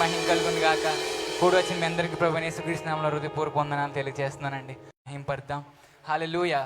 మహిమ కలుగును గాక. కూడి వచ్చిన మీ అందరికీ ప్రభువైన యేసుక్రీస్తు నామములో హృదయపూర్వక వందనాలు తెలియజేస్తున్నానండి. మహిమపడతాం. హల్లెలూయా.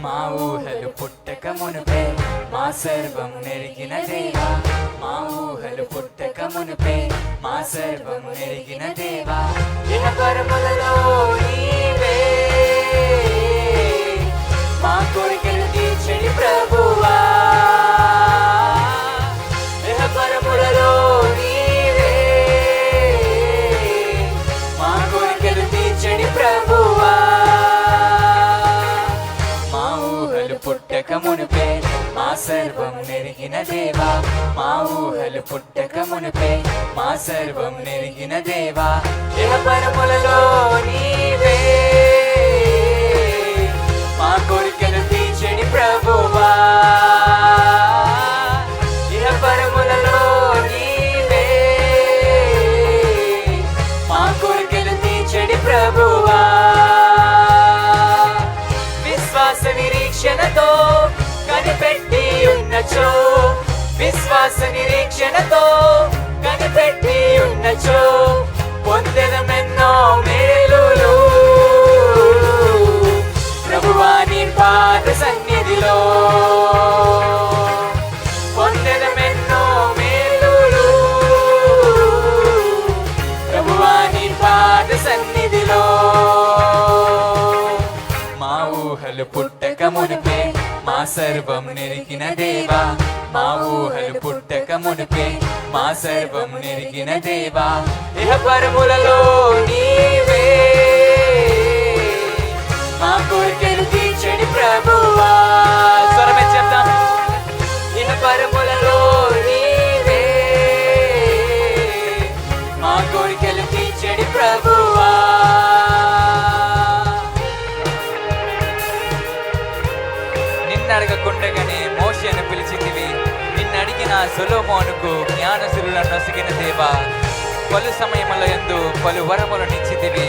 మా ఊహలు పుట్టక మునుపే మా సర్వం నెరిగిన దేవా, మా ఊహలు పుట్టక మునుపే మా సర్వం నెరిగిన దేవా, ఇహ పరములలో నీవే మా కోరికలు తీర్చని ప్రభువా, ఇహ పరములలో నీవే మా కోరికలు తీర్చని ప్రభువా, పుట్టక మునుపే మా సర్వం నెరిగిన దేవా, మా ఊహలు పుట్టక మునుపే మా సర్వం నెరిగిన దేవా, ఇహ పరములలో నీవే మా కోరికలు తీర్చని ప్రభువా, ఇహ పరములలో నీవే మా కోరికలు తీర్చని ప్రభువా, విశ్వాస నిరీక్షణతో కనిపెట్టి ఉన్నచో, విశ్వాస నిరీక్షణతో కనిపెట్టి ఉన్నచో, పొందెదమెన్నో మేలులు ప్రభువా నీ పాద సన్నిధిలో, పొందెదమెన్నో మేలులు ప్రభువా నీ పాద సన్నిధిలో, మా ఊహలు పుట్టక మునుపే మా సర్వం నెరిగిన దేవా, మా ఊహలు పుట్టక మునుపే మా సర్వం నెరిగిన దేవా, ఇహ పరములలో నీవే మా కోరికలు తీర్చని ప్రభువా, స్వరమే చెప్తాం, ఇహ పరములలో నీవే మా కోరికలు తీర్చని ప్రభువా, అడగకుండగానే మోషేను పిలిచితివి, నిన్నడిగిన సొలొమోనుకు జ్ఞానసిరులను నొసగిన దేవా, పలు సమయముల యందు పలు వరములు నిచ్చితివి,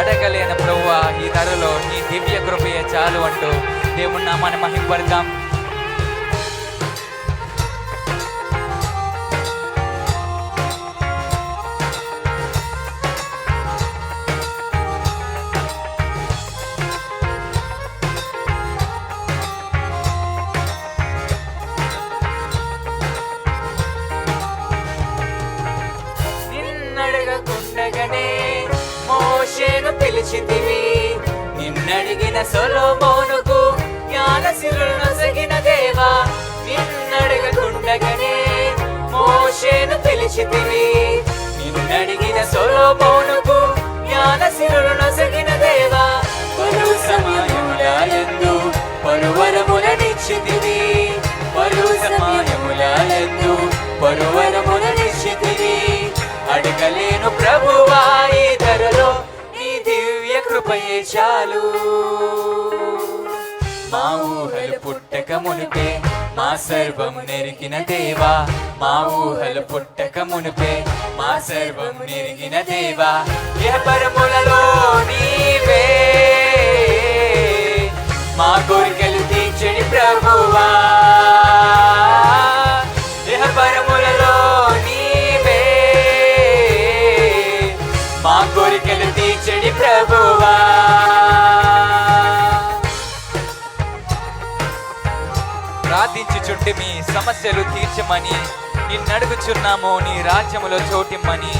అడగలేని ప్రభువా ఈ ధరలో నీ దివ్య కృపయే చాలు అంటూ దేవుని నామాన్ని మహిమపడతాం. నిన్నడగకుండగానే మోషేను పిలిచితివి, నిన్నడిగిన సొలొమోనుకు జ్ఞానసిరులను నొసగిన దేవా, నిన్నడగకుండగానే మోషేను పిలిచితివి, నిన్నడిగిన సొలొమోనుకు జ్ఞానసిరులను నొసగిన దేవా, పలు సమయముల యందు పలు వరములనిచ్చితివి, పలు సమయముల యందు పలు వరములనిచ్చితివి, అడగలేను ప్రభువా ఈ ధరలో నీ దివ్య కృపయే చాలు, మా ఊహలు పుట్టక మునుపే మా సర్వం నెరిగిన దేవా, మా ఊహలు పుట్టక మునుపే మా సర్వం నెరిగిన దేవా, ఇహ పరములలో నీవే మా కోరికలు తీర్చని ప్రభువా, ఇహ పరములలో నీవే మా కోరికలు తీర్చని ప్రభువా, ప్రార్థించుచుంటే మీ సమస్యలు తీర్చమని, నిన్నడుగుచున్నాము నీ రాజ్యములో చోటిమ్మని,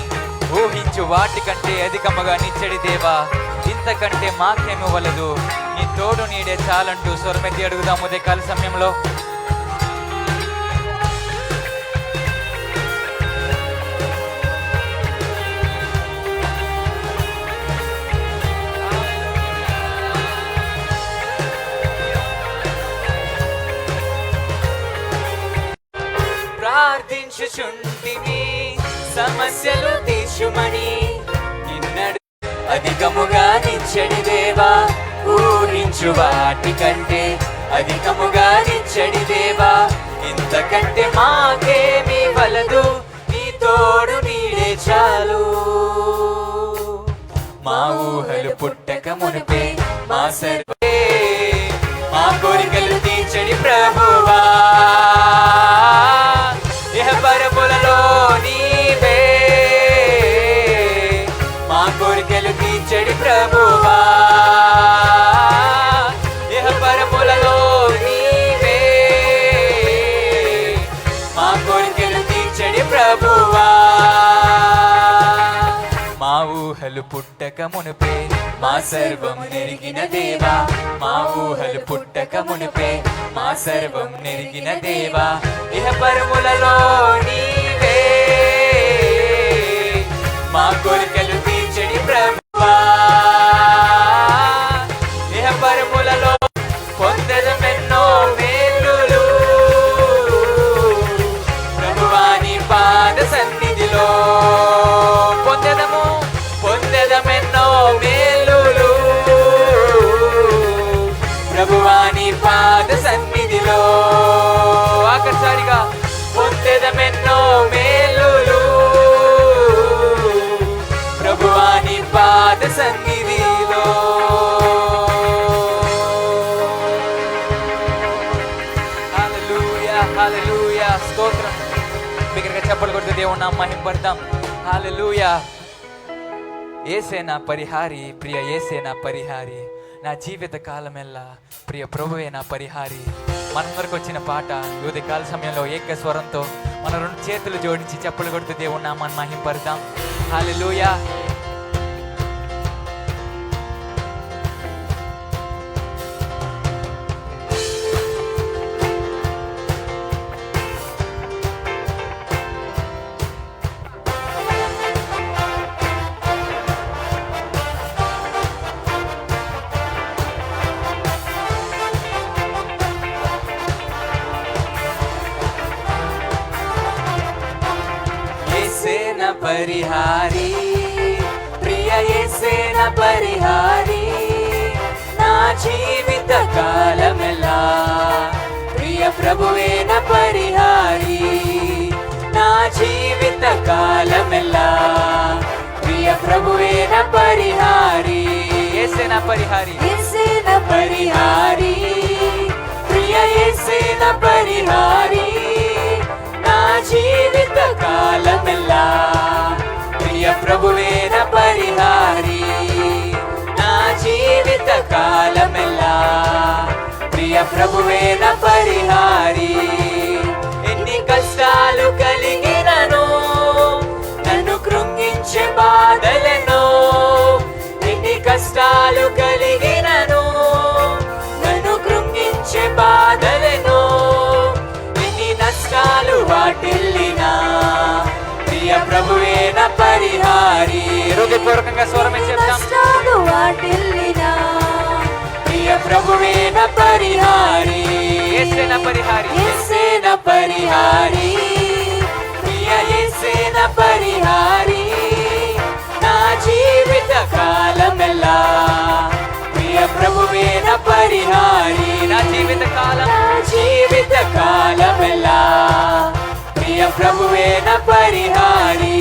ఊహించు వాటికంటే అధికముగా నిచ్చడి దేవా, ఇంతకంటే మాకేమివ్వలేదు, నీ తోడు నీడే చాలంటూ స్వరమెత్తి అడుగుదాము ఉదయకాల సమయంలో. ప్రార్థించుచుంటిమి, సమస్యలు తీర్చుమని నిన్నడు అధికముగా నిచ్చడి దేవా, ఊహించు వాటి కంటే అధికముగా నిచ్చడి దేవా, ఇంతకంటే మాకేమీ వలదు, నీ తోడు నీడే చాలు. మా ఊహలు పుట్టక మునిపే మా సర్వే, మా కోరికలు తీర్చడి ప్రభువా, ఇహ పరములలో నీవే, మా కోరికలు తీర్చడి ప్రభువా, ఇహ పరములలో నీవే, మా కోరికలు తీర్చడి ప్రభువా. మా ఊహలు పుట్టక మునిపే మా సర్వం నెరిగిన దేవా, మా ఊహలు పుట్టక మునిపే మా సర్వం నెరిగిన దేవా, ఇహ పరములలో నీవే, మా కోరికలు తీర్చడి ప్రభువా, ఇహ పరములలో పొందెదమెన్నో మేలులు, ప్రభువా నీ పాద సన్నిధిలో పొందెదమెన్నో మేలులు, ప్రభువా నీ పాద సన్నిధిలో, ఆఖరిసారిగా పొందెదమెన్నో మేలులు, ప్రభువా నీ పాద సన్నిధిలో. హల్లెలూయా హల్లెలూయా, స్తోత్రం. బిగ్గరగా చప్పట్లు కొడుతూ దేవుని నామమున మహిమపడతాం. హల్లెలూయా. యేసే నా పరిహారి, ప్రియ యేసే నా పరిహారి, నా జీవిత కాలమెల్లా ప్రియ ప్రభువే నా పరిహారి. మనందరికి వచ్చిన పాట ఈ ఉదయకాల సమయంలో ఏక స్వరంతో మన రెండు చేతులు జోడించి చప్పట్లు కొడుతూ దేవుని నామమున మహిమపడతాం. హల్లెలూయా. పరిహారి, ప్రియ యేసే నా పరిహారి, నా జీవిత కాలమెల్లా ప్రియ ప్రభువే నా పరిహారి, నా జీవిత కాలమెల్లా ప్రియ ప్రభువే నా పరిహారి, యేసే నా పరిహారి, యేసే నా పరిహారి, ప్రియ యేసే నా పరిహారి, నా జీవిత కాలమెల్లా ప్రియ ప్రభువే నా పరిహారి, నా జీవిత కాలమెల్లా ప్రియ ప్రభువే నా పరిహారి. ఎన్ని కష్టాలు కలిగినను, నన్ను కృంగించే బాధలను, ఎన్ని కష్టాలు కలిగినను, నన్ను కృంగించే బాధలను, నష్టాలు వాటిల్లినా ప్రియ ప్రభువే నా పరిహారి. హృదయపూర్వకంగా స్వరమే చెప్తాం. నష్టాలు వాటిల్లినా ప్రియ ప్రభువే నా పరిహారి, యేసే నా పరిహారి, యేసే నా పరిహారి, ప్రియ యేసే నా పరిహారి, నా జీవిత కాలమెల్లా ప్రియ ప్రభువే నా పరిహారి, నా జీవిత కాలం, జీవిత కాలమెల్లా ప్రియ ప్రభువే నా పరిహారి.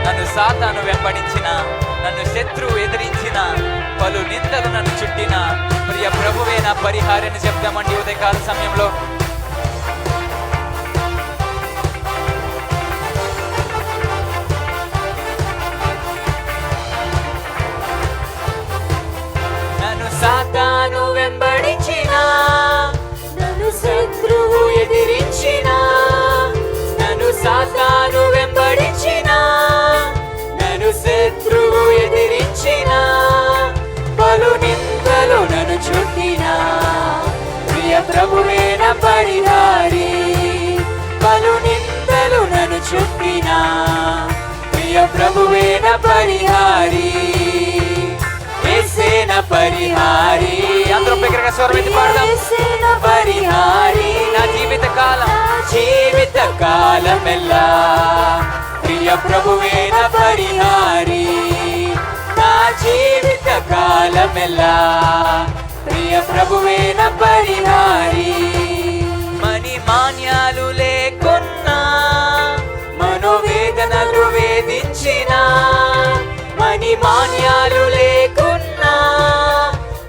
నన్ను సాతాను వెంబడించిన, నన్ను శత్రువు ఎదిరించిన, పలు నిందలు నన్ను చుట్టిన ప్రియ ప్రభువే నా పరిహారి అని చెప్తామండి ఉదయకాల సమయంలో. సాతాను వెంబడించిన, నన్ను శత్రువు ఎదిరించిన, నన్ను సాతాను వెంబడించిన, నన్ను శత్రువు ఎదిరించిన, పలు నిందలు నన్ను చుట్టిన ప్రియ ప్రభువే నా పరిహారి, పలు నిందలు నన్ను చుట్టిన ప్రియ ప్రభువే నా పరిహారి, ప్రభువేన పరిహారి. అందరూ బిగ్గరగా స్వరం ఎత్తి పాడదాం. పరిహారి నా జీవిత కాలమెల్లా ప్రియ ప్రభువేన పరిహారి. నా జీవిత కాలమెల్లా ప్రియ ప్రభువేన పరిహారి. మని మాన్యాలు లేకున్నా మనోవేదనలు వేధించిన, మని మాన్యాలు లేకున్నా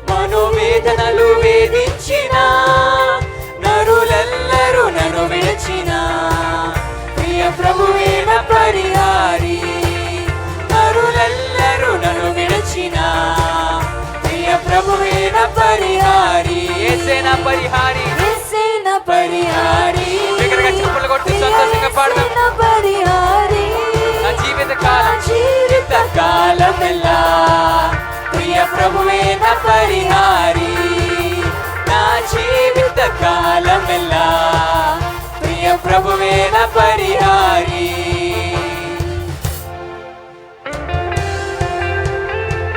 మనోవేదనలు వేధించిన, నరులెల్లరూ నన్ను విడచిన ప్రియ ప్రభువేన పరిహారి. నరులెల్లరూ నన్ను విడచిన ప్రియ ప్రభువేన పరిహారి. యేసేనా పరిహారి, యేసేనా పరిహారి. దగ్గరగా చెప్పులు కొట్టి సంతోషంగా పాడదాం. పరిహారి నా జీవిత కాలమెల్లా ప్రియ ప్రభువేన పరిహారి. నా జీవిత కాలమెల్లా ప్రియ ప్రభువేన పరిహారి.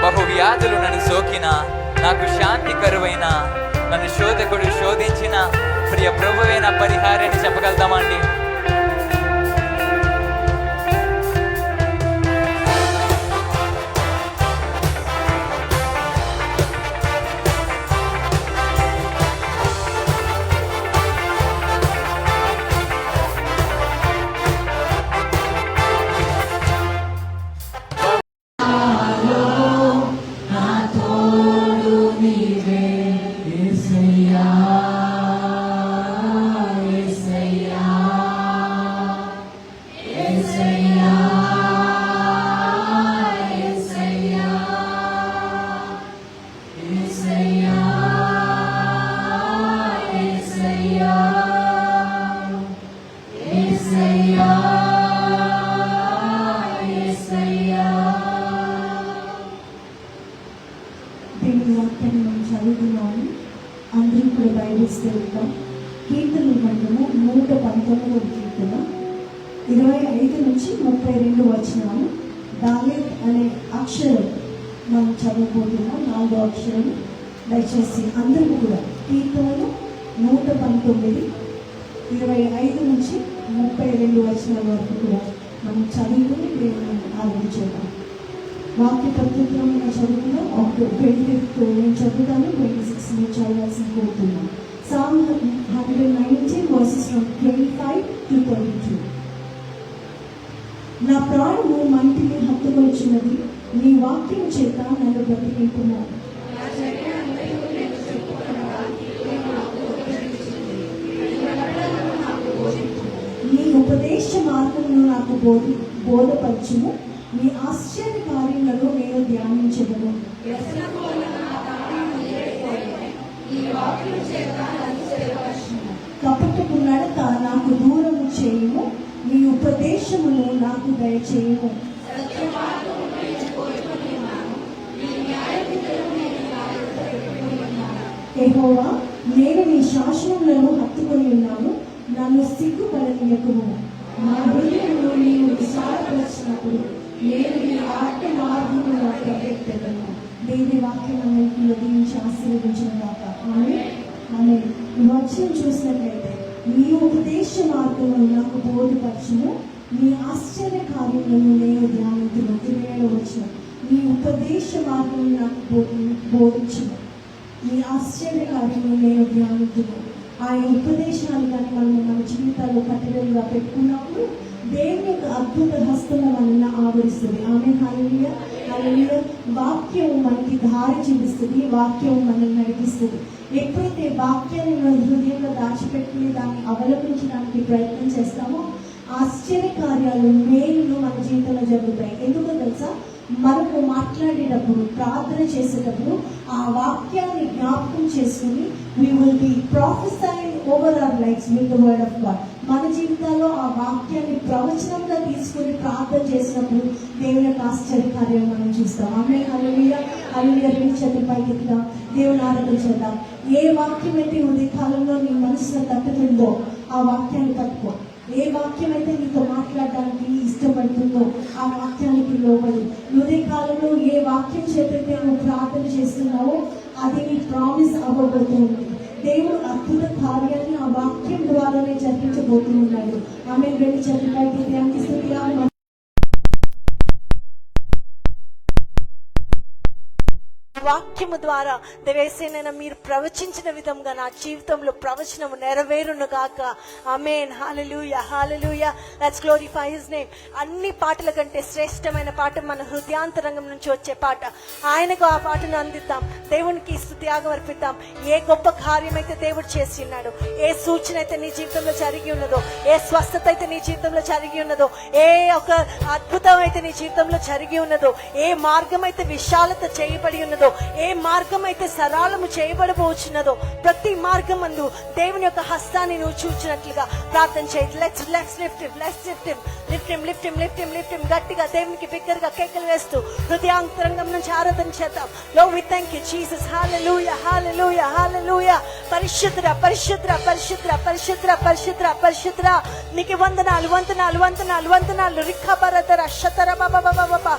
బహువ్యాధులు నన్ను సోకిన, నాకు శాంతి కరువైన, నన్ను శోధకుడు శోధించిన ప్రియ ప్రభువేన పరిహారి అని చెప్పగలుగుతామండి. అందరూ కూడా బైబిల్స్ తెలుపుతాం. కీర్తన గ్రంథము 119వ కీర్తన 25 నుంచి 32 వచనాలు. దాలేత్ అనే అక్షరం మనం చదవబోతున్నాం, 4వ అక్షరం. దయచేసి అందరూ కూడా కీర్తనలు 119 25 నుంచి 32 వచనాల వరకు కూడా మనం చదువుకుని దేవుని ఆరాధించేద్దాం. వాక్య పద్ధతిలో చదువుకుందాం. 25 నేను చదువుతాను, 26 నేను చదవాల్సింది కోరుతున్నాను. Psalm 119 verses from 25 to 32. నా ప్రాణము మంటిని హత్తుకొచ్చినది, నీ వాక్యం చేత నన్ను బ్రతికింపుము. నీ ఉపదేశ మార్గమును నాకు బోధపరచుము, నీ ఆశ్చర్య కార్యములను నేను ధ్యానించదను. కపటపు నడత నాకు దూరము చేయుము, నీ ఉపదేశమును నాకు దయచేయుము. యెహోవా, నేను నీ శాసనములను హత్తుకొని ఉన్నాను, నన్ను సిగ్గుపడనీయకుము. నా హృదయమును నీవు విశాలపరచినప్పుడు నేను నీ ఆజ్ఞ మార్గమును ప్రవేశపెట్టను. దేవుని వాక్యాన్ని దీవించి ఆశీర్వదించిన గాక. ఆమేన్. ఆమేన్. ఈ వచనం చూసినట్లయితే, నీ ఉపదేశ మార్గమును నాకు బోధపరచుము, నీ ఆశ్చర్య కార్యములను నేను ధ్యానించును. 27వ వచనం, నీ ఉపదేశ మార్గమును నాకు బోధించుము, నీ ఆశ్చర్య కార్యములను నేను ధ్యానించును. ఆయన ఉపదేశాలు కానీ మనం మన జీవితాల్లో కట్టడలుగా పెట్టుకున్నప్పుడు దేవుని యొక్క అద్భుత హస్తము మనల్ని ఆవరిస్తుంది. ఆమె హల్లెలూయా హల్లెలూయా. వాక్యం మనకి దారి చూపిస్తుంది, వాక్యం మనల్ని నడిపిస్తుంది. ఎప్పుడైతే వాక్యాన్ని మన హృదయంలో దాచిపెట్టుకుని దాన్ని అవలంబించడానికి ప్రయత్నం చేస్తామో ఆశ్చర్య కార్యాలు, మేలులు మన జీవితంలో జరుగుతాయి. ఎందుకో తెలుసా, మనకు మాట్లాడేటప్పుడు, ప్రార్థన చేసేటప్పుడు ఆ వాక్యాన్ని జ్ఞాపకం చేసుకుని we will be prophesying over our lives with the word of God. మన జీవితాల్లో ఆ వాక్యాన్ని ప్రవచనంగా తీసుకుని ప్రార్థన చేసినప్పుడు దేవుని యొక్క ఆశ్చర్య కార్యాలు మనం చూస్తాం. ఆమేన్. హల్లెలూయా హల్లెలూయా. రెండు చేతులు పైకెత్తుదాం, దేవుని ఆరాధన చేద్దాం. ఏ వాక్యం అయితే ఉదయ కాలంలో నీ మనసులో తట్టుతుందో ఆ వాక్యాన్ని పట్టుకో. ఏ వాక్యం అయితే నీతో మాట్లాడడానికి ఇష్టపడుతుందో ఆ వాక్యానికి లోబడి ఉదయకాలం కాలంలో ఏ వాక్యం చేతైతే నువ్వు ప్రార్థన చేస్తున్నావో అది నీ ప్రామిస్ అవ్వబోతుంది. దేవుడు అద్భుత కార్యాన్ని ఆ వాక్యం ద్వారానే జరిగించబోతున్నాడు. ఆమె వెళ్ళి చదివాయి దేవునికి స్తుతి. వాక్యము ద్వారా దేవేసేనైనా మీరు ప్రవచించిన విధంగా నా జీవితంలో ప్రవచనము నెరవేరును గాక. Amen. Hallelujah, hallelujah. Let's glorify his name. అన్ని పాటల కంటే శ్రేష్టమైన పాట మన హృదయాంతరంగం నుంచి వచ్చే పాట. ఆయనకు ఆ పాటను అందిద్దాం, దేవునికి స్తుతి అర్పిద్దాం. ఏ గొప్ప కార్యం అయితే దేవుడు చేసి ఉన్నాడు, ఏ సూచన అయితే నీ జీవితంలో జరిగి ఉన్నదో, ఏ స్వస్థత అయితే నీ జీవితంలో జరిగి ఉన్నదో, ఏ ఒక అద్భుతం అయితే నీ జీవితంలో జరిగి ఉన్నదో, ఏ మార్గం అయితే విశాలత చేయబడి ఉన్నదో, ఏ మార్గం అయితే సరళము చేయబడబోచున్నదో, ప్రతి మార్గం అందు దేవుని యొక్క హస్తాన్ని నువ్వు చూచినట్లుగా ప్రార్థన చేయి. లెట్స్ లిఫ్ట్ హిమ్ గట్టిగా దేవునికి బిగ్గరగా కేకలు వేస్తూ హృదయాంతరంగం నుంచి ఆరాధన చేద్దాం. Lord, we thank you Jesus. Hallelujah, hallelujah, hallelujah. పరిశుద్ధ పరిశుద్ధ పరిశుద్ధ పరిశుద్ధ పరిశుద్ధ పరిశుద్ధ నీకు వందనాలు వందనాలు వందనాలు వందనాలు. రిఖబరదర శతర బాబా బాబా బాబా.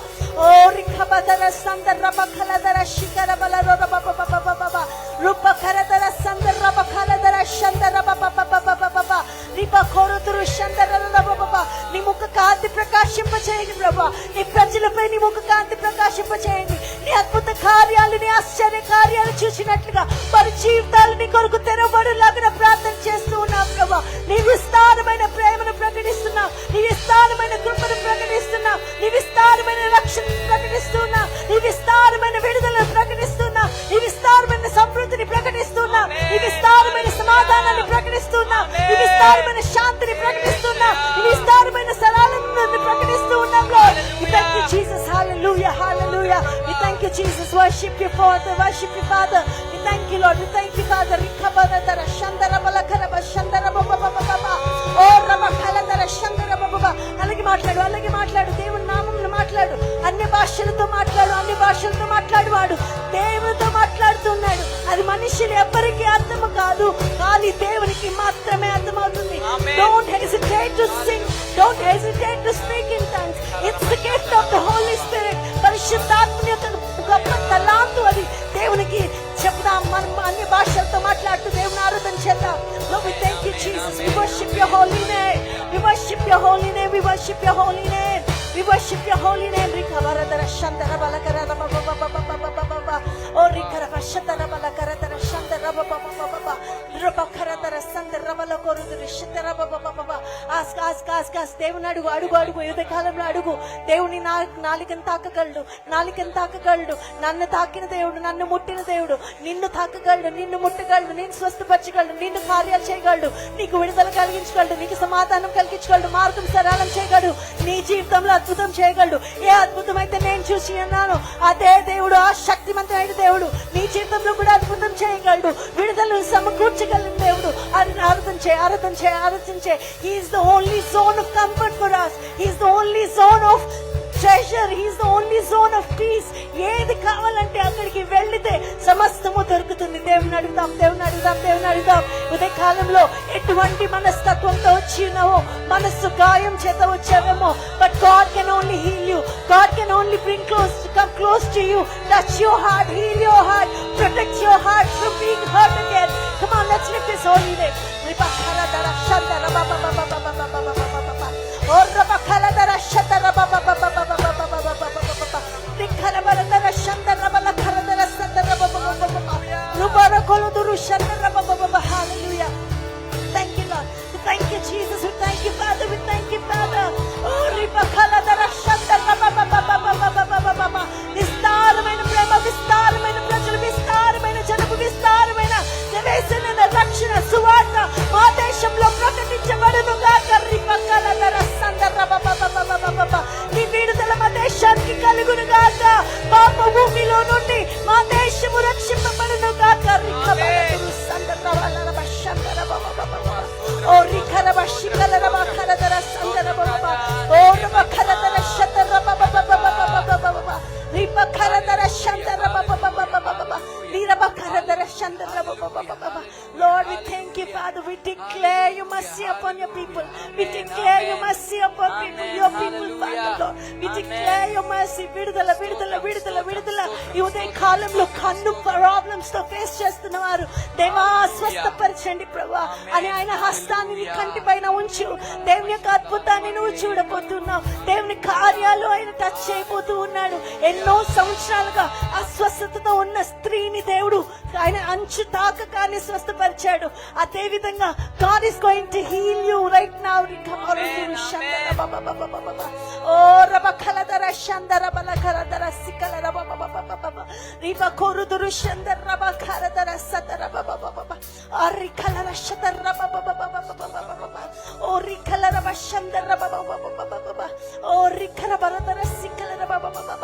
ఓ రిఖబరదర సందర బఖలదర శిఖర బలర బాబా బాబా బాబా. రూపకరదర సందర బఖలదర శందర బాబా బాబా బాబా బాబా. రిపఖోరుతురు శందర బాబా బాబా. నీ ముఖ కాంతి ప్రకాశింపచేయండి ప్రభా. నీ ప్రజలపై నీ ముఖ కాంతి ప్రకాశింపచేయండి. నీ అద్భుత కార్యాలు, నీ ఆశ్చర్య కార్యాలు చూసినట్లుగా వారి జీవితాలు నీ కొరకు తెరవబడులాగా ప్రార్థన చేస్తూ ఉన్నాం ప్రభా. నీ విస్తారమైన ప్రేమను ప్రకటిస్తున్నాం, నీ విస్తారమైన కృపను ప్రకటిస్తున్నాం, నీ విస్తారమైన రక్షణను ప్రకటిస్తున్నాం, నీ విస్తారమైన విడుదలను ప్రకటిస్తున్నాం, నీ విస్తారమైన సమృద్ధిని ప్రకటిస్తున్నాం, నీ విస్తారమైన సమాధానాన్ని ప్రకటిస్తున్నాం, నీ విస్తారమైన శాంతిని ప్రకటిస్తున్నాం, నీ విస్తారమైన సరళతను ప్రకటిస్తూ ఉన్నాం. Lord, we thank you Jesus. Hallelujah, hallelujah. We thank you Jesus. Worship you Father, worship you Father. We thank you Lord, we thank you Father. Rikhabadara shandara balakara shandara baba baba baba. Oh rabakhaladara shandara baba baba. అలాగే మాట్లాడు దేవుని నామములో మాట్లాడు. అన్ని భాషలతో మాట్లాడు, అన్ని భాషలతో మాట్లాడువాడు దేవునితో మాట్లాడుతున్నాడు. అది మనుషులు ఎవ్వరికి అర్థం కాదు, కానీ దేవునికి మాత్రమే అర్థమవుతుంది. Don't hesitate to sing, don't hesitate to speak in tongues. It's the gift of the Holy Spirit. పరిశుద్ధాత్మ యొక్క గొప్ప తలాంతు అది. దేవునికి చెప్దాం, మనం అన్ని భాషలతో మాట్లాడుతూ దేవుని ఆరాధన చేద్దాం. Lord, we thank you Jesus. We worship your holy name. We worship your holy name. We worship your holy name. We worship your holy name. Rikavaradara shandara balakara baba baba baba baba. Oh rikara shandara balakara shandara baba baba baba. Rabakaradara sandara balakorudara shandara baba baba. Ask దేవుని అడుగు అడుగు అడుగు. యుద్ధ కాలంలో అడుగు. దేవుని నాలికను తాకగలడు. నన్ను తాకిన దేవుడు, నన్ను ముట్టిన దేవుడు, నిన్ను తాకగలడు, నిన్ను ముట్టగలడు, నిన్ను స్వస్థపరచగలడు, నిన్ను కార్యాలు చేయగలడు, నీకు విడుదల కలిగించగలడు, నీకు సమాధానం కలిగించగలడు, మార్గం సరళం చేయగలడు, నీ జీవితంలో అద్భుతం చేయగలడు. ఏ అద్భుతం అయితే నేను చూసి అన్నాను, అదే దేవుడు, ఆ శక్తివంతమైన దేవుడు నీ జీవితంలో కూడా అద్భుతం చేయగలడు, విడుదలను సమకూర్చగలిగిన దేవుడు. ఆరాధన చేయ. He is the only zone of comfort for us. He is the only zone of treasure. He is the only zone of peace. ఏది కావాలంటే అక్కడికి వెళ్లితే సమస్తము దొరుకుతుంది. దేవుని అడుగుదాం. ఉదయ కాలంలో ఎటువంటి మనస్తత్వంతో వచ్చి ఉన్నావో, మనస్సు గాయం చేత వచ్చావేమో, but God can only heal you. God can only come close to you, touch your heart, heal your heart, protect your heart from being hurt again. Come on, let's lift his holy name. Ribakhaladara shandara baba baba baba baba baba baba. Oh rabakhaladara shandara baba baba baba baba baba baba. Rikhaladara shandara balakhaladara shandara baba baba baba. Rubarakoluduru shandara baba baba. Hallelujah. Thank you Lord. Thank you Jesus. We thank you Father. We thank you Father. Oh ribakhaladara shandara baba baba baba baba baba. విస్తారమైన ప్రేమ, విస్తారమైన ప్రజలు, విస్తారమైన జనము, విస్తారమైన దేశమైన రక్షణ సువార్త మా దేశంలో ప్రకటించబడును గాక. నీ విడుదల మా దేశానికి కలుగును గాక. పాప భూమిలో నుండి మా దేశము రక్షింపబడును గాక. ఓ రిఖరబ శిఖరబ ఖరదర సందరబ ఓ రబ ఖరదర శతరబ బబ రిపఖరదర శందరబ బబ లీరబ ఖరదర శందరబ బబ. Lord, we thank you Father. We declare you your mercy upon your people. We declare your mercy upon people, your people, Father Lord. We declare your mercy. విడుదల విడుదల విడుదల విడుదల. ఈ ఉదయ కాలంలో కన్ను ప్రాబ్లమ్స్ తో ఫేస్ చేస్తున్న వారు దేవా స్వస్థపరచండి ప్రభా అని ఆయన హస్తాన్ని నీ కంటి పైన ఉంచు. దేవుని యొక్క అద్భుతాన్ని నువ్వు చూడబోతున్నావు. దేవుని కార్యాలు ఆయన టచ్ చేయబోతూ ఉన్నాడు. ఎన్నో సంవత్సరాలుగా అస్వస్థతతో ఉన్న స్త్రీని దేవుడు ఆయన అంచు తాకగానే స్వస్థపరిచాడు. అదే విధంగా God is going to heal you right now. ఓ రబఖలదర శందర బలఖరదర సికలర బబబబబబ రిబ కొరుదురు శందర రబఖరదర సదర బబబబబ అరికలర శదర బబబబబబబ ఓ రికలర శందర బబబబబబ ఓ రికర బలదర సికలర బబబబబ.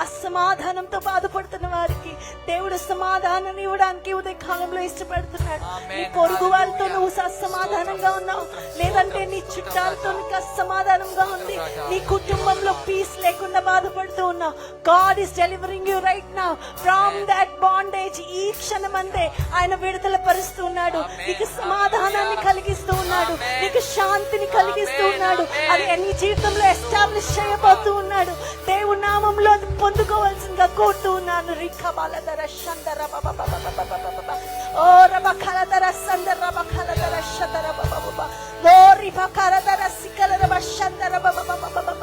అసమాధానంతో బాధపడుతున్న వారికి దేవుడు సమాధానం ఇవ్వడానికి ఉదయ కాలంలో ఇష్టపడుతున్నాడు. నీ పొరుగు వాళ్ళతో నువ్వు అసమాధానంగా ఉన్నావు, లేదంటే నీ చుట్టాలతో నీకు అసమాధానంగా ఉంది, నీ కుటుంబంలో పీస్ లేకుండా బాధపడుతూ ఉన్నావు. God is delivering you right now from that bondage. ఈ క్షణమందే ఆయన విడుదల పరుస్తున్నాడు. నీకు సమాధానాన్ని కలిగిస్తూ ఉన్నాడు, నీకు శాంతిని కలిగిస్తూ ఉన్నాడు. అది నీ జీవితంలో ఎస్టాబ్లిష్ చేయబోతూ ఉన్నాడు. దేవుని నామంలో పొందుకోవాల్సిందిగా కోరుతూ ఉన్నాను. రిఖబాలదర శందర బబబబబబబబ ఓ రబఖలదర సందర బఖలదర శదర బబబబ ఓ రిబఖలదర సికలర బశందర బబబబబబ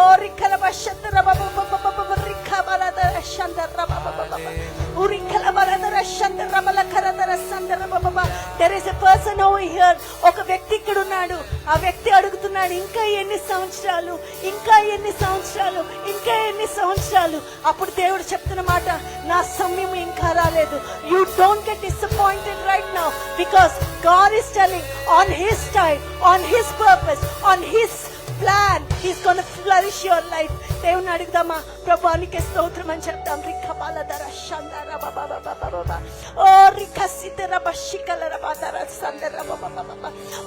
ఓ రిఖలబ శందర బబబబబబ రిఖబాలదర శందర బబబబబ ఓ రిఖలబలదర శందర బలఖరదర సందర బబబ. There is a person over here. ఒక వ్యక్తి ఇక్కడ ఉన్నాడు. ఆ వ్యక్తి అడుగుతున్నాడు, ఇంకా ఎన్ని సంవత్సరాలు, ఇంకా ఎన్ని సంవత్సరాలు, ఇంకా ఎన్ని సంవత్సరాలు. అప్పుడు దేవుడు చెప్తున్న మాట, నా సమయం ఇంకా రాలేదు. You don't get disappointed right now because God is telling on His time, on His purpose, on His plan, He's going to flourish your life. దేవుని అడుగుదామా? ప్రభువానికి స్తోత్రం అని చెప్తాం. రిఖబాలదర శందర బబబబబబ ఓ రిఖసితర బషికలర బదర సందర బబబబబ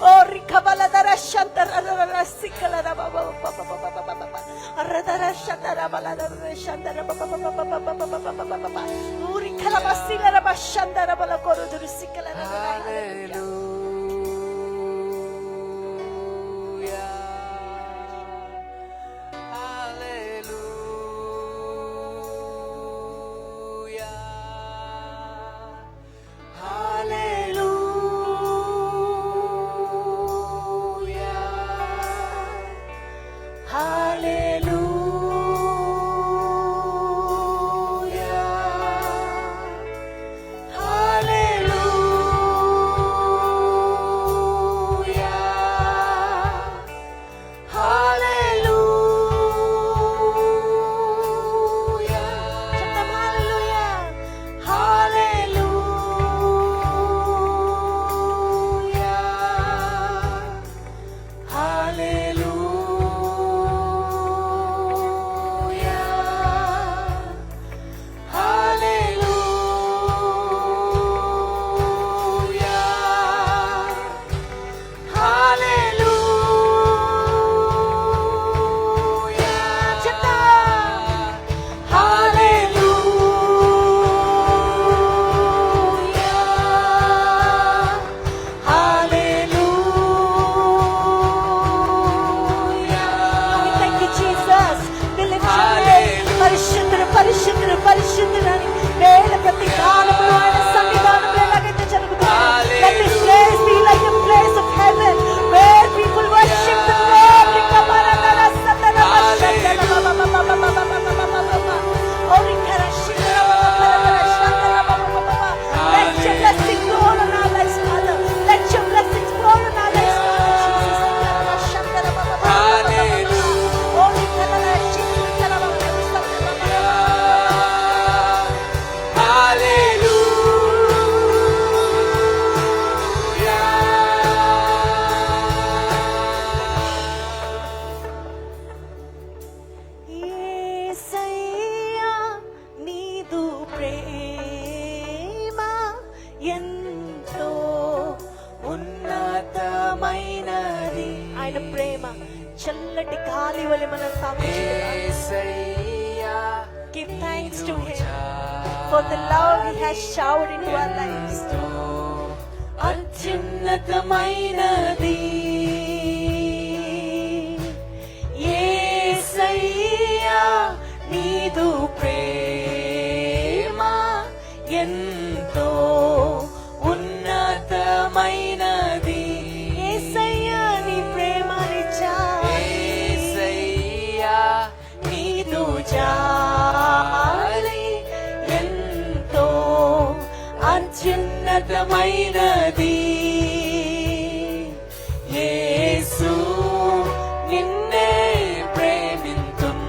ఓ రిఖబాలదర శందర రసికలర బబబబబబబ రదర శందర బలదర శందర బబబబబబబబబ ఓ రిఖలబసిలర బషందర బలకొరుదురు సికలర. పరిశుద్ధులని వేల ప్రతి కాలంలో ఆయన సన్నిధానంలో ఎలాగైతే జరుగుతుంది. Let this place be like a place of heaven where people worship the Lord. Let your blessing fall on our lives, Father. Let your blessings fall on our lives, Father Jesus. ఎంతో ఉన్నతమైనది ఆయన ప్రేమ. చల్లటి గాలి వలె మనం Give thanks to Him for the love He has showered into our lives. అత్యున్నతమైనది యేసయ్యా నీదు ప్రేమ ఎంతో ఉన్నతమైనది. యేసయ్యా నీ ప్రేమనిచ్చా, యేసయ్యా నీదు జాలి ఎంతో అత్యున్నతమైనది. యేసు నిన్నే ప్రేమింతుం,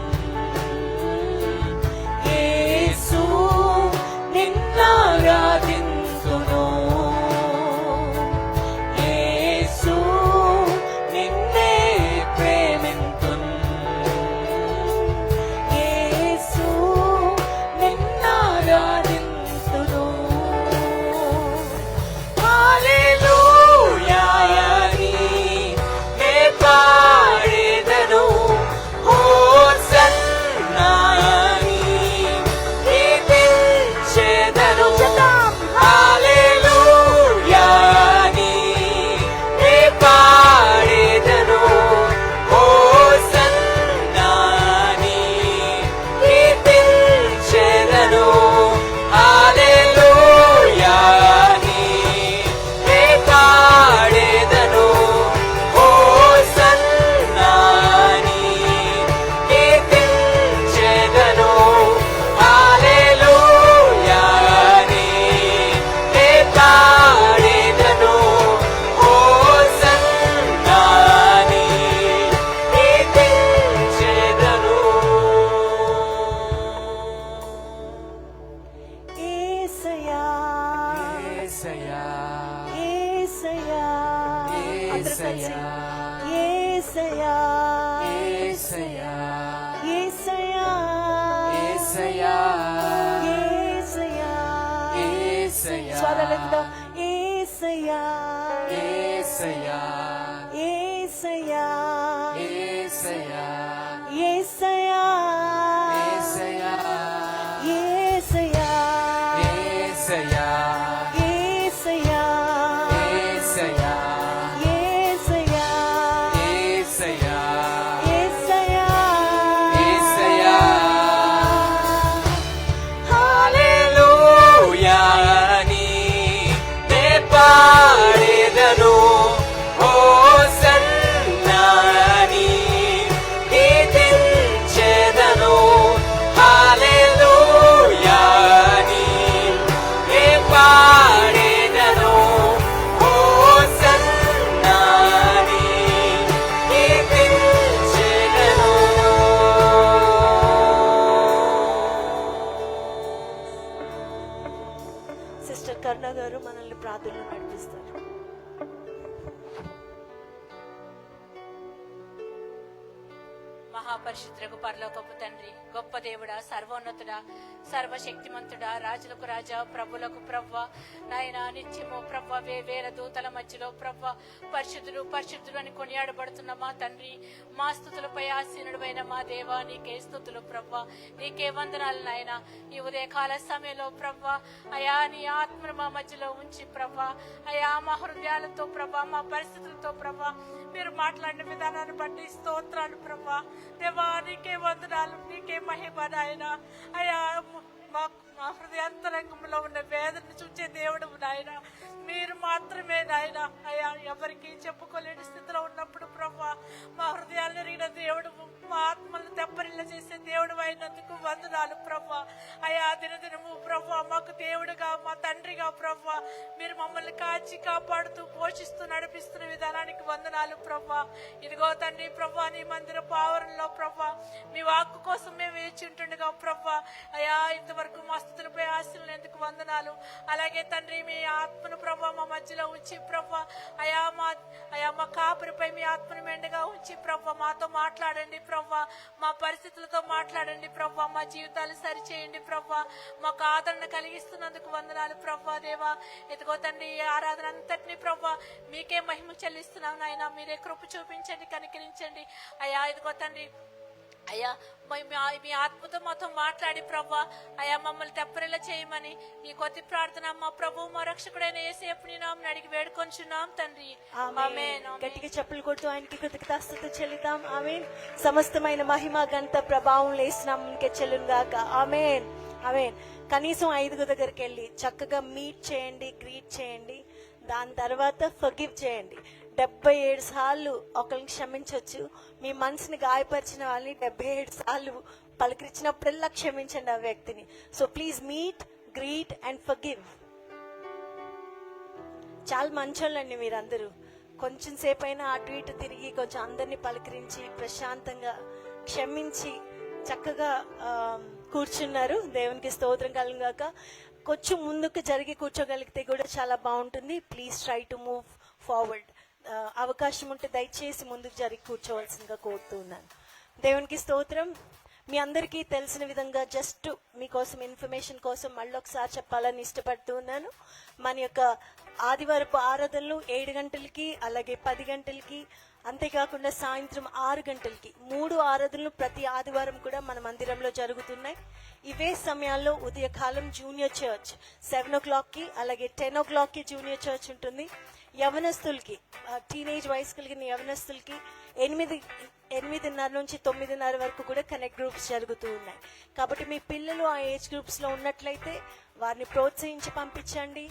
యేసు నిన్నారాధింతును, యేసు నిన్నే ప్రేమింతుం, యేసు నిన్నారాధింతును. హల్లెలూయా అని నే పాడెదను, హోసన్నా అని కీర్తించెదను. హల్లెలూయా అని నే పాడెదను, హోసన్నా అని కీర్తించెదను. హల్లెలూయా అని నే పాడెదను, హోసన్నా అని కీర్తించెదను. హల్లెలూయా అని నే పాడెదను, హోసన్నా అని కీర్తించెదను. యేసయ్యా యేసయ్యా, యేసయ్యా అందరూ కలిసి యేసయ్యా యేసయ్యా, యేసయ్యా యేసయ్యా, యేసయ్యా యేసయ్యా, స్వరాలతో యేసయ్యా యేసయ్యా, యేసయ్యా యేసయ్యా, యేసయ్యా యేసయ్యా, యేసయ్యా యేసయ్యా, యేసయ్యా యేసయ్యా, యేసయ్యా యేసయ్యా, యేసయ్యా యేసయ్యా. హల్లెలూయా అని నే పాడెదను, హోసన్నా అని కీర్తించెదను. హల్లెలూయా అని నే పాడెదను, హోసన్నా అని కీర్తించెదను. సిస్టర్ కరుణ గారు మనల్ని ప్రార్థనలో నడిపిస్తారు. మహాపరిశుద్ధులకు పరలోకపు తండ్రి, గొప్ప దేవుడా, సర్వోన్నతుడా, సర్వశక్తిమంతుడా, రాజులకు రాజా, ప్రభులకు ప్రవ్వ, నాయన నిత్యము ప్రవ్వ వేల దూతల మధ్యలో ప్రవ్వ పరిశుద్ధుడు పరిశుద్ధుడు అని కొనియాడబడుతున్న మా తండ్రి, మా స్తుతులపై ఆసీనుడైన మా దేవా, నీకే స్తుతులు ప్రవ్వ, నీకే వందనాలు నాయన. ఈ ఉదయకాల సమయంలో ప్రవ్వ అయా నీ ఆత్మను మా మధ్యలో ఉంచి ప్రవ్వ అయా మా హృదయాలతో ప్రభ, మా పరిస్థితులతో ప్రభ మీరు మాట్లాడిన విధానాన్ని బట్టి స్తోత్రాలు ప్రభా. దేవా నీకే వందనాలు, నీకే మహిమ నాయన. అయా మా హృదయాంతరంగంలో ఉన్న వేదన చూచే దేవుడు నాయన, మీరు మాత్రమే నాయన. అయా ఎవరికి చెప్పుకోలేని స్థితిలో ఉన్నప్పుడు ప్రభా మా హృదయాలు ఎరిగిన దేవుడు, మా ఆత్మలను తెప్పరిల్ల చేసే దేవుడు అయినందుకు వందనాలు ప్రభా. అయా దినదినము ప్రభా మాకు దేవుడుగా, మా తండ్రిగా ప్రభా మీరు మమ్మల్ని కాచి కాపాడుతూ పోషిస్తూ నడిపిస్తున్న విధానానికి వందనాలు ప్రభా. ఇదిగో తండ్రి ప్రభా నీ మందిర పావరంలో ప్రభా మీ వాక్కు కోసం మేము వేచి ఉంటుండగా ప్రభా అయా ఇంతవరకు మా స్థుతులపై ఆశలు ఎందుకు వందనాలు. అలాగే తండ్రి మీ ఆత్మను ప్రభా మా మధ్యలో ఉంచి ప్రభా అయా మా కాపురిపై మీ ఆత్మను మెండుగా ఉంచి ప్రభా మాతో మాట్లాడండి ప్రభా, మా పరిస్థితులతో మాట్లాడండి ప్రభా, మా జీవితాలు సరిచేయండి ప్రభా, మాకు ఆదరణ కలిగిస్తున్నందుకు వందనాలు ప్రభా. దేవా ఇదిగో తండ్రి ఈ ఆరాధన అంతటినీ ప్రభా మీకే మహిమ చెల్లిస్తున్నాం నాయన. మీరే కృప చూపించండి, కనికరించండి అయా. ఇదిగో తండ్రి అయ్యా మీ ఆత్మతో మాతో మాట్లాడి ప్రభా అయ్యా మమ్మల్ని తెప్పరిలా చేయమని ఈ కొద్ది ప్రార్థన మా ప్రభు మా రక్షకుడైన యేసయ్య నీ నామమున అడిగి వేడుకొంచున్నాం తండ్రి. ఆమేన్. గట్టిగా చెప్పులు కొడుతూ ఆయనకి కృతజ్ఞతాస్తుతి చెల్లిద్దాం. ఆమేన్. సమస్తమైన మహిమ ఘనత ప్రభావం లేసినామకే చెల్లును గాక. ఆమేన్. ఆమేన్. కనీసం 5 దగ్గరికి వెళ్ళి చక్కగా మీట్ చేయండి, గ్రీట్ చేయండి. దాని తర్వాత ఫర్గివ్ చేయండి. 77 సార్లు ఒకరిని క్షమించవచ్చు. మీ మనసుని గాయపరిచిన వాళ్ళని 77 సార్లు పలకరించినప్పుడల్లా క్షమించండి ఆ వ్యక్తిని. So please meet, greet and forgive. చాలా మంచోళ్ళండి మీరందరూ. కొంచెం సేపు అయినా అటు ఇటు తిరిగి కొంచెం అందరినీ పలకరించి ప్రశాంతంగా క్షమించి చక్కగా కూర్చున్నారు. దేవునికి స్తోత్రం కలుగాక. కొంచెం ముందుకు జరిగి కూర్చోగలిగితే కూడా చాలా బాగుంటుంది. Please try to move forward. అవకాశం ఉంటే దయచేసి ముందుకు జరిగి కూర్చోవలసిందిగా కోరుతున్నాను. దేవునికి స్తోత్రం. మీ అందరికీ తెలిసిన విధంగా జస్ట్ మీకోసం ఇన్ఫర్మేషన్ కోసం మళ్ళీ ఒకసారి చెప్పాలని ఇష్టపడుతున్నాను. మన యొక్క ఆదివారపు ఆరాధనలు 7 గంటలకి, అలాగే 10 గంటలకి, అంతేకాకుండా సాయంత్రం 6 గంటలకి 3 ఆరాధనలు ప్రతి ఆదివారం కూడా మన మందిరంలో జరుగుతున్నాయి. ఇవే సమయాల్లో ఉదయకాలం జూనియర్ చర్చ్ 7 o'clockకి, అలాగే 10 o'clockకి జూనియర్ చర్చ్ ఉంటుంది. యవనస్తులకి, టీనేజ్ వయసు కలిగిన యవనస్తులకి 8:30 నుంచి 9:30 వరకు కూడా కనెక్ట్ గ్రూప్స్ జరుగుతూ ఉన్నాయి. కాబట్టి మీ పిల్లలు ఆ ఏజ్ గ్రూప్స్లో ఉన్నట్లయితే వారిని ప్రోత్సహించి పంపించండి.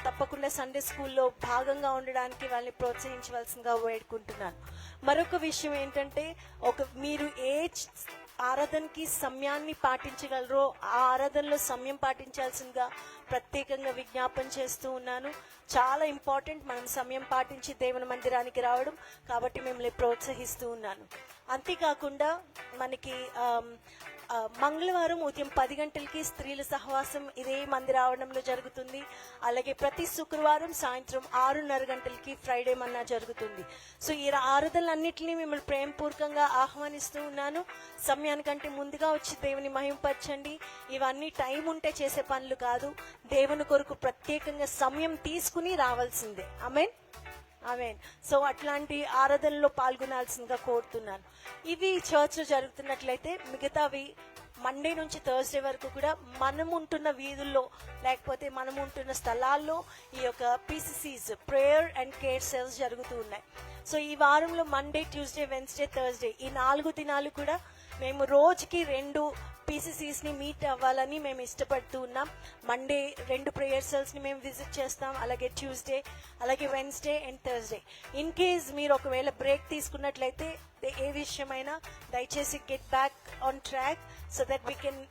తప్పకుండా సండే స్కూల్లో భాగంగా ఉండడానికి వాళ్ళని ప్రోత్సహించవలసిందిగా వేడుకుంటున్నాను. మరొక విషయం ఏంటంటే, మీరు ఏ ఆరాధనకి సమయాన్ని పాటించగలరో ఆ ఆరాధనలో సమయం పాటించాల్సిందిగా ప్రత్యేకంగా విజ్ఞాపన చేస్తూ ఉన్నాను. చాలా ఇంపార్టెంట్ మనం సమయం పాటించి దేవుని మందిరానికి రావడం. కాబట్టి మిమ్మల్ని ప్రోత్సహిస్తూ ఉన్నాను. అంతేకాకుండా మనకి మంగళవారం ఉదయం 10 గంటలకి స్త్రీల సహవాసం ఇదే మందిర ఆవరణంలో జరుగుతుంది. అలాగే ప్రతి శుక్రవారం సాయంత్రం 6:30 గంటలకి ఫ్రైడే మన్నా జరుగుతుంది. సో ఈ ఆరాధనలన్నింటినీ మిమ్మల్ని ప్రేమపూర్వకంగా ఆహ్వానిస్తూ ఉన్నాను. సమయానికంటే ముందుగా వచ్చి దేవుని మహింపరచండి. ఇవన్నీ టైం ఉంటే చేసే పనులు కాదు. దేవుని కొరకు ప్రత్యేకంగా సమయం తీసుకుని రావాల్సిందే. ఆమేన్. ఆమేన్. సో అట్లాంటి ఆరాధనలో పాల్గొనాల్సిందిగా కోరుతున్నాను. ఇవి చర్చ్లో జరుగుతున్నట్లయితే మిగతావి మండే నుంచి థర్స్డే వరకు కూడా మనం ఉంటున్న వీధుల్లో లేకపోతే మనం ఉంటున్న స్థలాల్లో ఈ యొక్క PCCs prayer and care cells జరుగుతూ ఉన్నాయి. సో ఈ వారంలో మండే, ట్యూస్డే, వెన్స్డే, థర్స్డే ఈ 4 దినాలు కూడా మేము రోజుకి 2 PCCsని మీట్ అవ్వాలని మేము ఇష్టపడుతూ ఉన్నాం. మండే 2 ప్రేయర్ సెల్స్ని మేము విజిట్ చేస్తాం, అలాగే ట్యూస్డే, అలాగే Wednesday and Thursday. In case మీరు ఒకవేళ బ్రేక్ తీసుకున్నట్లయితే ఏ విషయమైనా దయచేసి get back on track so that we can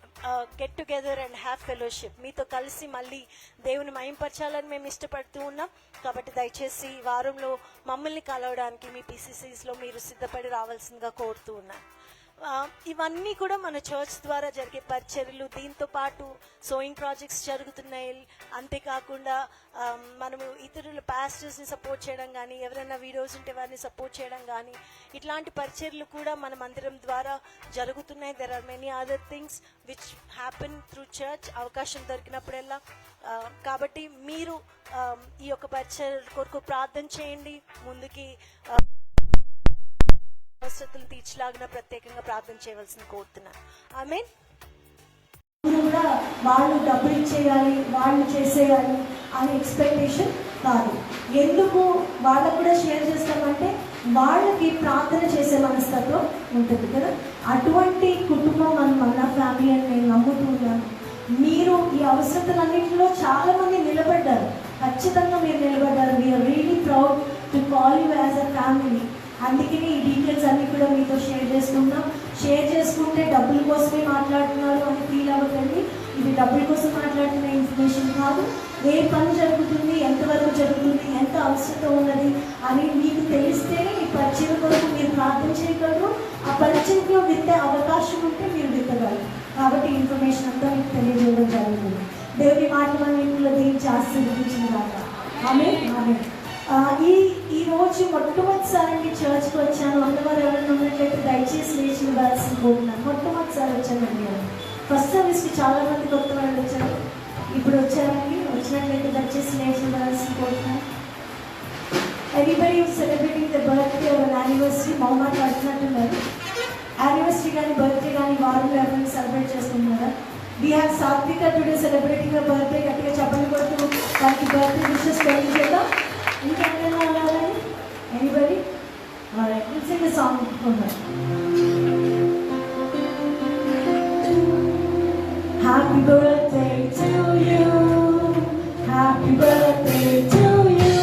get together and have fellowship. మీతో కలిసి మళ్ళీ దేవుని మహింపరచాలని మేము ఇష్టపడుతూ ఉన్నాం. కాబట్టి దయచేసి వారంలో మమ్మల్ని కలవడానికి మీ PCCsలో మీరు సిద్ధపడి రావాల్సిందిగా కోరుతూ ఉన్నాను. ఇవన్నీ కూడా మన చర్చ్ ద్వారా జరిగే పరిచర్యలు. దీంతో పాటు సోయింగ్ ప్రాజెక్ట్స్ జరుగుతున్నాయి. అంతేకాకుండా మనము ఇతరుల పాస్టర్స్ని సపోర్ట్ చేయడం కానీ, ఎవరైనా వీడియోస్ ఉంటే వారిని సపోర్ట్ చేయడం కానీ, ఇట్లాంటి పరిచర్యలు కూడా మన మందిరం ద్వారా జరుగుతున్నాయి. There are many other things which happen through church అవకాశం దొరికినప్పుడల్లా. కాబట్టి మీరు ఈ యొక్క పరిచర్య కొరకు ప్రార్థన చేయండి. ముందుకి అవసరతలు తీర్చలాగిన ప్రత్యేకంగా ప్రార్థన చేయవలసింది కోరుతున్నాను. ఆమేన్. కూడా వాళ్ళు డబ్బులు ఇచ్చేయాలి, వాళ్ళు చేసేయాలి అనే ఎక్స్పెక్టేషన్ కాదు. ఎందుకు వాళ్ళకు కూడా షేర్ చేస్తామంటే వాళ్ళకి ప్రార్థన చేసే మనస్తత్వం ఉంటుంది కదా. అటువంటి కుటుంబం మన ఫ్యామిలీ అని నేను నమ్ముతున్నాను. మీరు ఈ అవసరతలన్నింటిలో చాలా మంది నిలబడ్డారు. ఖచ్చితంగా మీరు నిలబడ్డారు. We are really proud to call you as a family. అందుకని ఈ డీటెయిల్స్ అన్నీ కూడా మీతో షేర్ చేసుకుంటాం. షేర్ చేసుకుంటే డబ్బుల కోసమే మాట్లాడుతున్నారు అని ఫీల్ అవ్వకండి. ఇది డబ్బుల కోసం మాట్లాడుతున్న ఇన్ఫర్మేషన్ కాదు. ఏ పని జరుగుతుంది, ఎంతవరకు జరుగుతుంది, ఎంత అవసరత ఉన్నది అని మీకు తెలిస్తేనే ఈ పరిచయం కొరకు మీరు ప్రార్థన చేయగలరు. ఆ పరిచయంలో విత్తే అవకాశం ఉంటే మీరు విత్తగలరు. కాబట్టి ఇన్ఫర్మేషన్ అంతా మీకు తెలియజేయడం జరుగుతుంది. దేవుని మాటలు మన ఇంట్లో దీనికి ఆశీర్వదించిన దాకా. ఆమేన్. ఆమేన్. ఈ రోజు మొట్టమొదటిసారి చర్చ్కి వచ్చాను. అందవారు ఎవరైనా ఉన్నట్లయితే దయచేసి లేచి ఇవ్వాల్సి కోరుతున్నాను. మొట్టమొదటిసారి వచ్చానండి. ఫస్ట్ సర్వీస్కి చాలా మంది కొత్త వాళ్ళు వచ్చారు. ఇప్పుడు వచ్చారండి. వచ్చినట్లయితే దయచేసి లేచి ఇవ్వాల్సి కోరుతున్నాను. Everybody celebrating the birthday or anniversary. మొహమాట పడుతున్నట్టున్నారు. యానివర్సరీ కానీ బర్త్డే కానీ వారంలో ఎవరైనా సెలబ్రేట్ చేసుకుంటున్నారా? వీ హ్యావ్ సాత్విక టుడే సెలబ్రేటింగ్ బర్త్డే. గట్టిగా చెప్పలు కొడుతూ దానికి బర్త్డే విషెస్ తెలియజేద్దాం. ఇంకెవరైనా ఉన్నారని? Anybody? Singh the song. Happy birthday to you. Happy birthday to you.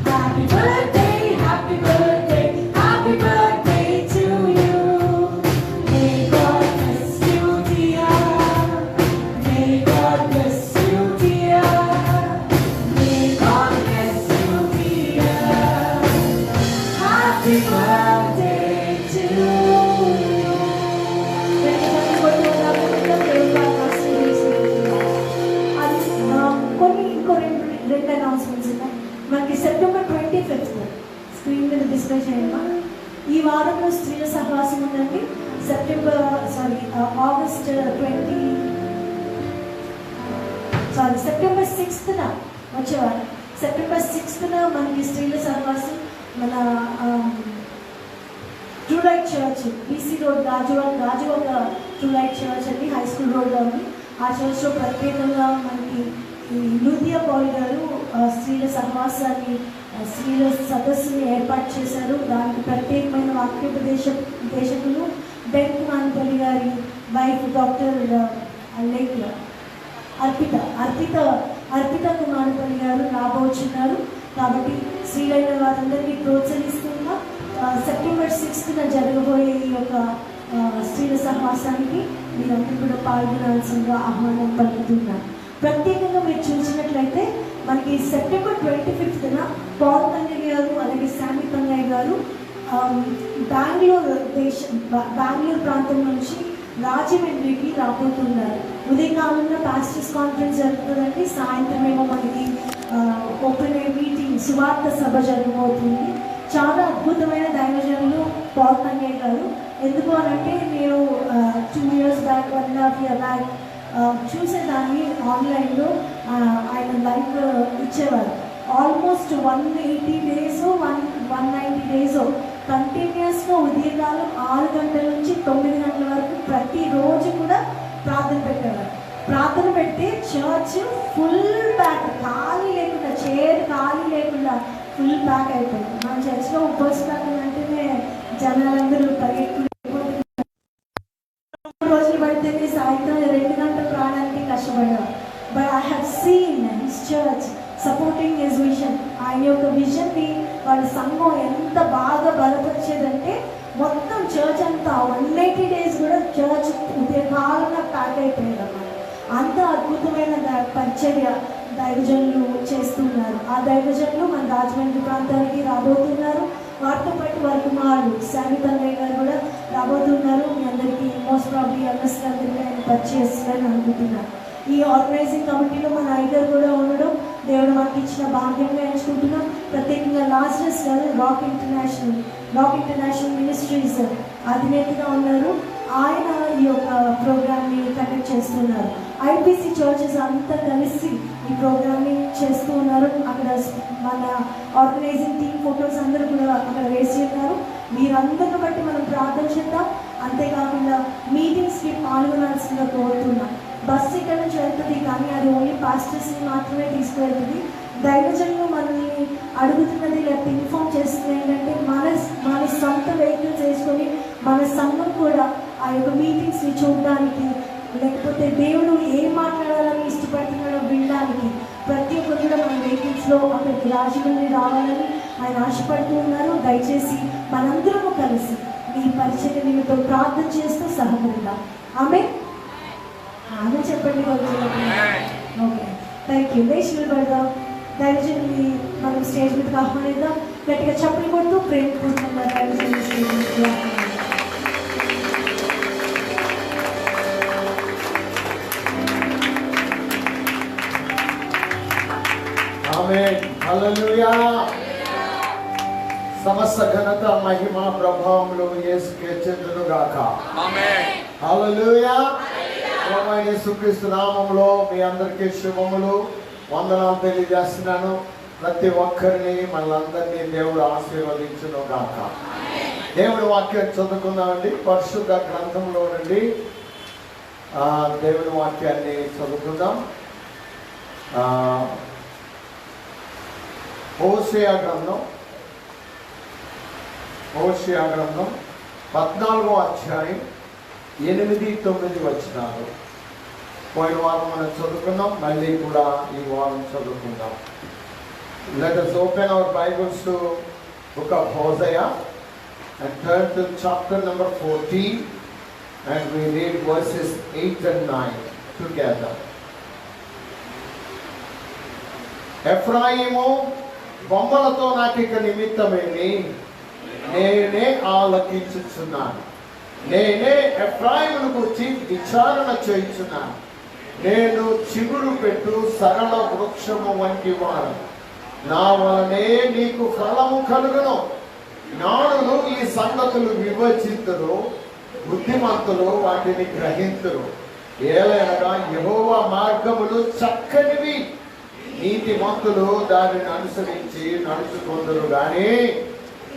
Happy birthday, happy birthday, happy birthday to you. May God bless you, dear. May God bless you, dear. May God bless you, dear. Happy birthday to you. రెండు announcements ఉన్నాయి మనకి. September 25 screen మీద display చేయమ్మా. ఈ వారంలో స్త్రీల సహవాసం ఉందండి. సెప్టెంబర్ 6th వచ్చేవారు. సెప్టెంబర్ 6th మనకి స్త్రీల సహవాసం మన true light church, BC road, Gajuwaka true light church అండి, హై స్కూల్ రోడ్లో ఉంది. ఆ చర్చ్లో ప్రత్యేకంగా మనకి ఈ లూథియా పాల్ గారు స్త్రీల సహవాసాన్ని, స్త్రీల సదస్సుని ఏర్పాటు చేశారు. దానికి ప్రత్యేకమైన వాక్యోపదేశకులు బెంక్ మానపల్లి గారి వైఫ్ డాక్టర్ అర్పిత మానపల్లి గారు రాబోతున్నారు. కాబట్టి స్త్రీలైన వారందరినీ ప్రోత్సహిస్తున్నా సెప్టెంబర్ 6th జరగబోయే ఈ యొక్క స్త్రీల సహవాసానికి మీరందరూ కూడా పాల్గొనాల్సిందిగా ఆహ్వానం పలుకుతున్నారు. ప్రత్యేకంగా మీరు చూసినట్లయితే మనకి సెప్టెంబర్ 25న పవన్ తంగయ్య గారు అలాగే శామి తంగయ్య గారు బెంగళూరు ప్రాంతం నుంచి రాజమండ్రికి రాబోతున్నారు. ఉదయకాలంలో పాస్టర్స్ కాన్ఫరెన్స్ జరుగుతుందండి. సాయంత్రం ఏమో మనకి ఓపెన్ ఎయిర్ మీటింగ్, సువార్త సభ జరగబోతుంది. చాలా అద్భుతమైన దైవజనులు పవన్ తంగయ్య గారు. ఎందుకు అనంటే నేను 2 years బ్యాక్, 1.5 year బ్యాక్ చూసేదాన్ని ఆన్లైన్లో. ఆయన లైవ్ ఇచ్చేవారు. ఆల్మోస్ట్ 180 days, 190 days కంటిన్యూస్గా ఉదయకాలం 6 గంటల నుంచి 9 గంటల వరకు ప్రతిరోజు కూడా ప్రార్థన పెట్టేవారు. ప్రార్థన పెడితే చర్చ్ ఫుల్ ప్యాక్, ఖాళీ లేకుండా, చైర్ ఖాళీ లేకుండా ఫుల్ ప్యాక్ అయిపోయింది. మన చర్చ్లో ఉపవాసం అంటేనే జనాలందరూ పరిగెత్తులు రోజులు పడితేనే సాయంత్రం 2 గంటల ప్రాణానికి కష్టపడేవారు. But I have seen his church supporting his vision. ఆయన యొక్క విజన్ని వాళ్ళ సంఘం ఎంత బాగా బలపరిచేదంటే మొత్తం చర్చ్ అంతా 180 days కూడా చర్చ్ ఉదయకాలంగా ప్యాక్ అయిపోయేది అన్నమాట. అంత అద్భుతమైన పరిచర్య దైవజనులు చేస్తున్నారు. ఆ దైవజనులు మన రాజమండ్రి ప్రాంతానికి రాబోతున్నారు. వారితో పాటు వారి కుమారుడు శామి తంగయ్య గారు కూడా రాబోతున్నారు. మీ అందరికీ మోస్ట్ ప్రాబ్లీ అందరికీ ఆయన పరిచయిస్తారని అనుకుంటున్నారు. ఈ ఆర్గనైజింగ్ కమిటీలో మన ఐగర్ కూడా ఉండడం దేవుడు మాకు ఇచ్చిన భాగ్యంగా ఎంచుకుంటున్నాం. ప్రత్యేకంగా లాస్టర్స్ గారు రాక్ ఇంటర్నేషనల్ మినిస్ట్రీస్ అధినేతగా ఉన్నారు. ఆయన ఈ యొక్క ప్రోగ్రామ్ని కండక్ట్ చేస్తున్నారు. ఐపీసీ చర్చెస్ అంతా కలిసి ఈ ప్రోగ్రామ్ని చేస్తూ ఉన్నారు. అక్కడ మన ఆర్గనైజింగ్ టీమ్ ఫొటోస్ అందరూ కూడా అక్కడ వేసి ఉన్నారు. మీరందరిని బట్టి మనం ప్రార్థన చేద్దాం. అంతేకాకుండా మీటింగ్స్కి పాల్గొనాల్సిందిగా కోరుతున్నాం. బస్సు ఇక్కడ నుంచి వెళ్తుంది కానీ అది ఓన్లీ పాస్టర్స్ని మాత్రమే తీసుకువెళ్తుంది. దైవజనులు మనల్ని అడుగుతున్నది లేకపోతే ఇన్ఫార్మ్ చేస్తుంది ఏంటంటే మన సొంత వెహికల్స్ వేసుకొని మన సంఘం కూడా ఆ యొక్క మీటింగ్స్ని చూడడానికి, లేకపోతే దేవుడు ఏం మాట్లాడాలని ఇష్టపడుతున్నాడో వినడానికి ప్రతి ఒక్కరు కూడా మన వెహికల్స్లో అక్కడికి రాజమండ్రి రావాలని ఆయన ఆశపడుతూ ఉన్నారు. దయచేసి మనందరము కలిసి ఈ పరిచయ నిమిత్తం ప్రార్థన చేస్తూ సహకరిద్దాం. ఆమె చెప్పండి. Okay, thank you. లేచి నిలబడదాం. దైవజనుని మనం స్టేజ్ మీదకి ఆహ్వానిద్దాం. గట్టిగా చప్పలు కొడుతూ ప్రేమపూర్వకంగా దైవజనుని స్టేజ్ మీదకి ఆహ్వానిద్దాం. ఆమేన్. హల్లెలూయా. సమస్త ఘనత మహిమ ప్రభావములు యేసుకే చెందును గాక. ఆమేన్. హల్లెలూయా. ప్రభువైన యేసుక్రీస్తు నామములో మీ అందరికీ శుభములు, వందనాలు తెలియజేస్తున్నాను. ప్రతి ఒక్కరిని మనందరినీ దేవుడు ఆశీర్వదించును గాక. దేవుడి వాక్యం చదువుకుందామండి. పరిశుద్ధ గ్రంథంలో నుండి దేవుడి వాక్యాన్ని చదువుకుందాం. హోషేయ గ్రంథం 14వ అధ్యాయం 8-9 వచనాలు. పోయిన వారం మనం చదువుకున్నాం, మళ్ళీ కూడా ఈ వారం చదువుకుందాం. Let us open our Bibles to book of Hosea and turn to chapter number 14, and we read verses 8 and 9 together. ఎఫ్రాయిము బొమ్మలతో నాకిక నిమిత్తమేమి, నేనే ఆలకించుచున్నాను. నేనే ఎఫ్రాయిమును గురించి విచారణ చేయుచున్నాను. నేను చిగురు పెట్టు సరళ వృక్షము వంటి వాడు, నా వలనే నీకు ఫలము కలుగును. జ్ఞానులు ఈ సంగతులు వివచింతురు, బుద్ధిమంతులు వాటిని గ్రహింతురు. ఏలైనగా యెహోవా మార్గములు చక్కనివి, నీతిమంతులు దానిని అనుసరించి నడుచుకొందురు గాని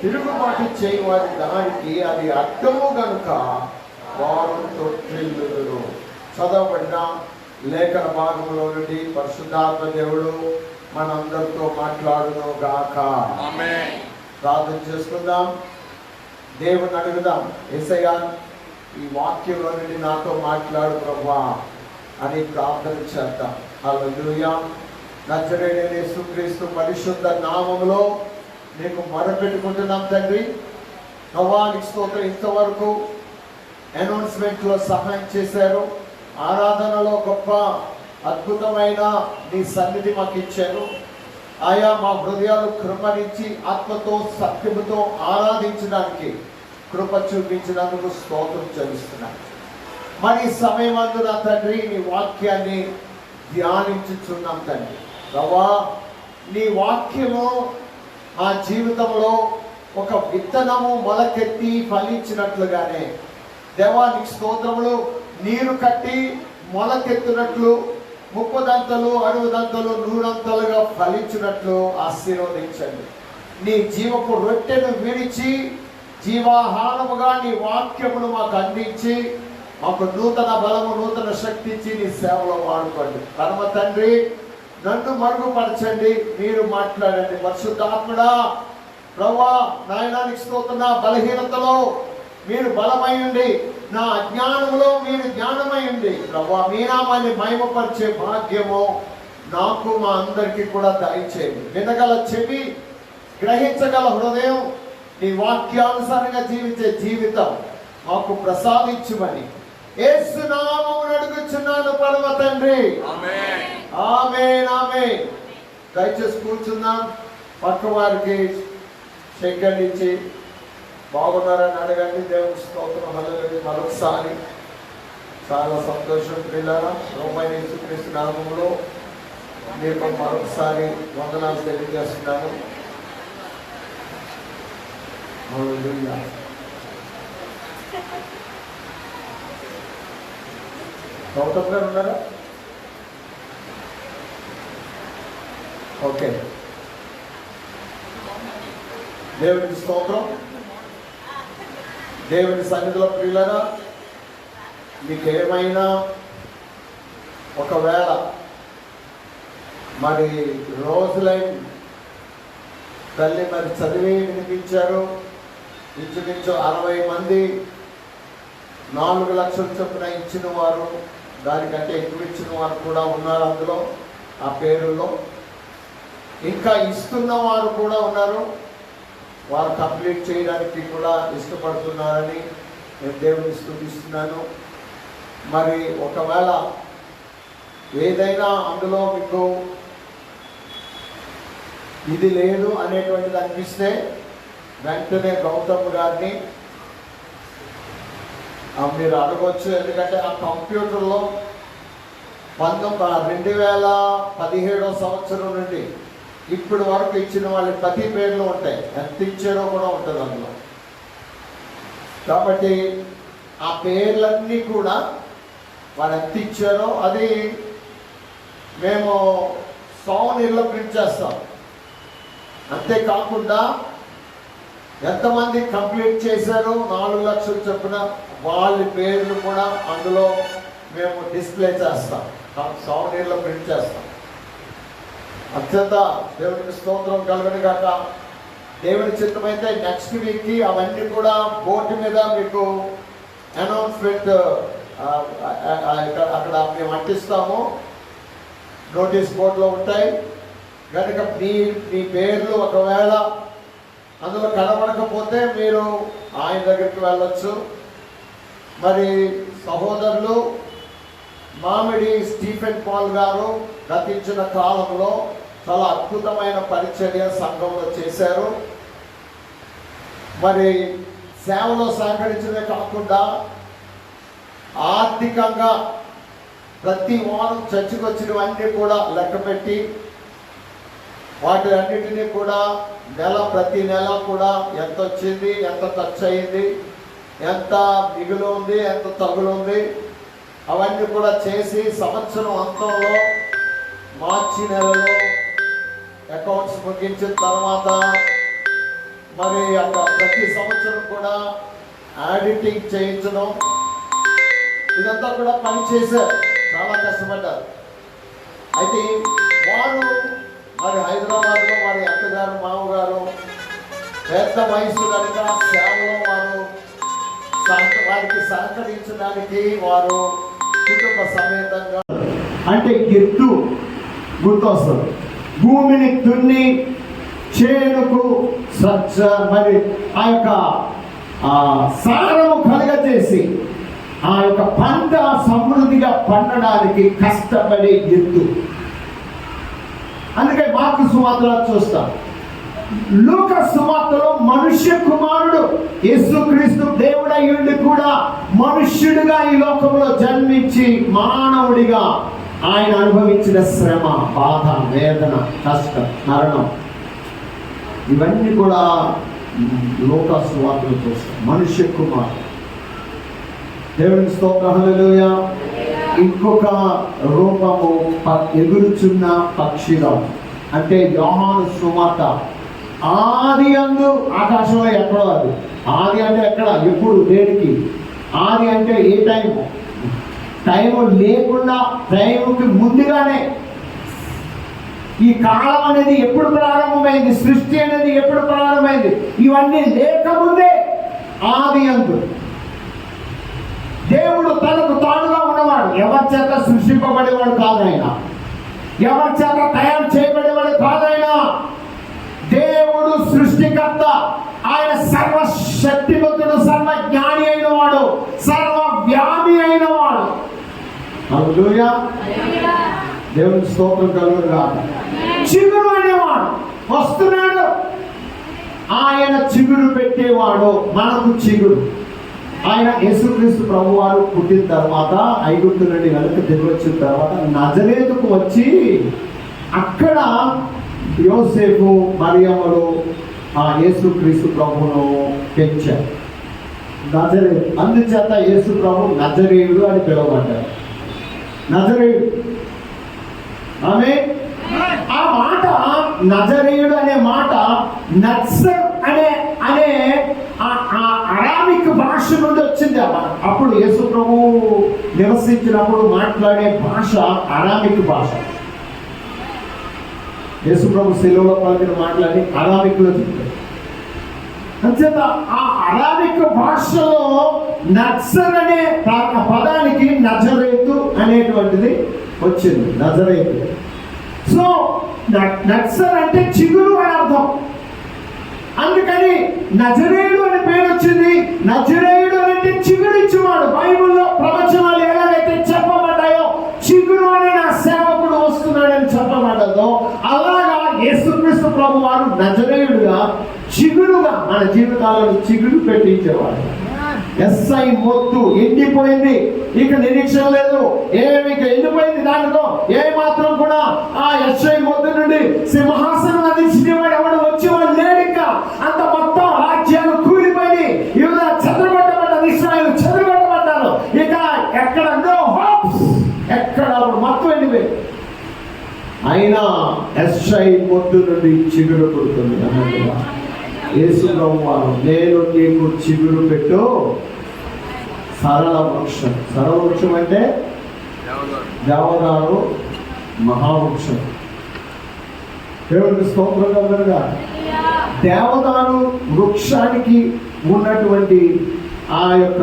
తిరుగుబాటు చేయవారి దానికి అది అడ్డము గనుక వారు తొట్టిల్లుదురు. చదవబడిన లేఖన భాగంలో నుండి పరిశుద్ధాత్మ దేవుడు మనందరితో మాట్లాడును గాక. ఆమేన్. ప్రార్థన చేసుకుందాం, దేవుని అడుగుదాం. యేసయ్యా, ఈ వాక్యంలో నుండి నాతో మాట్లాడు ప్రభువా అని ప్రార్థన చేద్దాం. హల్లెలూయా. నజరేయుడైన యేసుక్రీస్తు పరిశుద్ధ నామములో నీకు మొరపెట్టుకుంటున్నాం తండ్రి. నవానికి స్తోత్రం. ఇంతవరకు అనౌన్స్మెంట్లో సహాయం చేశారు, ఆరాధనలో గొప్ప అద్భుతమైన నీ సన్నిధి మాకు ఇచ్చారు. ఆయా మా హృదయాలు కృపరించి ఆత్మతో సత్యముతో ఆరాధించడానికి కృప చూపించినందుకు స్తోత్రం చెల్లిస్తున్నాను. మరి సమయం అందున తండ్రి నీ వాక్యాన్ని ధ్యానించుచున్నాం తండ్రి. ప్రభా, నీ వాక్యము మా జీవితంలో ఒక విత్తనము మొలకెత్తి ఫలించినట్లుగానే దేవానికి స్తోత్రములు, నీరు కట్టి మొలకెత్తినట్లు 30 60 100 ఫలించినట్లు ఆశీర్వదించండి. నీ జీవపు రొట్టెను విరిచి జీవాహారముగా నీ వాక్యమును మాకు అందించి మాకు నూతన బలము నూతన శక్తి ఇచ్చి నీ సేవలో వాడుకోండి. పరమ తండ్రి, నన్ను మరుగుపరచండి, మీరు మాట్లాడండి. పరిశుద్ధాత్ముడా ప్రభువా, నాయనానికి స్తోత్రం. నా బలహీనతలో మీరు బలమైండి, నా అజ్ఞానములో మీరు జ్ఞానమైంది. ప్రభువా, మీ నామాన్ని మహిమపరిచే భాగ్యము నాకు మా అందరికీ కూడా దయచేయండి. వినగల చెవి, గ్రహించగల హృదయం, నీ వాక్యానుసారంగా జీవించే జీవితం మాకు ప్రసాదించుమని యేసు నామమున అడుగుచున్నాను పరమ తండ్రి. ఆమేన్. ఆమేన్. ఆమేన్. దయచేసి కూర్చుందాం. పక్క వారికి షేక్ ఇచ్చి బాగున్నారని అడగండి. దేవుని స్తోత్రం. హల్లెలూయా. మరొకసారి చాలా సంతోషం ప్రియులారా. ప్రభువైన యేసుక్రీస్తు నామములో మీకు మరొకసారి వందనాలు తెలియజేస్తున్నాను. హల్లెలూయా. గౌతమ్ గారు ఉన్నారా? ఓకే. దేవునికి స్తోత్రం. దేవుని సన్నిధిలో ప్రియులారా, మీకేమైనా ఒకవేళ మరి రోజులైన్ తల్లి మరి చదివి వినిపించారు. ఇంచుమించు 60 మంది 4 లక్షల చొప్పున ఇచ్చిన వారు, దానికంటే ఎక్కువ ఇచ్చిన వారు కూడా ఉన్నారు అందులో, ఆ పేరుల్లో. ఇంకా ఇస్తున్న వారు కూడా ఉన్నారు. వారు కంప్లీట్ చేయడానికి కూడా ఇష్టపడుతున్నారని నేను దేవుని స్తుతిస్తున్నాను. మరి ఒకవేళ ఏదైనా అందులో మీకు ఇది లేదు అనేటువంటిది అనిపిస్తే వెంటనే గౌతమ్ గారిని మీరు అడగవచ్చు. ఎందుకంటే ఆ కంప్యూటర్లో 2017 సంవత్సరం నుండి ఇప్పుడు వరకు ఇచ్చిన వాళ్ళకి ప్రతి పేర్లు ఉంటాయి, ఎంత ఇచ్చారో కూడా ఉంటుంది అందులో. కాబట్టి ఆ పేర్లన్నీ కూడా వారు ఎంత ఇచ్చారో అది మేము సౌనీర్లో ప్రింట్ చేస్తాం. అంతేకాకుండా ఎంతమంది కంప్లీట్ చేశారు 4 లక్షలు చొప్పున వాళ్ళ పేర్లు కూడా అందులో మేము డిస్ప్లే చేస్తాం, సాఫ్ట్వేర్లో ప్రింట్ చేస్తాం. అత్యంత దేవుడికి స్తోత్రం కలుగును గాక. దేవుడి చిత్తమైతే నెక్స్ట్ వీక్కి అవన్నీ కూడా బోర్డు మీద మీకు అనౌన్స్మెంట్ అక్కడ మేము అంటిస్తాము, నోటీస్ బోర్డులో ఉంటాయి కనుక మీ పేర్లు ఒకవేళ అందులో కనబడకపోతే మీరు ఆయన దగ్గరికి వెళ్ళొచ్చు. మరి సహోదరులు మామిడి స్టీఫెన్ పాల్ గారు గతించిన కాలంలో చాలా అద్భుతమైన పరిచర్య సంఘంలో చేశారు. మరి సేవలో సహకరించడమే కాకుండా ఆర్థికంగా ప్రతి వారం చర్చికి వచ్చినవన్నీ కూడా లెక్క పెట్టి వాటి అన్నిటినీ కూడా ప్రతి నెల కూడా ఎంత వచ్చింది, ఎంత ఖర్చు అయింది, ఎంత మిగులు ఉంది, ఎంత తగులు ఉంది, అవన్నీ కూడా చేసి సంవత్సరం అంతంలో మార్చి నెలలో అకౌంట్స్ ముగించిన తర్వాత మరి అక్కడ ప్రతి సంవత్సరం కూడా ఆడిటింగ్ చేయించడం, ఇదంతా కూడా పని చేశారు, చాలా కష్టపడ్డారు. అయితే వారు మరి హైదరాబాద్లో వారి అత్తగారు మామగారు పెద్ద వయసు కనుక సేవలో వారికి సహకరించడానికి వారు కుటుంబ సమేతంగా, అంటే ఎత్తు గుర్తొస్తుంది, భూమిని దున్ని చేనుకు మరి ఆ యొక్క సారము కలగజేసి ఆ యొక్క పంట సమృద్ధిగా పండడానికి కష్టపడే ఎత్తు. అందుకే మార్కు సువార్తలో చూస్తాం, లూకా సువార్తలో మనుష్య కుమారుడు యేసుక్రీస్తు దేవుడయ్యుండి కూడా మనుష్యుడిగా ఈ లోకంలో జన్మించి మానవుడిగా ఆయన అనుభవించిన శ్రమ, బాధ, వేదన, కష్టం, మరణం, ఇవన్నీ కూడా లూకా సువార్తలో చూస్తాం. మనుష్య కుమారుడు, దేవునికి స్తోత్రం, హల్లెలూయా. ఇంకొక రూపము ఎగురుచున్న పక్షిలో, అంటే యోహాను సువార్త ఆది అందు ఆకాశంలో ఎక్కడో, అది ఆది అంటే ఎక్కడ, ఎప్పుడు, దేనికి ఆది అంటే ఏ టైము లేకుండా టైంకి ముందుగానే ఈ కాలం అనేది ఎప్పుడు ప్రారంభమైంది, సృష్టి అనేది ఎప్పుడు ప్రారంభమైంది, ఇవన్నీ లేకముందే ఆది అందు దేవుడు తనకు తానుగా ఉన్నవాడు, ఎవరి చేత సృష్టింపబడేవాడు కాదు ఆయన, ఎవరి చేత తయారు చేయబడేవాడు కాదు ఆయన. దేవుడు సృష్టికర్త, ఆయన సర్వశక్తిమంతుడు, సర్వజ్ఞాని అయిన వాడు, సర్వవ్యాపి అయిన వాడు. హల్లెలూయా, దేవుని స్తోత్రం కలుగును గాక. చిగురు అనేవాడు వస్తున్నాడు, ఆయన చిగురు పెట్టేవాడు, మనకు చిగురు. ఆయన యేసుక్రీస్తు ప్రభు వారు పుట్టిన తర్వాత ఐగుప్తు నుండి వెనక్కి తిరిగి వచ్చిన తర్వాత నజరేతుకు వచ్చి అక్కడ యోసేపు మరియమ్మలు ఆ యేసుక్రీస్తు ప్రభువును పెంచారు. నజరేతు, అందుచేత యేసు ప్రభు నజరేయుడు అని పిలువబడ్డారు. నజరేయుడు, ఆమె ఆ మాట నజరేయుడు అనే మాట నత్సర్ అనే అరామిక్ భాష నుండి వచ్చింది. అప్పుడు యేసు ప్రభు నివసించినప్పుడు మాట్లాడే భాష అరామిక్ భాష. యేసు ప్రభు శిలువలో పలికిన మాట్లాడి అరామిక్లో చెప్పారు. అంచేత ఆ అరామిక్ భాషలో నత్సర్ అనే పదానికి నజరేతు అనేటువంటిది వచ్చింది, నజరేతు. సో నత్సర్ అంటే చిగురు అని అర్థం. అందుకని నజరేయుడు అనే పేరు వచ్చింది. నజరేయుడు అంటే చిగురు ఇచ్చేవాడు. బైబిల్లో ప్రవచనాలు ఎలాగైతే చెప్పబడ్డాయో, చిగురు అనే నా సేవకుడు వస్తున్నాడని చెప్పబడ్డదో, అలాగా యేసుక్రీస్తు ప్రభు వారు నజరేయుడుగా, చిగురుగా మన జీవితాలను చిగురు పెట్టించేవాడు. ఎస్ఐ మొత్తు ఎండిపోయింది, ఇక నిరీక్షణ లేదు, ఏమి ఎండిపోయింది, దానితో ఏ మాత్రం కూడా ఆ ఎస్ఐ మొత్తు నుండి సింహాసనం అందించేవాడు ఎవడు వచ్చేవాడు లేడు. ఇంకా అంత మొత్తం రాజ్యాలు కూలిపోయి యూదా చెదరగొట్టబడ్డారు, ఇశ్రాయేలు చెదరగొట్టబడ్డారు. ఇక ఎక్కడ నో హోప్స్, ఎక్కడ మొత్తం ఎండిపోయి. అయినా ఎస్ఐ మొత్తు నుండి చిగురు పుడుతుంది. యేసు ప్రభువారు నేను నీకు చిగురు పెట్టు సరళ వృక్షం. సరళ వృక్షం అంటే దేవదారు మహావృక్షం. దేవుడికి స్తోత్రం కలుగునుగా. దేవదారు వృక్షానికి ఉన్నటువంటి ఆ యొక్క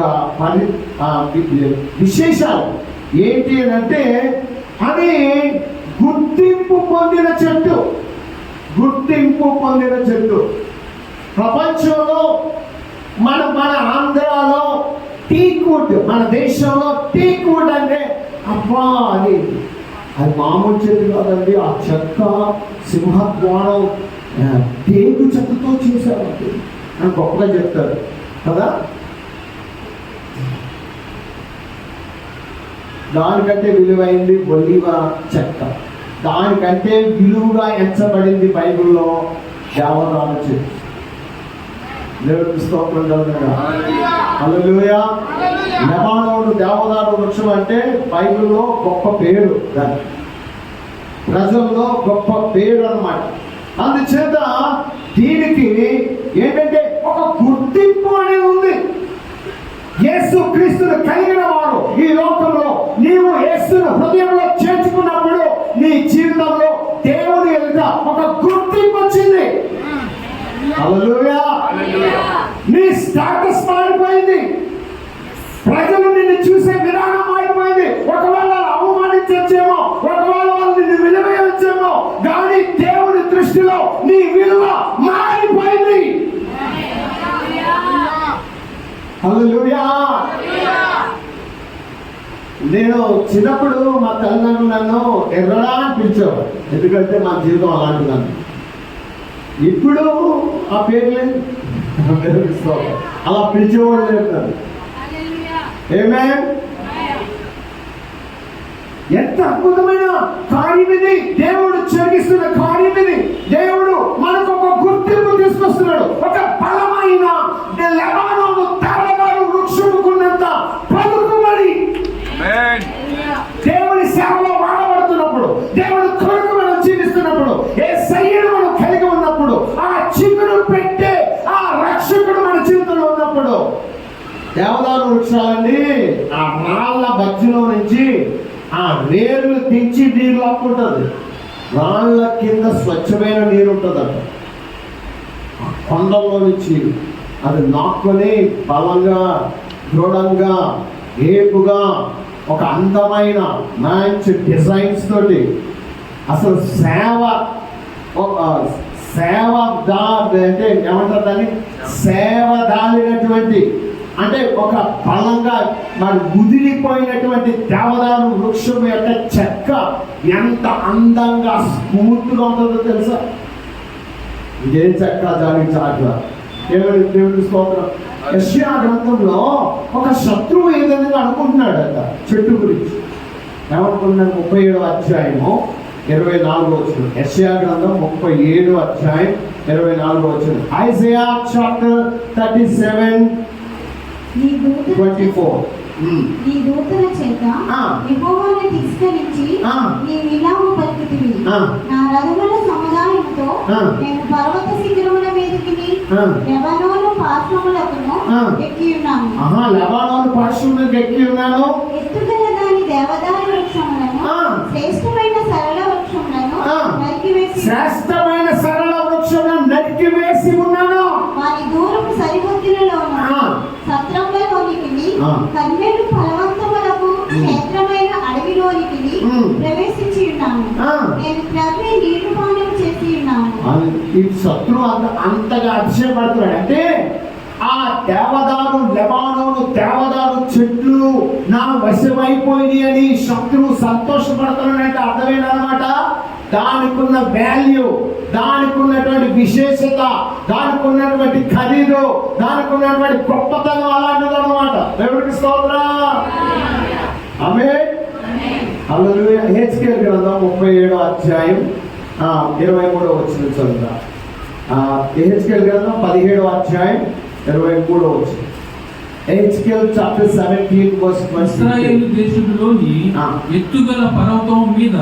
విశేషాలు ఏంటి అని అంటే అది గుర్తింపు పొందిన చెట్టు. గుర్తింపు పొందిన చెట్టు. ప్రపంచంలో మన ఆంధ్రాలో టీక్వుడ్, మన దేశంలో టీక్వుడ్ అంటే అబ్బా అది మామూలు చెట్టు కాదండి. ఆ చెక్క సింహద్వారం తేగు చెక్కతో చేశారు అని గొప్పగా చెప్తారు కదా. దానికంటే విలువైంది ఒలివ చెక్క. దానికంటే విలువగా ఎంచబడింది బైబిల్లో దేవదారు చెట్టు. దేవుడికి స్తోత్రం కలుగునుగా. హల్లెలూయా. లెబానోను దేవదారు వృక్షం అంటే బైబిల్లో గొప్ప పేరు, దాని ప్రజల్లో గొప్ప పేరు అన్నమాట. అందుచేత దీనికి ఏంటంటే ఒక గుర్తింపు అనేది ఉంది. యేసు క్రీస్తును కలిగిన వారు ఈ లోకంలో నీవు యేసును హృదయంలో చేర్చుకున్నప్పుడు నీ జీవితంలో దేవుని ఎదుట ఒక గుర్తింపు వచ్చింది. హల్లెలూయా. నీ స్టేటస్ మారిపోయింది. ప్రజలు నిన్ను చూసే విధానం మారిపోయింది. ఒకవేళ అవమానించచ్చేమో, ఒకవేళ వాళ్ళు నిన్ను విలువేయచ్చేమో, కానీ దేవుని దృష్టిలో నీ విలువ మారిపోయింది. హల్లెలూయా. నేను చిన్నప్పుడు మా తల్లిదండ్రులు నన్ను ఎర్రడా అని పిలిచేవారు, ఎందుకంటే మా జీవితం అలాంటిదాన్ని. ఇప్పుడు ఆ పేరు లేదు, అలా పిలిచేవాళ్ళు లేదు. ఆమేన్. ఎంత అద్భుతమైన కార్యం ఇది! దేవుడు జరిగిస్తున్న కార్యం ఇది. దేవుడు మనకు ఒక గుర్తింపు తీసుకొస్తున్నాడు. ఒక బలమైన లెబానోను దేవదారు వృక్షముకున్నంత పలుకుబడి దేవుని సేవలో వాడబడుతున్నప్పుడు, దేవుడు కొరకు మనం జీవిస్తున్నప్పుడు, యేసయ్యను మనం కలిగి ఉన్నప్పుడు, ఆ చిగురు పెట్టే ఆ రక్షకుడు మన జీవితంలో ఉన్నప్పుడు, దేవదారు వృక్షాలండి ఆ రాళ్ళ మధ్యలో నుంచి ఆ వేర్లు తెచ్చి నీరు లాక్కుంటుంది. రాళ్ళ కింద స్వచ్ఛమైన నీరు ఉంటుందట. ఆ కొండల్లో నుంచి అది నాక్కుని బలంగా, దృఢంగా, ఏపుగా, ఒక అందమైన మంచి డిజైన్స్ తోటి అసలు సేవ అంటే ఏమంటారు దాన్ని, సేవ దాలినటువంటి అంటే ఒక బలంగా మరి ముదిరిపోయినటువంటి దేవదారు వృక్షం యొక్క చెక్క ఎంత అందంగా స్మూత్గా ఉంటుందో తెలుసా. ఇదే చెక్క దానికి చాట్ల. దేవుడి స్తోత్రం. యెషయా గ్రంథంలో ఒక శత్రువు ఏదైనా అనుకుంటున్నాడు అంట చెట్టు గురించి. ఏమనుకుంటున్నాడు? 37వ అధ్యాయము 24వ వచనం. యెషయా గ్రంథం 37వ అధ్యాయం 24వ వచనం. Isaiah chapter 37:24. నీ దూతల చేత యెహోవాను తిరస్కరించి నీ విలాము పలికితివి. నా రథముల సముదాయముతో నేను పర్వత శిఖరముల మీదకి లెబానోను పార్శ్వములకును ఎక్కి ఉన్నాను. లెబానోను పార్శ్వములకు ఎక్కి ఉన్నాను. ఎత్తుగల దాని దేవదారు వృక్షములను, శ్రేష్టమైన సరళ వృక్షములను నరికివేసి, శ్రేష్టమైన సరళ వృక్షములను నరికివేసి ఉన్నాను. వారి దూరపు సరిహద్దులలోను సత్రములలోనికి కన్యలు ఫలవంతములకు క్షేత్రమైన అడవిలోనికి ప్రవేశించి ఉన్నాను. నేను త్రవ్వి నీళ్లు పానం చేసి ఉన్నాను. ఈ శత్రువు అంతగా అతిశయపడుతున్నాడు. అంటే ఆ దేవదారు లెబానోను దేవదారు చెట్లు నా వశమైపోయింది అని శత్రువు సంతోషపడుతున్నాడంటే అర్థమేనమాట. దానికి ఉన్న వాల్యూ, దానికి ఉన్నటువంటి విశేషత, దానికి ఉన్నటువంటి ఖరీదు, దానికి ఉన్నటువంటి గొప్పతనం అలాంటిది అన్నమాట. దేవుడికి స్తోత్రం. ఆమేన్. హల్లెలూయా. యెహెజ్కేలు గ్రంథం 37వ అధ్యాయం 23వ వచనం చదువుతా. యెహెజ్కేలు గ్రంథం 17వ అధ్యాయం 23వ వచనం. Ezekiel chapter 17 verse 22. ఇశ్రాయేలు దేశంలోని ఎత్తుగల పర్వతం మీద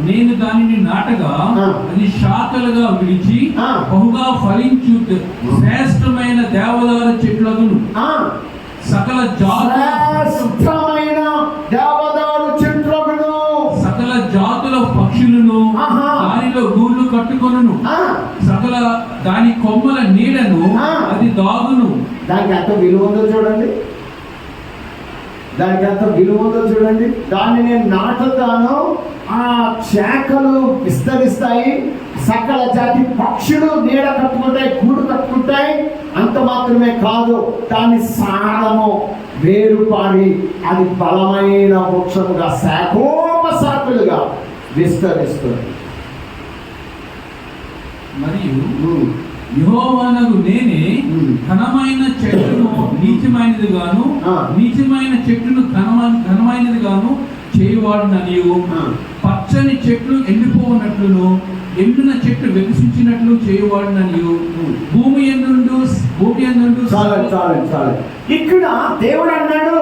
నేను దానిని నాటగా అది శాఖలుగా విడిచి బహుగా ఫలించు శ్రేష్టమైన దేవదారు చెట్లను సకల శ్రేష్టమైన దేవదారు చెట్లను సకల జాతుల పక్షులను దానిలో గూళ్ళు కట్టుకొనును, సకల దాని కొమ్మల నీడను అది దాగును. దానికి ఎంత విలువ ఉందో చూడండి, దానికి ఎంత విలువ ఉందో చూడండి. దాన్ని నేను నాటుతాను, ఆ శాఖలు విస్తరిస్తాయి, సకల జాతి పక్షులు నీడ కట్టుకుంటాయి, గూడు కట్టుకుంటాయి. అంత మాత్రమే కాదు, దాని సారము వేరుపారి అది బలమైన వృక్షముగా శాఖోపశాఖలుగా విస్తరిస్తుంది. మరియు యెహోవానగు నేనే ఘనమైన చెట్టును నీచమైనది గాను, నీచమైన చెట్టును ఘనమైనది గాను చేయవాడుననియు, పచ్చని చెట్లు ఎండిపోనట్లును ఎండిన చెట్టు వికసించినట్లు చేయవాడుననియు, భూమి యందు చాలు. ఇక్కడ దేవుడు అన్నాడు,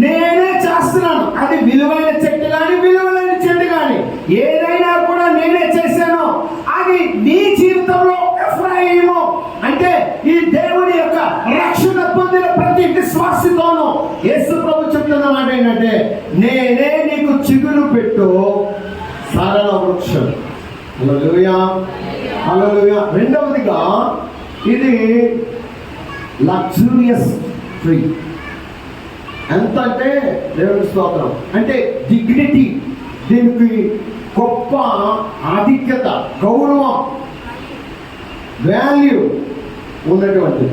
నేనే చేస్తున్నాను. అది విలువైన చెట్టు కానీ విలువైన చెట్టు కానీ ఏదైనా కూడా నేనే చేశాను. అది నీ జీవితంలో ఎఫ్రాయిము అంటే ఈ దేవుని యొక్క రక్షణ పొందిన ప్రతి విశ్వాసితోనూ యేసు ప్రభు చెప్తున్న మాట ఏంటంటే, నేనే నీకు చిగురు పెట్టు సరళ వృక్షం. హల్లెలూయా, హల్లెలూయా. రెండవదిగా ఇది లగ్జూరియస్ ట్రీ. ఎంత అంటే దేవుని స్తోత్రం, అంటే డిగ్నిటీ, దీనికి గొప్ప ఆధిక్యత, గౌరవం, వాల్యూ ఉన్నటువంటి.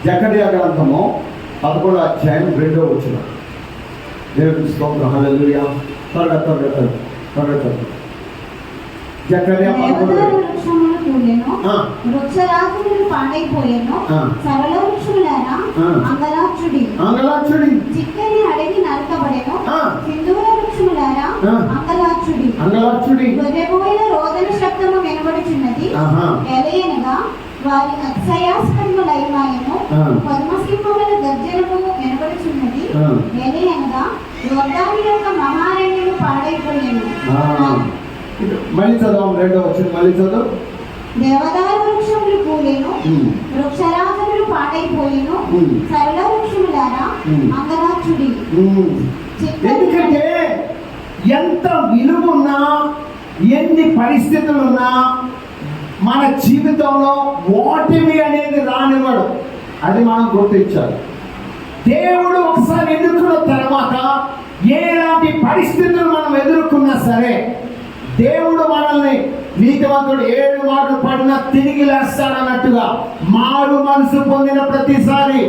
జకర్యా గ్రంథము 11వ అధ్యాయం 2వ వచనం. దేవుని స్తోత్రం, హల్లెలూయా. త్వరగా జకర్యా 11. వృక్షరాజులు పాడైపోయాను, సరళ వృక్షములారా అంగలార్చుడి. చిక్కని అడవి నరకబడెను, సింధూర వృక్షములారా అంగలార్చుడి. గొర్రెపోయిన రోదన శబ్దము వినబడుచున్నది, ఎలయనగా వారి అతిశయాస్పదములైనాయను. పద్మసింహముల గర్జనము వినబడుచున్నది, ఎలయనగా యోర్దాను యొక్క మహారణ్యము పాడైపోయాను. మళ్ళీ చదవం, 2వ వచనం మళ్ళీ చదువు. దేవదారు వృక్షములు పూలేను, వృక్షరాజములు పాడైపోయేను, సరళ వృక్షములారా అంగలార్చుడి. ఎందుకంటే ఎంత విలువ ఉన్నా, ఎన్ని పరిస్థితులున్నా మన జీవితంలో ఓటమి అనేది రానివ్వడు. అది మనం గుర్తించాలి. దేవుడు ఒకసారి ఎదుర్కొన్న తర్వాత ఎలాంటి పరిస్థితులు మనం ఎదుర్కొన్నా సరే, దేవుడు మనల్ని నీతివంతుడు 7 మాటలు పడినా తిరిగి లేస్తాడన్నట్టుగా మారు మనసు పొందిన ప్రతిసారి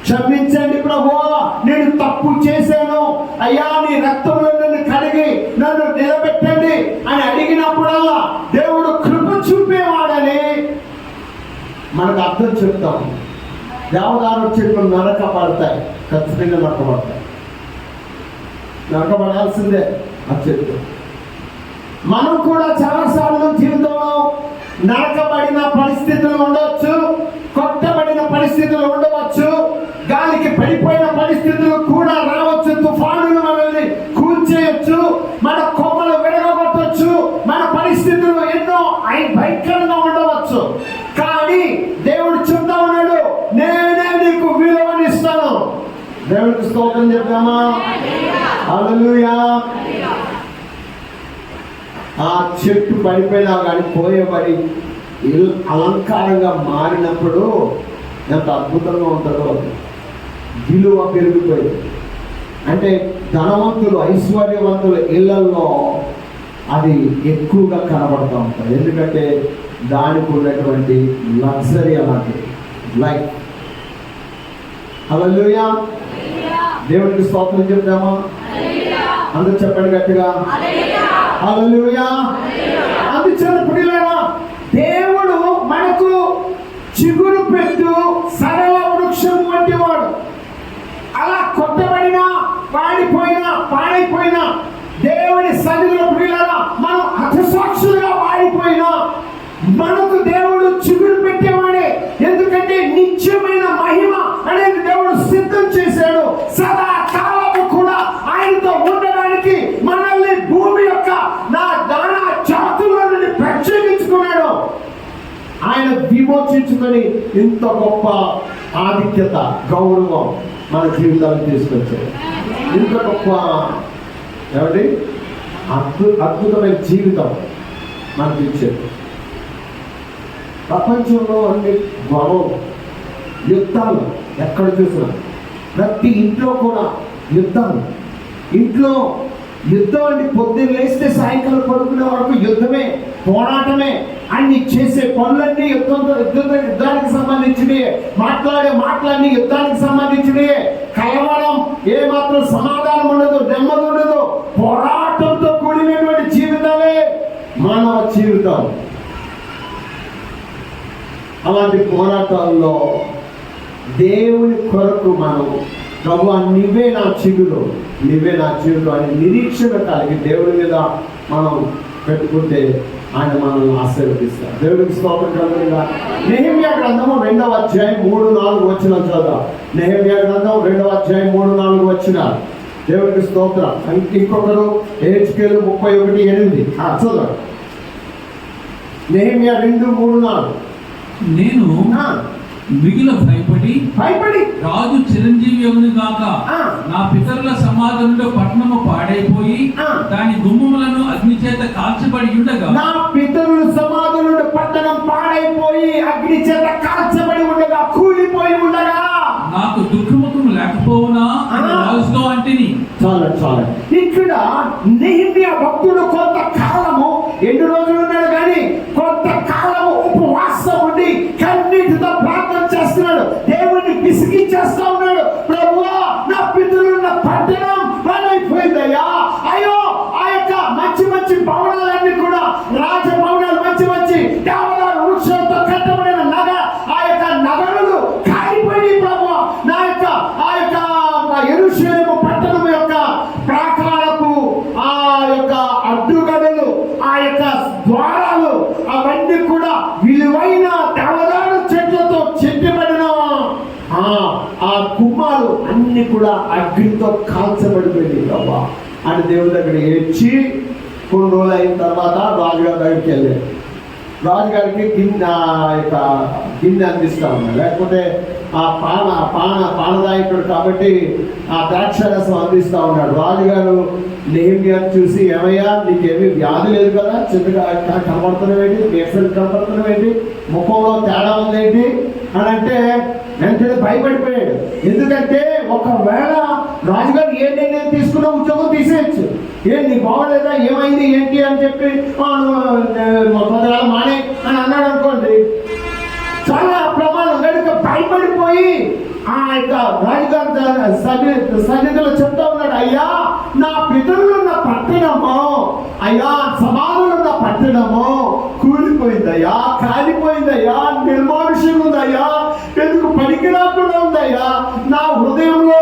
క్షమించండి ప్రభువా, నేను తప్పు చేశాను అయ్యా, నీ రక్తంలో నన్ను కడిగి నన్ను నిలబెట్టండి అని అడిగినప్పుడల్లా దేవుడు కృప చూపేవాడని మనకు అర్థం చెప్తాం. దేవదారు చెట్లు నరకబడతాయి, ఖచ్చితంగా నరకబడతాయి, నరకబడాల్సిందే ఆ చెట్టు. మనం కూడా చాలాసార్లు జీవితంలో నరకబడిన పరిస్థితులు ఉండవచ్చు, కొట్టబడిన పరిస్థితులు ఉండవచ్చు, గాలికి పడిపోయిన పరిస్థితులు కూడా రావచ్చు, తుఫానులు మనల్ని కూల్చేయచ్చు, మన కొమ్మలు విరగొట్టవచ్చు, మన పరిస్థితులు ఎన్నో భయంకరంగా ఉండవచ్చు. కానీ దేవుడు చెప్తా ఉన్నాడు, నేనే నీకు విలువనిస్తాను. దేవుడికి స్తోత్రం చెప్తామా? హల్లెలూయా. ఆ చెట్టు పడిపోయినా కానీ పోయేబడి అలంకారంగా మారినప్పుడు ఎంత అద్భుతంగా ఉంటుందో. విలువ పెరిగిపోయింది. అంటే ధనవంతులు, ఐశ్వర్యవంతుల ఇళ్లలో అది ఎక్కువగా కనబడుతూ ఉంటుంది. ఎందుకంటే దానికి ఉన్నటువంటి లగ్జరీ అలాంటిది, లైఫ్. హల్లెలూయా. దేవుడికి స్తోత్రం చెప్తామా? అందరూ చెప్పండి గట్టిగా, హల్లెలూయా. అందుచేత ప్రియులారా, దేవుడు మనకు చిగురు పెట్టు సరళ వృక్షం వంటి వాడు. అలా కొట్టబడినా, పాడైపోయినా దేవుని సన్నిధిలో ప్రియులారా మనం హతసాక్షులుగా పాడిపోయినా మనకు దేవుడు చిగురు పెట్టేవాడే. ఎందుకంటే నిత్యమైన మహిమ అనేది దేవుడు విమోచించుకొని ఇంత గొప్ప ఆధిక్యత, గౌరవం మన జీవితాలు తీసుకొచ్చారు. ఇంత గొప్ప ఏమండి అద్భుతమైన జీవితం మనకి ఇచ్చారు. ప్రపంచంలో అన్ని గొడవలు, యుద్ధాలు ఎక్కడ చూసినా, ప్రతి ఇంట్లో కూడా యుద్ధాలు. ఇంట్లో యుద్ధం అండి, పొద్దున్న లేస్తే సాయంకాలం పడుకునే వరకు యుద్ధమే, పోరాటమే. అన్ని చేసే పనులన్నీ యుద్ధానికి సంబంధించినవి, మాట్లాడే యుద్ధానికి సంబంధించినవి. కలవరం, ఏమాత్రం సమాధానం ఉండదు, నెమ్మది ఉండదు. పోరాటంతో కూడినటువంటి జీవితమే మానవ జీవితం. అలాంటి పోరాటాల్లో దేవుని కొరకు మనం ప్రభువా నువ్వే నా చిగురు, నువ్వే నా చిగురు అని నిరీక్షణ కలిగి దేవుడి మీద మనం పెట్టుకుంటే ఆయన మనల్ని ఆశీర్వదిస్తారు. దేవుడికి స్తోత్రం కలుగునుగా. నెహెమ్యా గ్రంథము 2వ అధ్యాయం 3-4 వచనాలు చదువుదాం. నెహెమ్యా గ్రంథం 2వ అధ్యాయం 3-4 వచనాలు. దేవుడికి స్తోత్రం. ఇంకొకరు హెచ్కేలు 31:8 చదువు. నెహెమ్యా 2:3-4. నేను మిగిలిన భయపడి రాజు చిరంజీవి అవును గాక, నా పితరుల సమాధులలో పట్టణము పాడైపోయి దాని గుమ్మములను అగ్ని చేత కాల్చబడి ఉండగా, నా పితరుల సమాధులలో పట్టణం పాడైపోయి అగ్ని చేత కాల్చబడి ఉండగా, కూలిపోయి ఉండగా నాకు దుఃఖముఖం లేకపోవునా అని రాజుతో అంటిని. చాలా ఇక్కడ నెహెమ్యా భక్తుడు కొంతకాలము, ఎన్ని రోజులు ఉన్నాడు కానీ కొంతకాలము ఉపవాసం ఉండి కన్నీటితో ప్రార్థన చేస్తున్నాడు. దేవుడిని విసిగించేస్తా ఉన్నాడు. ప్రభువా నా పితరులున్న పట్టణం పాడైపోయిందయ్యా. అయ్యో ఆ యొక్క మంచి భవనాలన్నీ కూడా, రాజభవనాలు, మంచి దేవదారు వృక్షాలతో కట్టబడిన ఆ యొక్క నగరులు కాలిపోయి ప్రభువా, నా యొక్క ఆ యొక్క యెరూషలేము పట్టణం యొక్క ప్రాకారపు ఆ యొక్క అడ్డుగడలు, ఆ యొక్క ద్వారాలు అవన్నీ కూడా విలువైన దేవదారు చెట్లతో చెట్టబడిన ఆ కుమ్మాలు అన్ని కూడా అగ్నితో కాల్చబడిపోయింది ప్రభా అని దేవుడి దగ్గర ఏడ్చి కొన్ని రోజులు అయిన తర్వాత రాజుగారి దగ్గరికి వెళ్ళాడు. రాజుగారికి గిన్నె అందిస్తా ఉన్నాడు. లేకపోతే ఆ పానదాయకుడు కాబట్టి ఆ ద్రాక్షరసం అందిస్తా ఉన్నాడు. రాజుగారు నెహెమ్యాను చూసి, ఏమయ్యా నీకేమీ వ్యాధి లేదు కదా, చిన్నగా కనబడుతున్నావేంటి, నీరసం కనబడుతున్నావేంటి, ముఖంలో తేడా ఉందేంటి అని అంటే వెంటనే భయపడిపోయాడు. ఎందుకంటే ఒకవేళ రాజుగారు ఏ నిర్ణయం తీసుకున్నా ఉద్యోగం తీసేయచ్చు. నీ బాగోలేదా, ఏమైంది ఏంటి అని చెప్పి కొంతకాలం మానే అని అన్నాడు అనుకోండి, చాలా ప్రమాదం. కనుక భయపడిపోయి ఆ యొక్క రాజుగారి సన్నిధిలో చెప్తా ఉన్నాడు, అయ్యా నా పితరులున్న పట్టణము, అయ్యా సమాధులున్న పట్టణము కూలిపోయిందయ్యా, కాలిపోయిందయ్యా, నిర్మానుష్యంగా ఉందయ్యా, ఎందుకు పనికి రాకుండా ఉందయ్యా, నా హృదయంలో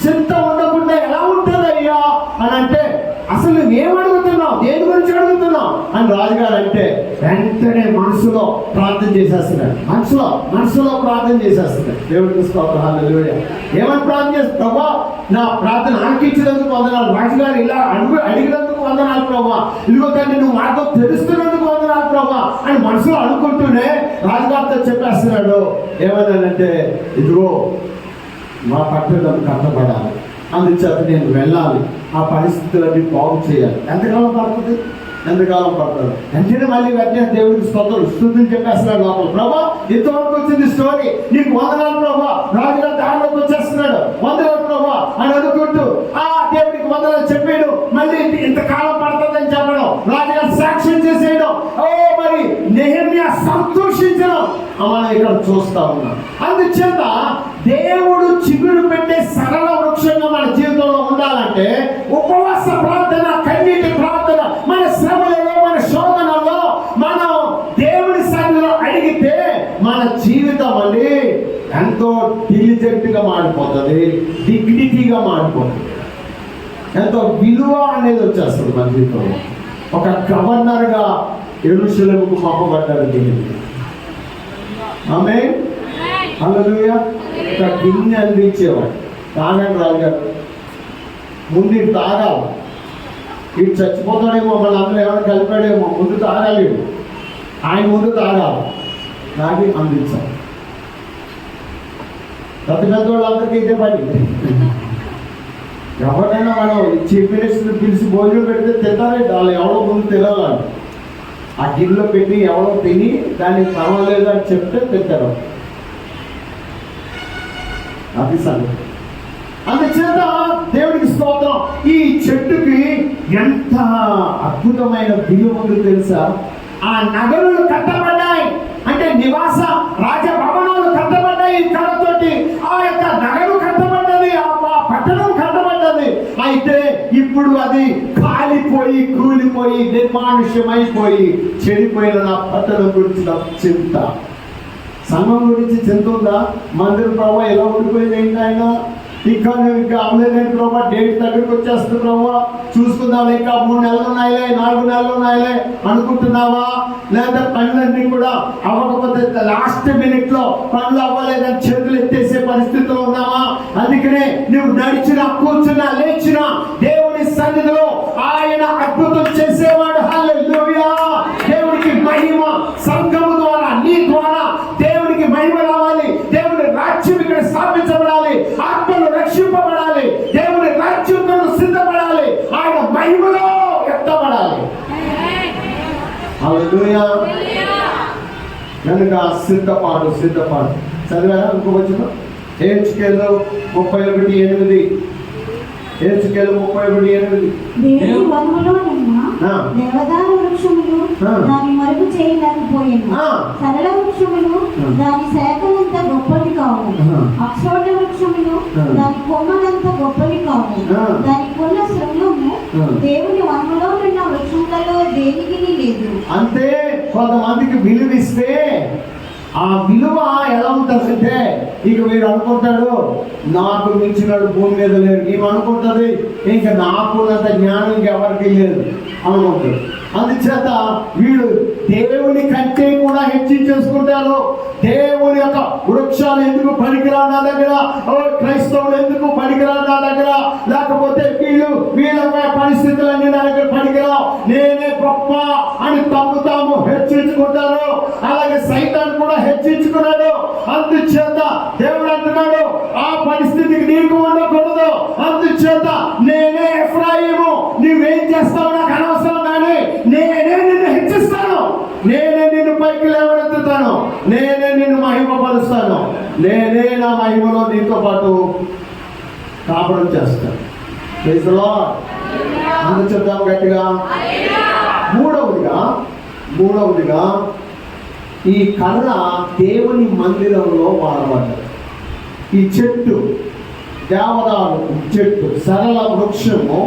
చింత ఉండకుండా ఎలా ఉంటుందయ్యా అని అంటే, అసలు నువ్వేం అడుగుతున్నావు, దేని గురించి అడుగుతున్నావు అని రాజుగారు అంటే వెంటనే మనసులో ప్రార్థన చేసేస్తున్నాడు. మనసులో ప్రార్థన చేసేస్తున్నాడు. దేవుడికి స్తోత్రం, హల్లెలూయా. ఏమని ప్రార్థన చేస్తావా, నా ప్రార్థన ఆలకించినందుకు వందనాలు, రాజుగారు ఇలా అడిగినందుకు వందనాలు ప్రభా, ఇదిగో తండ్రి నువ్వు మాతో తెలుస్తున్నందుకు వందనాలు ప్రభా అని మనసులో అనుకుంటూనే రాజుగారితో చెప్పేస్తున్నాడు. ఏమన్నానంటే, ఇదిగో మా పట్టణం కట్టబడాలి, అందుచేత నేను వెళ్ళాలి, ఆ పరిస్థితులన్నీ బాగు చేయాలి. ఎంతకాలం పడుతుంది? వెంటనే మళ్ళీ వెంటనే దేవుడికి స్తుతులు చెప్పేస్తున్నాడు లోపల. ప్రభా ఇంతవరకు వచ్చింది స్టోరీ, నీకు వందనాలు ప్రభా, రాజుగారు దారిలోకి వచ్చేస్తున్నాడు, వందనాలు ప్రభా అని అనుకుంటూ ఆ దేవుడికి వందనాలు చెప్పాడు. మళ్ళీ ఇంతకాలం పడుతుందని చెప్పడం, రాజుగారు సాక్ష్యం చేసేయడం, మరి నెహెమ్యా సంతోషించడం మనం ఇక్కడ చూస్తా ఉన్నాం. అందుచేత దేవుడు చిగురు పెట్టే సరళ వృక్షంగా మన జీవితంలో ఉండాలంటే ఉపవాస ప్రార్థన, కన్నీటి ప్రార్థన, మన శ్రమలలో, మన శోధనలో మనం దేవుని సన్నిధిలో అడిగితే మన జీవితం అని ఎంతో డిలిజెంట్గా మారిపోతుంది, డిగ్నిటీగా మారిపోతుంది, ఎంతో విలువ అనేది వచ్చేస్తుంది మన జీవితంలో. ఒక గవర్నర్గా యెరూషలేముకు పంపబడ్డారు దేవుడు. ఆమేన్, హల్లెలూయా. ఒక గిన్నె అందించేవాడు, తాగండి రాజుగారు, ముందు ఇటు తాగాలి, ఇటు చచ్చిపోతాడేమో, మన అందులో ఏమైనా కలిపాడేమో, ముందు తాగాలి, ఆయన ముందు తాగాలి. నాకు అందించాలి. పెద్ద పెద్దవాళ్ళందరికీ ఇదే పని. ఎవరైనా మనం చీఫ్ మినిస్టర్ పిలిచి భోజనం పెడితే తింటారే, వాళ్ళు ఎవరో ముందు తినాలి. ఆ గిన్నెలో పెట్టి ఎవరో తిని దాన్ని పర్వాలేదు అని చెప్తే తింటారు. అది సంగతి. అందుచేత దేవుడికి స్తోత్రం. ఈ చెట్టుకి ఎంత అద్భుతమైన విలువ ఉందో తెలుసా? ఆ నగరులు కట్టబడ్డాయి అంటే నివాస రాజభవనాలు కట్టబడ్డాయి కళతోటి. ఆ యొక్క నగరు కట్టబడ్డది, ఆ పట్టణం కట్టబడ్డది. అయితే ఇప్పుడు అది కాలిపోయి కూలిపోయి నిర్మానుష్యమైపోయి చెడిపోయిన నా పట్టణం గురించి నాకు చింత. సంఘం గురించి చింత ఉందా? మందిరం ప్రభావ ఎలా ఉండిపోయింది ఏంటి ఆయన? ఇంకా అవ్వలేదని ప్రభావ, డేట్ దగ్గరికి వచ్చేస్తుంది ప్రభావ, చూసుకుందాం ఇంకా 3 నెలలు ఉన్నాయిలే 4 నెలలు ఉన్నాయిలే అనుకుంటున్నావా? లేదా పనులన్నీ కూడా అవ్వకపోతే లాస్ట్ మినిట్ లో పనులు అవ్వలేదని చేతులు ఎత్తేసే పరిస్థితిలో ఉన్నావా? అందుకనే నువ్వు నడిచినా కూర్చున్నా లేచినా దేవుని సన్నిధిలో ఆయన అద్భుతం చేసేవాడు. హల్లెలూయా! దేవునికి మహిమ సంఘము ద్వారా, నీ ద్వారా దేవునికి మహిమ రావాలి. దేవుని రాజ్యం ఇక్కడ స్థాపించబడాలి. ఆత్మలు రక్షింపబడాలి. దేవుని రాజ్యంలో సిద్ధపడాలి. ఆయన మహిమలో ఎత్తబడాలి. హల్లెలూయా! కనుక సిద్ధపాటు చదివారా? ఇంకో వచ్చిన హెచ్కేలు 31:8. హెచ్కేలు 31:8. దేవుని వనములో నిన్న దేవదారు వృక్షములు దాని మరుగు చేయలేకపోయాను. సరళ వృక్షములు దాని శాఖలంత గొప్పవి కావు. అక్షోట వృక్షములు దాని కొమ్మలంత గొప్పవి కావు. దానికున్న శృంగము దేవుని వనములో ఉన్న వృక్షములలో దేనికి లేదు. అంతే. కొంతమందికి విలువిస్తే ఆ విలువ ఎలా ఉంటుందంటే, ఇక వీడు అనుకుంటాడు నాకు మించినాడు భూమి మీద లేరు. నీవు అనుకుంటుంది ఇంకా నాకున్నంత జ్ఞానం ఇంకెవరికి లేదు అనుకుంటాడు. అందుచేత వీడు దేవుని కంటే కూడా హెచ్చించేసుకుంటారు. దేవుని యొక్క వృక్షాలు ఎందుకు పనికిరా నా దగ్గర, క్రైస్తవులు ఎందుకు పనికిరా నా దగ్గర, లేకపోతే వీళ్ళ పరిస్థితులన్నీ నా దగ్గర పనికిరా, నేనే గొప్ప అని తాము హెచ్చించుకుంటారు. అలాగే సైతాన్ కూడా హెచ్చించుకున్నాడు. అందుచేత దేవుడు అంటున్నాడు ఆ పరిస్థితికి నీకు ఉండకూడదు. అందుచేత నేనే ఎఫ్రాయిము, నువ్వేం చేస్తావు నాకు అనవసరం, కానీ నేనే నిన్ను హెచ్చిస్తాను, నేనే నిన్ను పైకి లేవనెత్తుతాను, నేనే నిన్ను మహిమపరుస్తాను, నేనే నా మహిమలో నీతో పాటు కాపురం చేస్తాను. Praise the lord. అందరూ చెప్తాం గట్టిగా. మూడవదిగా ఈ కర్ర దేవుని మందిరంలో వాడబడ్డది. ఈ చెట్టు దేవదారు చెట్టు, సరళ వృక్షము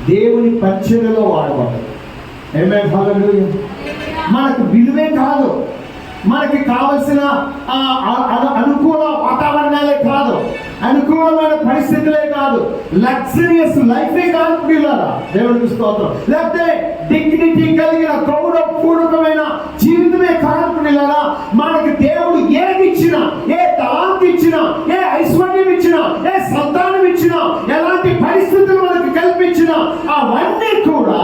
దేవుని పరిచర్యలో వాడబడ్డది. మనకు విలువే కాదు, మనకి కావలసిన అనుకూల వాతావరణాలే కాదు, అనుకూలమైన పరిస్థితులే కాదు, లగ్జరియస్ లైఫే కాదు పిల్లరా, దేవుడికి స్తోత్రం. లేకపోతే డిగ్నిటీ కలిగిన గౌరవపూర్వకమైన జీవితమే కాదు పిల్లరా. మనకి దేవుడు ఏది ఇచ్చినా, ఏ తలాంతి ఇచ్చినా, ఏ ఐశ్వర్యం ఇచ్చినా, ఏ సంతానం ఇచ్చినా, ఎలాంటి పరిస్థితులు మనకు కల్పించినా అవన్నీ కూడా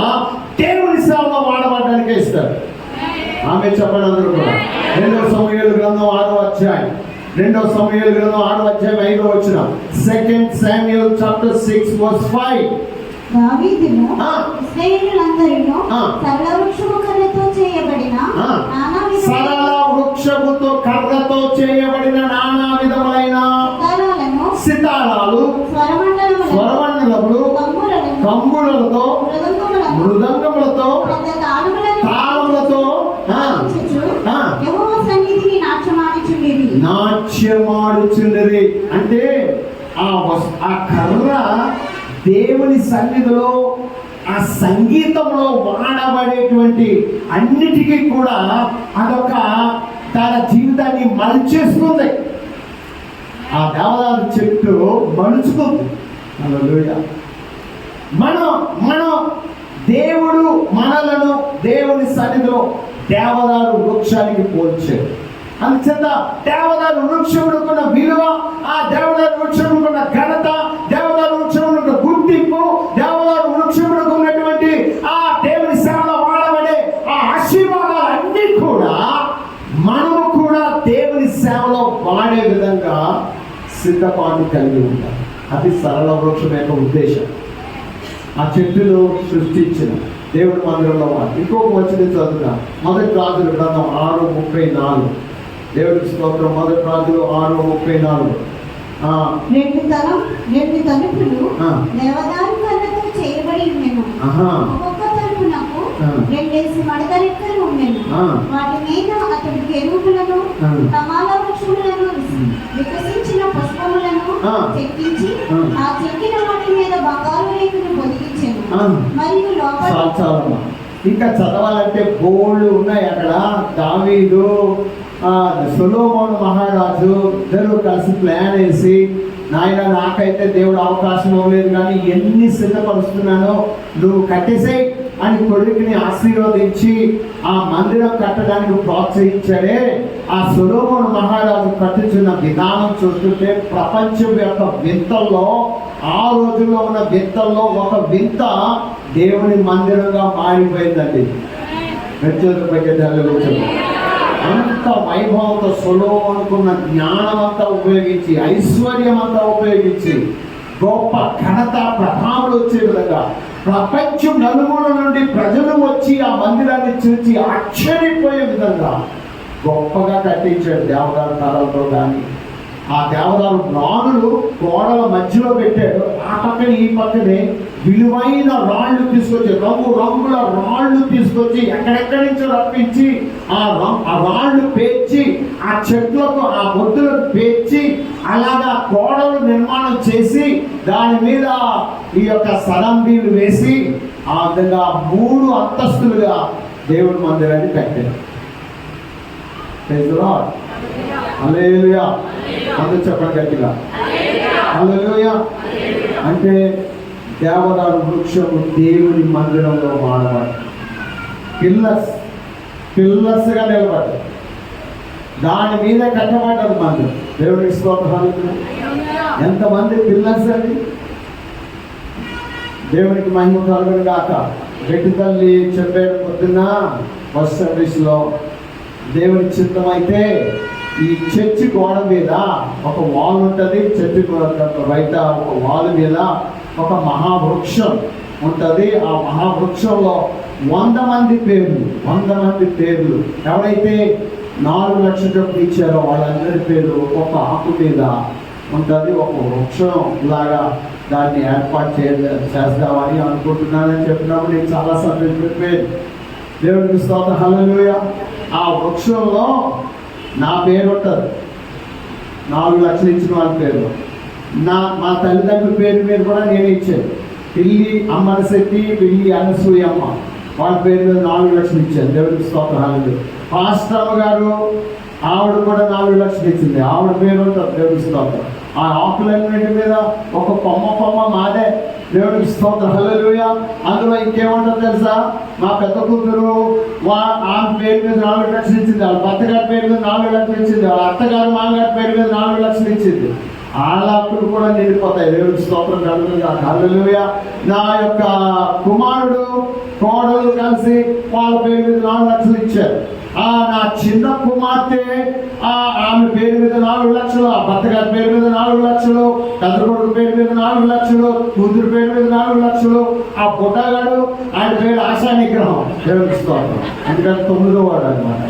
దేవుని సేవలో వాడబడ్డానికే ఇస్తారు. ఆమె చెప్పండి అందరూ కూడా. 2 సమూయేలు గ్రంథం 6వ అధ్యాయం 5వ వచనం. 2 Samuel chapter 6 verse 5. దావీదును ఇశ్రాయేలులందరిలో సరళ వృక్షము కర్రతో చేయబడిన నానా విధములైన సితారాలు, స్వరమండలములు, కంబులతో, మృదంగములతో, తాళములతో నాట్యమాడుచుండిరి. అంటే ఆ కర్ర దేవుని సన్నిధిలో ఆ సంగీతంలో వాడబడేటువంటి అన్నిటికీ కూడా అదొక తన జీవితాన్ని మలుచేస్తుంది. ఆ దేవదారు చెట్టు మలుచుకుంది. హల్లెలూయా. మనం దేవుడు మనలను దేవుని సన్నిధిలో దేవదారు వృక్షానికి పోల్చాడు. అందుచేత దేవదారు వృక్షముడుకున్న విలువ, ఆ దేవదారు వృక్షముడుకున్న ఘనత, దేవదారు వృక్షముడుకున్న గుర్తింపు, దేవదారు వృక్షముడుకున్నటువంటి ఆ దేవుని సేవలో వాడబడే ఆ ఆశీర్వాదాలన్నీ కూడా మనము కూడా సిద్ధపాటు కలిగి ఉంటారు. అది సరళ వృక్షం యొక్క ఉద్దేశం. ఆ చెట్టును సృష్టించిన దేవుడి మందిరంలో వాడు. ఇంకొక వచ్చిన చదువుగా మొదటి రాజుల గ్రంథం 6:34. దేవుడికి స్తోత్రం. మొదటి రాజులు 6:34. రెండు తలుపులు దేవదారు కర్రతో చేయబడి ఉండెను. ఒక్కొక్క తలుపునకు 2 మడత రెక్కలు ఉండెను. వాటి మీద అతడు కెరూబులను, తమాల వృక్షములను, వికసించిన పుష్పములను చెక్కించి ఆ చెక్కిన వాటి మీద బంగారు రేకును పొదిగించెను. మరియు లోపల ఇంకా చదవాలంటే బోళ్ళు ఉన్నాయి అక్కడ. దావీదు, సొలొమోను మహారాజు ఇద్దరు కలిసి ప్లాన్ వేసి, నాయన నాకైతే దేవుడు అవకాశం ఇవ్వలేదు కానీ ఎన్ని సిద్ధపరుస్తున్నానో నువ్వు కట్టేసేయి అని కొడుకుని ఆశీర్వదించి ఆ మందిరం కట్టడానికి ప్రోత్సహించాడే. ఆ సొలొమోను మహారాజు కట్టుచున్న విధానం చూస్తుంటే ప్రపంచం యొక్క వింతల్లో, ఆ రోజుల్లో ఉన్న వింతల్లో ఒక వింత దేవుని మందిరంగా మారిపోయిందండి. అంత వైభవంతో సొలొమోనుకున్న జ్ఞానం అంతా ఉపయోగించి, ఐశ్వర్యం అంతా ఉపయోగించి, గొప్ప ఘనత ప్రభావాలు వచ్చే విధంగా ప్రపంచం నలుమూల నుండి ప్రజలు వచ్చి ఆ మందిరాన్ని చూసి ఆశ్చర్యపోయే విధంగా గొప్పగా కట్టించాడు దేవదారు కర్రలతో. కానీ ఆ దేవదారు రాళ్ళు గోడల మధ్యలో పెట్టాడు. ఆ పక్కన ఈ పక్కనే విలువైన రాళ్ళు తీసుకొచ్చి, రంగుల రాళ్ళు తీసుకొచ్చి ఎక్కడెక్కడి నుంచో రప్పించి ఆ రాళ్ళు పేర్చి ఆ చెట్లకు ఆ బొద్దులకు పేర్చి అలాగా గోడలు నిర్మాణం చేసి దాని మీద ఈ యొక్క సరంబీలు వేసి ఆ విధంగా 3 అంతస్తులుగా దేవుడి మందిరాన్ని కట్టాడు. హల్లెలూయా. అందరూ చెప్పండి గట్టిగా హల్లెలూయా. అంటే దేవదారు వృక్షము దేవుని మందిరంలో వాడబడి పిల్లర్స్గా నిలబడ్డాడు. దాని మీద కట్టబడ్డది మందిరం. దేవునికి స్తోత్రం. ఎంతమంది పిల్లర్స్ అండి. దేవునికి మహిమ కలుగును గాక. గట్టి తల్లి చెప్పారు పొద్దున్న ఫస్ట్ సర్వీస్లో, దేవుని చిత్తం అయితే ఈ చర్చి గోడ మీద ఒక వాల్ ఉంటుంది. చర్చి బయట ఒక వాల్ మీద ఒక మహావృక్షం ఉంటుంది. ఆ మహావృక్షంలో 100 మంది పేర్లు ఎవరైతే 4 లక్షల చొప్పున ఇచ్చారో వాళ్ళందరి పేరు ఒక్కొక్క ఆకు మీద ఉంటుంది. ఒక వృక్షం లాగా దాన్ని ఏర్పాటు చేద్దామని అనుకుంటున్నానని చెప్పినప్పుడు నేను చాలా సంతోషపడిపోయాను. దేవుడికి స్తోత్రం. హల్లెలూయా. ఆ వృక్షంలో నా పేరు ఉంటుంది. 4 లక్షలు ఇచ్చిన వాళ్ళ పేరు, మా తల్లిదండ్రుల పేరు మీద కూడా నేను ఇచ్చాను. పిల్లి అమ్మనశెట్టి, పిల్లి అనసూయమ్మ వాళ్ళ పేరు మీద 4 లక్షలు ఇచ్చాను. దేవుడికి స్తోత్రం. హల్లెలూయా. పాస్టర్ గారు ఆవిడ కూడా 4 లక్షలు ఇచ్చింది. ఆవిడ పేరు ఉంటుంది. దేవుడికి స్తోత్రం. ఆ ఆకులన్నింటి మీద ఒక కొమ్మ మాదే. దేవుడికి స్తోత్రం. హల్లెలూయా. అందులో ఇంకేముంటుందో తెలుసా? మా పెద్ద కూతురు ఆమె పేరు మీద 4 లక్షలు ఇచ్చింది. వాళ్ళ భర్తగారి పేరు మీద 4 లక్షలు ఇచ్చింది. వాళ్ళ అత్తగారు మామగారి పేరు మీద 4 లక్షలు ఇచ్చింది. వాళ్ళ హక్కులు కూడా నిండిపోతాయి. దేవుడికి స్తోత్రం కలుగుతుంది. హల్లెలూయా. నా యొక్క కుమారుడు కోడలు కలిసి వాళ్ళ పేరు మీద 4 లక్షలు ఇచ్చారు. నా చిన్న కుమార్తె ఆమె పేరు మీద 4 లక్షలు, ఆ భర్తగారి పేరు మీద 4 లక్షలు, పెద్ద కొడుకు పేరు మీద 4 లక్షలు, కూతురు పేరు మీద 4 లక్షలు, ఆ పుట్టగాడు ఆయన పేరు ఆశా నిగ్రహం. దేవుడికి స్తోత్రం. ఎందుకంటే 9వ వాడు అనమాట.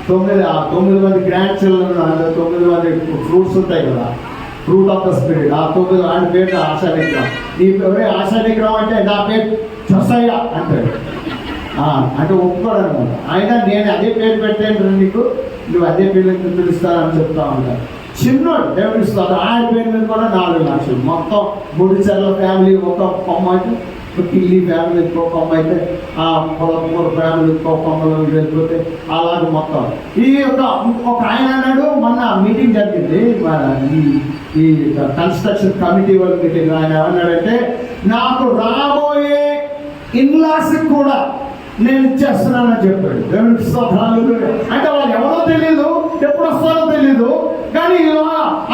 9 మంది గ్రాండ్ చిల్డ్రన్, అందులో 9 మంది ఫ్రూట్స్ ఉంటాయి కదా, ఫ్రూట్ ఆఫ్ ద స్పిరిట్. ఆ 9 ఆయన పేరు ఆశా నిగ్రహం. నీ ఎవరే ఆశా నిగ్రహం అంటే నా పేరు జొసయ్య అంటాడు. అంటే ఒప్పుకోడు అనమాట. ఆయన నేను అదే పేరు పెట్టాను నీకు, నువ్వు అదే పేరు పిలుస్తానని చెప్తా ఉంటాను. చిన్నోడు దేవుడికి స్తోత్రం. ఆయన పేరు మీద కూడా 4 లక్షలు. మొత్తం 3 చర్ల ఫ్యామిలీ ఒక కొమ్మ అయితే, కిల్లి ఫ్యామిలీ ఇంకో కొమ్మ అయితే, ఆ పొలకూర ఫ్యామిలీ ఇంకో కొమ్మలో వెళ్ళిపోతే అలాగే మొత్తం. ఈ ఒక ఆయన అన్నాడు, మొన్న మీటింగ్ జరిగింది ఈ కన్స్ట్రక్షన్ కమిటీ వాళ్ళ మీటింగ్. ఆయన ఏమన్నాడంటే, నాకు రాబోయే ఇన్లాస్కి కూడా నేను ఇచ్చేస్తున్నానని చెప్పాడు. దేవునికి స్తోత్రాలు. అంటే వాళ్ళు ఎవరో తెలియదు, ఎప్పుడు వస్తారో తెలీదు, కానీ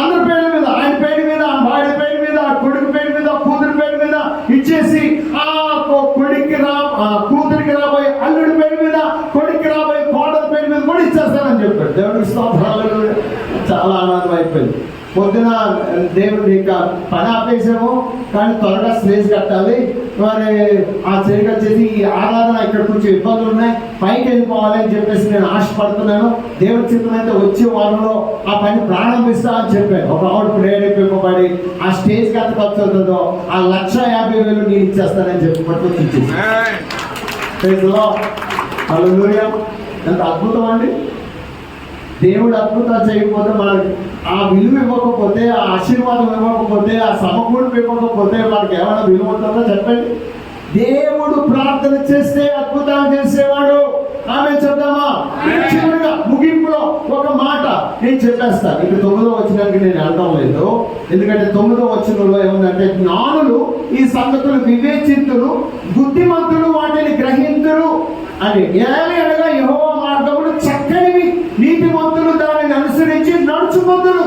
అందరి పేరు మీద, ఆయన పేరు మీద, భార్య పేరు మీద, కొడుకు పేరు మీద, కూతురి పేరు మీద ఇచ్చేసి ఆ కూతురికి రాబోయే అల్లుడి పేరు మీద, కొడుకు రాబోయే కోడల పేరు మీద కూడా ఇచ్చేస్తానని చెప్పాడు. దేవునికి స్తోత్రాలు. చాలా ఆనందం అయిపోయింది. పొద్దున దేవుడి యొక్క పని ఆపేసాము, కానీ త్వరగా స్టేజ్ కట్టాలి, మరి ఆ స్టేజ్ వచ్చేసి ఈ ఆరాధన ఇక్కడ కొంచెం ఇబ్బందులు ఉన్నాయి, పైకి వెళ్ళిపోవాలి అని చెప్పేసి నేను ఆశపడుతున్నాను. దేవుడి చిత్తం అయితే వచ్చే వారంలో ఆ పని ప్రారంభిస్తా అని చెప్పాను. ఒక ఆవిడ ప్రేరేపింపబడి ఆ స్టేజ్ కి ఎంత ఖర్చు అవుతుందో ఆ 1,50,000 నేను ఇచ్చేస్తానని చెప్పి పట్టుకొచ్చి ఇచ్చేసి, హల్లెలూయా. ఎంత అద్భుతం అండి! దేవుడు అద్భుతాలు చేయకపోతే మనకి ఆ విలువ ఇవ్వకపోతే, ఆ ఆశీర్వాదం ఇవ్వకపోతే, ఆ సమకూర్పు ఇవ్వకపోతే మనకి ఏమైనా విలువ ఉంటుందో చెప్పండి. దేవుడు ప్రార్థన చేస్తే అద్భుతాలు చేసేవాడు. ఆమె చెప్దామా? చివరిగా ముగింపులో ఒక మాట నేను చెప్పేస్తాను. ఇక్కడ 9వ వచనానికి నేను వెళ్ళడం లేదు, ఎందుకంటే 9వ వచనంలో ఏముందంటే, జ్ఞానులు ఈ సంగతులు వివేచింతులు, బుద్ధిమంతులు వాటిని గ్రహింతురు అని. అనగా యెహోవా మార్గములు చక్కనివి, నీతిమంతులు దానిని అనుసరించి నడుచుకుందురు,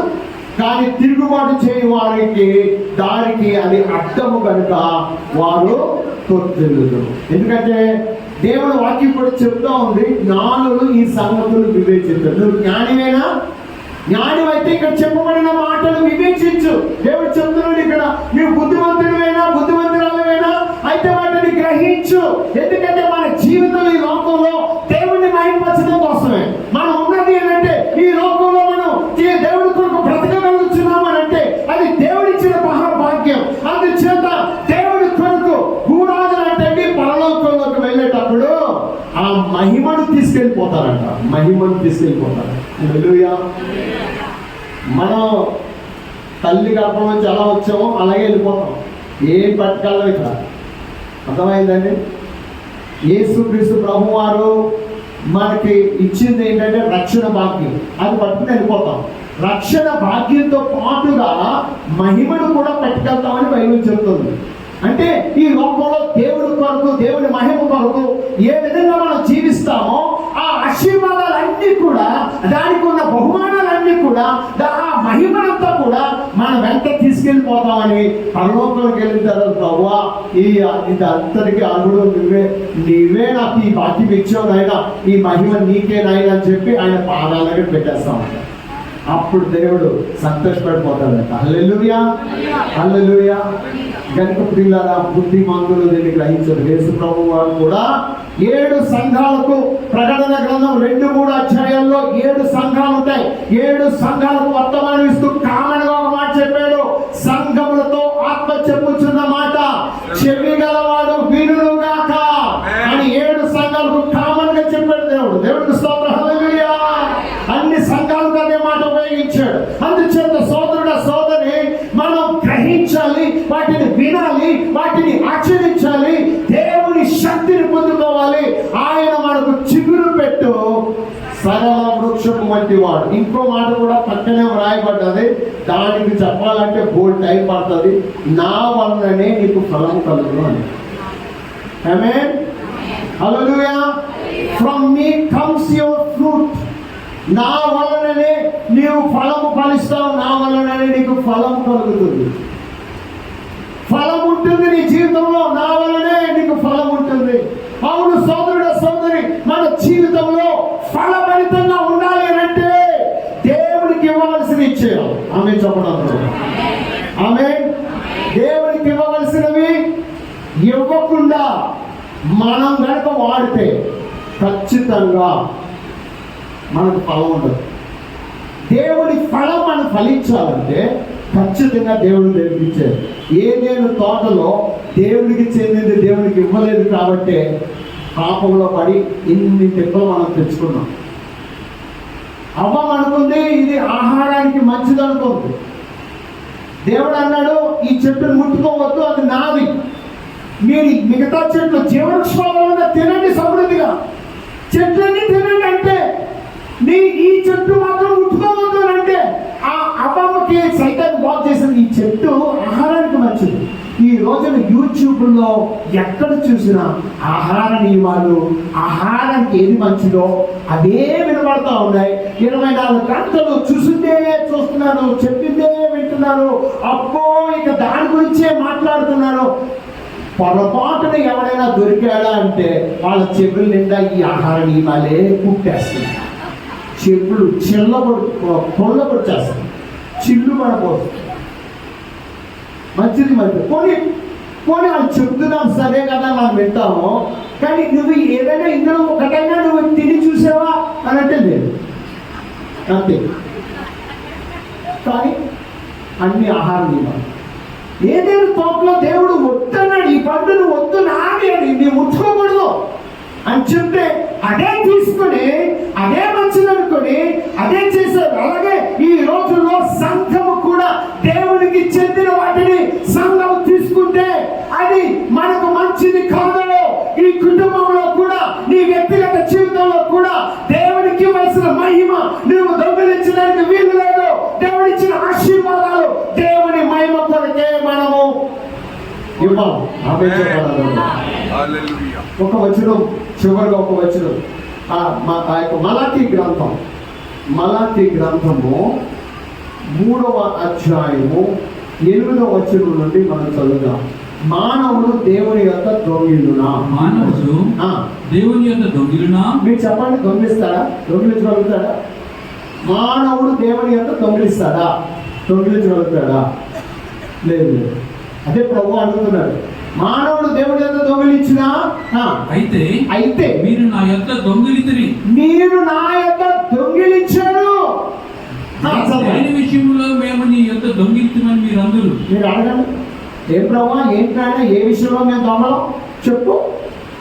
కానీ తిరుగుబాటు చేయని వారికి దానికి అది అడ్డము కనుక వారు తొట్టిల్లుదు. ఎందుకంటే దేవుడు వాక్యం కూడా చెప్తా ఉంది, జ్ఞానులు ఈ సంగతులు వివేచిస్తారు. నువ్వు జ్ఞానివేనా? జ్ఞానమైతే ఇక్కడ చెప్పబడిన మాటలు వివేచించు. దేవుడు చెప్తున్నాడు ఇక్కడ, నువ్వు బుద్ధిమంతుడివేనా, బుద్ధిమంతురాలువేనా? అయితే వాటిని గ్రహించు. ఎందుకంటే మన జీవితం ఈ లోకంలో దేవుడిని మహిమపరచడం కోసమే. మనం ఉన్నది ఏంటంటే, ఈ లోకంలో మనం దేవుడి కొరకు బ్రతకగలుగుతున్నాము అని అంటే అది దేవుడిచ్చిన మహాభాగ్యం. అందుచేత దేవుడి కొరకు భూరాజులు అంటే పరలోకంలోకి వెళ్ళేటప్పుడు ఆ మహిమను తీసుకెళ్ళిపోతారంట, మహిమను తీసుకెళ్ళిపోతారు. హల్లెలూయా. మనం తల్లి గర్భం నుంచి ఎలా వచ్చామో అలాగే వెళ్ళిపోతాం, ఏం పట్టుకెళ్ళం. ఇక్కడ అర్థమైందండి? యేసుక్రీస్తు ప్రభువారు మనకి ఇచ్చింది ఏంటంటే రక్షణ భాగ్యం, అది పట్టుకుని వెళ్ళిపోతాం. రక్షణ భాగ్యంతో పాటుగా మహిమను కూడా పట్టుకెళ్తామని బైబిల్ చెప్తుంది. అంటే ఈ లోకంలో దేవుడి కొరకు, దేవుడి మహిమ కొరకు ఏ విధంగా మనం జీవిస్తామో ఆ ఆశీర్వాదాలన్నీ కూడా, దానికి ఉన్న బహుమానాలన్నీ కూడా, ఆ మహిమనంతా కూడా మనం వెంట తీసుకెళ్ళిపోతామని పరలోకంలోకి వెళ్ళిన తర్వాత, అవ్వా ఇది అంతటికి అర్హుడు నీవే నాకు ఈ భాగ్యం ఇచ్చావు నాయన, ఈ మహిమ నీకే నాయన అని చెప్పి ఆయన పాదాల దగ్గర పెట్టేస్తామంట. అప్పుడు దేవుడు సంతోషపడిపోతాడట. హల్లెలూయా, హల్లెలూయా. గనుక పిల్లరా, బుద్ధిమంతులు దీన్ని గ్రహించరు. యేసు ప్రభు వారు కూడా 7 సంఘాలకు, ప్రకటన గ్రంథం 2-3 అధ్యాయాల్లో 7 సంఘాలు ఉంటాయి. 7 సంఘాలకు వర్తమానం ఇస్తూ కామన్ గా ఒక మాట చెప్పాడు, సంఘములతో ఆత్మ చెప్పుచున్న మాట చెవి గలవాడు వినుగాక అని 7 సంఘాలకు కామన్ గా చెప్పాడు దేవుడు. దేవుడికి స్తోత్రం, హల్లెలూయా. అన్ని సంఘాలకు అదే మాట ఉపయోగించాడు. అందుచేత సోదరుడా, సోదరి, మనం గ్రహించాలి, వాటిని వినాలి, వాటిని ఆచరించాలి, దేవుని శక్తిని పొందుకోవాలి. ఆయన మనకు చిగురు పెట్టు సరళ వృక్షము వంటి వాడు. ఇంకో మాట కూడా పక్కనే వ్రాయబడ్డది, దానికి చెప్పాలంటే బోల్డ్ టైం పడుతుంది. నా వలననే నీకు ఫలం కలుగును అని. Amen, hallelujah. From me comes your fruit. నా వలననే నీవు ఫలము ఫలిస్తావు, నా వలననే నీకు ఫలం కలుగుతుంది. ఫలం ఉంటుంది నీ జీవితంలో, నా వలనే నీకు ఫలం ఉంటుంది. అవును సోదరుడు, సోదరి, మన జీవితంలో ఫలభరితంగా ఉండాలి అంటే దేవుడికి ఇవ్వవలసిన ఇచ్చేయాలి. ఆమె చెప్పడం, ఆమె దేవుడికి ఇవ్వవలసినవి ఇవ్వకుండా మనం కనుక వాడితే ఖచ్చితంగా మనకు ఫలం ఉండదు. దేవుడి ఫలం మనం ఫలించాలంటే ఖచ్చితంగా దేవుడు దేవుడికి ఇచ్చారు. ఏదేను తోటలో దేవుడికి చెందింది దేవుడికి ఇవ్వలేదు కాబట్టి పాపంలో పడి ఇన్ని తిప్పలు మనం తెచ్చుకున్నాం. అవ్వమనుకుంది ఇది ఆహారానికి మంచిది అనుకుంది. దేవుడు అన్నాడు, ఈ చెట్టును ముట్టుకోవద్దు, అది నాది, మీరు మిగతా చెట్లు జీవవృక్షాలను తినండి సమృద్ధిగా, చెట్లన్నీ తినండి అంటే ఈ చెట్టు మాత్రం ముట్టుకోవద్దు అని అంటే ఆ అవ్వమ్మకి సైతాన్ని బాగు చేసిన ఈ చెట్టు ఆహారానికి మంచిది. ఈ రోజున యూట్యూబ్లో ఎక్కడ చూసినా ఆహార నియమాలు, ఆహారానికి ఏది మంచిదో అదే వినబడతా ఉన్నాయి. 24 గంటలు చూస్తున్నారు, చెప్పిందే వింటున్నారు. అబ్బో, ఇక దాని గురించే మాట్లాడుతున్నారు. పొరపాటున ఎవరైనా దొరికాడా అంటే వాళ్ళ చెవుల నిండా ఈ ఆహార నియమాలే కుట్టేస్తున్నాయి. చెవులు కొల్లబడి చేస్తాయి, చిల్లు పడిపోతుంది. మంచిది పోనీ వాళ్ళు చెప్తున్నాం సరే కదా మనం వింటాము, కానీ నువ్వు ఏదైనా ఇందులో ఒకటైనా నువ్వు తిని చూసావా అని అంటే లేదు, అంతే. కానీ అన్ని ఆహారం తినాలి. ఏదైనా తోటలో దేవుడు వద్దన్నాడు, ఈ పండును వద్దు నాది అని నీవు ముట్టుకోకూడదు అని చెప్తే అదే తీసుకొని అదే మంచిది అనుకొని అదే చేశారు. అలాగే ఈ రోజుల్లో సంఘము కూడా దేవునికి చెందిన వాటిని సంఘం తీసుకుంటే అది మనకు మంచిది కాదు. ఈ కుటుంబంలో కూడా నీ వ్యక్తిగత జీవితంలో కూడా దేవునికి ఇవ్వాల్సిన మహిమ నువ్వు దొంగిలించడానికి వీలు లేదు. దేవుడిచ్చిన ఆశీర్వాదాలు దేవుని మహిమ కొరకే మనము ఇవ్వాలి. ఒక వచనం చివరిగా ఒక వచనం ఆ యొక్క మలాకి గ్రంథము 3వ అధ్యాయము 8వ వచనం నుండి మనం చదువుదాం. మానవుడు దేవుని యొక్క దొంగిలునా? మానవుడు దేవుని యొక్క దొంగిలునా? మీరు చెప్పండి, దొంగిలిస్తాడా? దొంగిలించగలుగుతాడా? మానవుడు దేవుని యొక్క దొంగిలించగలుగుతాడా? లేదు. అదే ప్రభు అడుగుతున్నాడు, మానవుడు దేవుని యొక్క దొంగిలించినా అయితే మీరు నా యొక్క దొంగిలితిరి, మీరు నా యొక్క దొంగిలించారు. దేని విషయంలో మేము నీ యొక్క దొంగిలితమని మీరు అందరూ మీరు అడగండి, ఏ ప్రభు ఏంటైనా ఏ విషయంలో మేము దొంగలం చెప్పు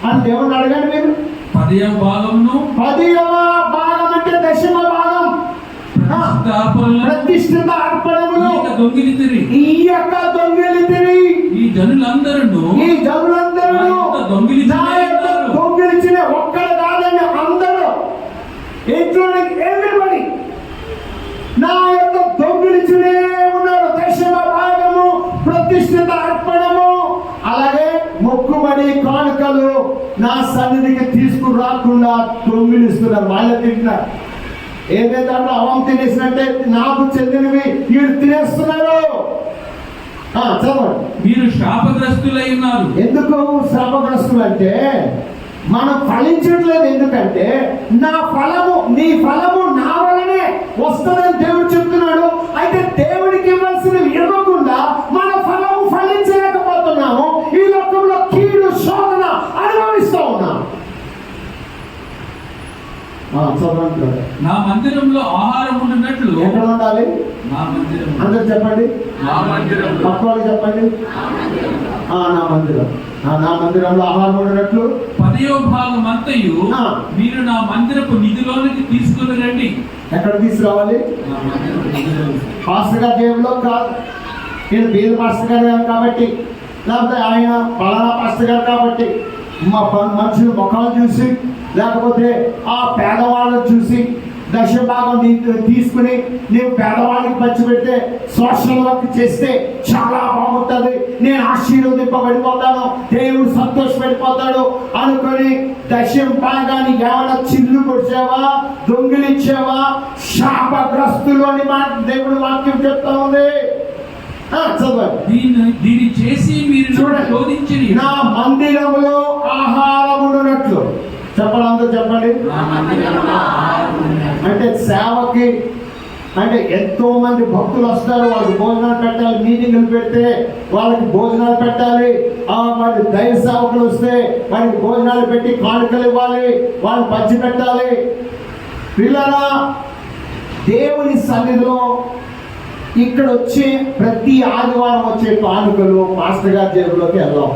అని దేవుని అడగండి. మీరు 10వ భాగమును 10వ భాగం అంటే 10వ భాగం ప్రతిష్ఠిత అర్పణములు దొంగిలితిరి, ఈ యొక్క దొంగిలితిరి. ఈ జనులందరూ దొంగిలించిన ఒక్కడు కాదండి, అందరూ ఇంక్లూడింగ్ ఎవ్రీబడి నా యొక్క దొంగిలించనే ఉన్నారు. 10వ భాగము ప్రతిష్ఠిత అర్పణము, అలాగే మొక్కుబడి కానుకలు నా సన్నిధికి తీసుకురాకుండా దొంగిలిస్తున్నారు. వాళ్ళే తింటున్నారు. ఏదైతే అవం తినేసినట్టే నాకు చెందినవి వీళ్ళు తినేస్తున్నారు. చదవండి. మీరు శాపగ్రస్తులై ఉన్నారు. ఎందుకు శాపగ్రస్తులు అంటే మనం ఫలించట్లేదు. ఎందుకంటే నీ ఫలము నా వలనే వస్తుందని దేవుడు చెప్తున్నాడు. అయితే దేవుడికి ఇవ్వాల్సినవి ఇవ్వకుండా మన ఫలము ఫలించలేకపోతున్నాము. ఈ లోకంలో కీడు శోధన అనుభవిస్తూ ఉన్నాం. నా మందిరంలో ఆహారం ఉండినట్లు ఎక్కడ ఉండాలి? నా మందిరం. అందరు చెప్పండి, నా మందిరం. పక్కవాళ్ళు చెప్పండి, నా మందిరంలో ఆహారం ఉండినట్లు 10వ భాగం అంతయు మీరు నా మందిరపు నిధిలోనికి తీసుకుని రండి. ఎక్కడ తీసుకురావాలి? పాస్టర్ గారి జేబులో కాదు. నేను బీద పాస్టర్ గారు కాబట్టి, లేకపోతే ఆయన పలానా పాస్టర్ గారు కాబట్టి మనుషులు ముఖాలు చూసి, లేకపోతే ఆ పేదవాళ్ళని చూసి 10వ భాగం తీసుకుని నేను పేదవాళ్ళకి పంచిపెడితే, సోషల్ వర్క్ చేస్తే చాలా బాగుంటుంది, నేను ఆశీర్వదింపబడిపోతాను, దేవుడు సంతోషపడిపోతాడు అనుకొని 10వ భాగాన్ని ఏమైనా చిల్లు పొడిచావా, దొంగిలించావా? శాపగ్రస్తులు అని దేవుడు వాక్యం చెప్తా ఉంది. దీన్ని చేసి మీరు శోధించి నా మందిరములో ఆహారమున్నట్లు చెప్పండి. అందరూ చెప్పండి. అంటే సేవకి అంటే ఎంతో మంది భక్తులు వస్తారు, వాళ్ళకి భోజనాలు పెట్టాలి. మీటింగులు పెడితే వాళ్ళకి భోజనాలు పెట్టాలి. వాళ్ళ దైవ సేవకులు వస్తే వాళ్ళకి భోజనాలు పెట్టి కానుకలు ఇవ్వాలి, వాళ్ళని పంచి పెట్టాలి. పిల్లరా, దేవుని సన్నిధిలో ఇక్కడ వచ్చే ప్రతి ఆదివారం వచ్చే కానుకలు పాస్టర్ గారి జేబులోకి వెళ్ళాం.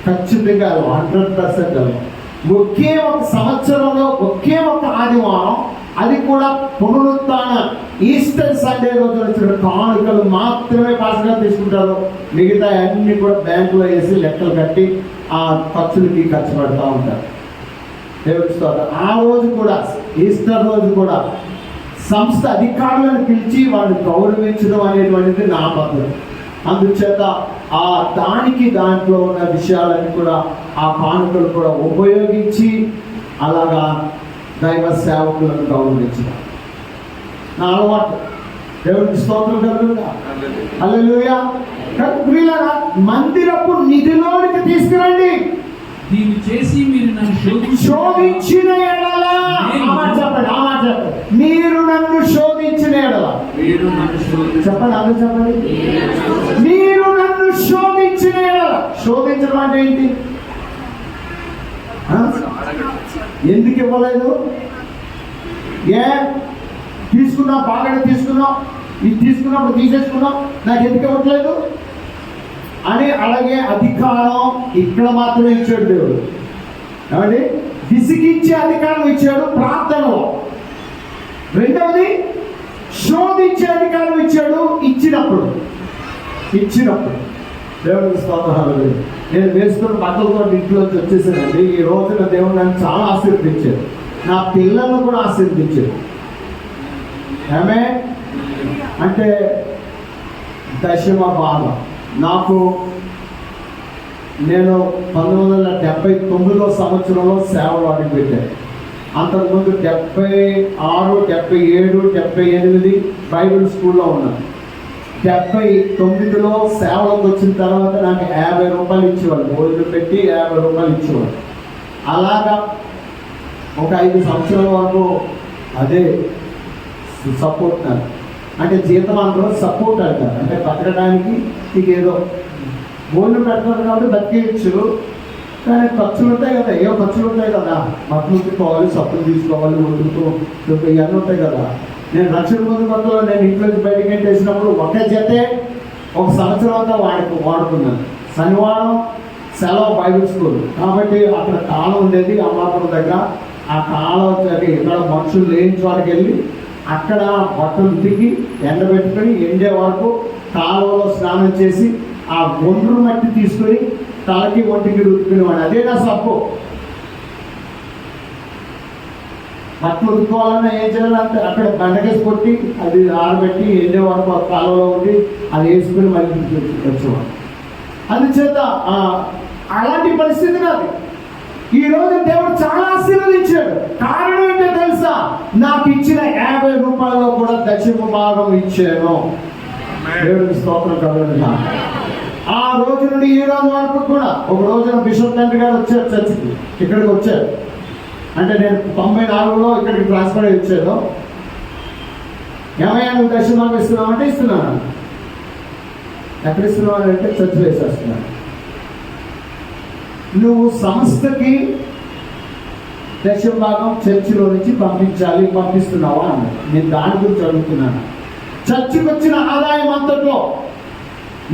ఖచ్చితంగా 100% వెళ్ళాం. ఒకే ఒక సంవత్సరంలో ఒకే ఒక ఆదివారం, అది కూడా పునరుత్థాన ఈస్టర్ సండే రోజు వచ్చిన కానుకలు మాత్రమే పాస్టర్ గారు తీసుకుంటారు. మిగతా అన్ని కూడా బ్యాంకులో వేసి లెక్కలు కట్టి ఆ ఖర్చులకి ఖర్చు పెడతా ఉంటారు. దేవుడు ఆ రోజు కూడా, ఈస్టర్ రోజు కూడా సంస్థ అధికారులను పిలిచి వాళ్ళని గౌరవించడం అనేటువంటిది నా పద్ధతి. అందుచేత దాంట్లో ఉన్న విషయాలన్నీ కూడా ఆ కానుకలు కూడా ఉపయోగించి అలాగా దైవ సేవకులను గౌరవించడం నా అలవాటు. దేవుడికి స్తోత్రం కలుగుతుందా? హల్లెలూయా. ప్రియులారా, మందిరపు నిధిలోనికి తీసుకురండి. దీన్ని చేసి మీరు నన్ను శోధించిన ఎడల, చెప్పండి, మీరు నన్ను శోధించిన ఎడల, చెప్పండి, అందరూ చెప్పండి, మీరు శోధించడం అంటే ఏంటి? ఎందుకు ఇవ్వలేదు? తీసుకున్నావు, బాగానే తీసుకున్నావు, ఇది తీసుకున్నప్పుడు తీసేసుకున్నావు, నాకు ఎందుకు ఇవ్వట్లేదు అని అలాగే అధికారం ఇక్కడ మాత్రమే ఇచ్చాడు దేవుడు. ఏమండి? విసిగించే అధికారం ఇచ్చాడు ప్రార్థనలో. రెండవది శోధించే అధికారం ఇచ్చాడు ఇచ్చినప్పుడు. దేవుడికి స్తోత్రాలు. నేను వేసుకున్న బట్టలతో ఇంట్లోకి వచ్చేసానండి. ఈ రోజున దేవుడు నన్ను చాలా ఆశీర్వదించాడు, నా పిల్లలను కూడా ఆశీర్వదించాడు. ఏమే అంటే దశమ భాగం నాకు, నేను 1979 సంవత్సరంలో సేవలు అడుగుపెట్టాను. అంతకుముందు 76, 77, 78 బైబిల్ స్కూల్లో ఉన్నాను. 79లో సేవలకు వచ్చిన తర్వాత నాకు 50 రూపాయలు ఇచ్చేవాళ్ళు, భోజనం పెట్టి 50 రూపాయలు ఇచ్చేవాళ్ళు. అలాగా ఒక 5 సంవత్సరాల వరకు అదే సపోర్ట్. నాకు అంటే జీతం అందరూ సపోర్ట్ అంటారు, అంటే బతకడానికి నీకు ఏదో భోజనం పెడతారు కాబట్టి బతికేయచ్చు, కానీ ఖర్చులు ఉంటాయి కదా, ఏవో ఖర్చులు ఉంటాయి కదా, బట్టలు ఉట్టుకోవాలి, సప్పులు తీసుకోవాలి, వదులుతూ ఇవన్నీ ఉంటాయి కదా. నేను రక్షణ పొందుకుంటూ నేను ఇంట్లో బయటకి వేసినప్పుడు ఒకే జతే ఒక సంవత్సరం అంతా వాడుకున్నాను. శనివారం సెలవు బైబిల్ స్కూల్ కాబట్టి అక్కడ కాలం ఉండేది అమ్మాపురం దగ్గర. ఆ కాలం ఇక్కడ మనుషులు లేని చోటకి వెళ్ళి అక్కడ బట్టలు దిగి ఎండబెట్టుకొని ఎండే వరకు కాలువలో స్నానం చేసి ఆ ఒండ్రు మట్టి తీసుకొని తలకి ఒంటికి రుద్దుకునేవాడు. అదే నా సప్పు. బట్టలు ఉతుక్కోవాలన్నా ఏం చేయాలంటే అక్కడ బండకేసి కొట్టి అది ఆరబెట్టి ఎండే వరకు ఆ కాలువలో ఉండి అది వేసుకుని మళ్ళీ వచ్చేవాడు. అందుచేత అలాంటి పరిస్థితి నాది. ఈ రోజు దేవుడు చాలా ఆశీర్వదించాడు. కారణం ఏంటో తెలుసా? నాకు ఇచ్చిన 50 రూపాయల్లో కూడా దశమ భాగం ఇచ్చాను. దేవుడికి స్తోత్రం కలుగుతుంది. ఆ రోజు నుండి ఈ రోజు వరకు కూడా ఒక రోజున బిషప్ తండ్రి గారు వచ్చారు చర్చికి, ఇక్కడికి వచ్చారు. అంటే నేను 94లో ఇక్కడికి ట్రాన్స్ఫర్ అయ్యి వచ్చాను. ఏమయ్యా నువ్వు దశమ భాగం ఇస్తున్నావు అంటే ఇస్తున్నాను. ఎక్కడ ఇస్తున్నావు అంటే చర్చిలో వేసేస్తున్నాను. నువ్వు సంస్థకి దశమ భాగం చర్చిలో నుంచి పంపిస్తున్నావా అన్నాడు. నేను దాని గురించి అడుగుతున్నాను. చర్చికి వచ్చిన ఆదాయం అంతట్లో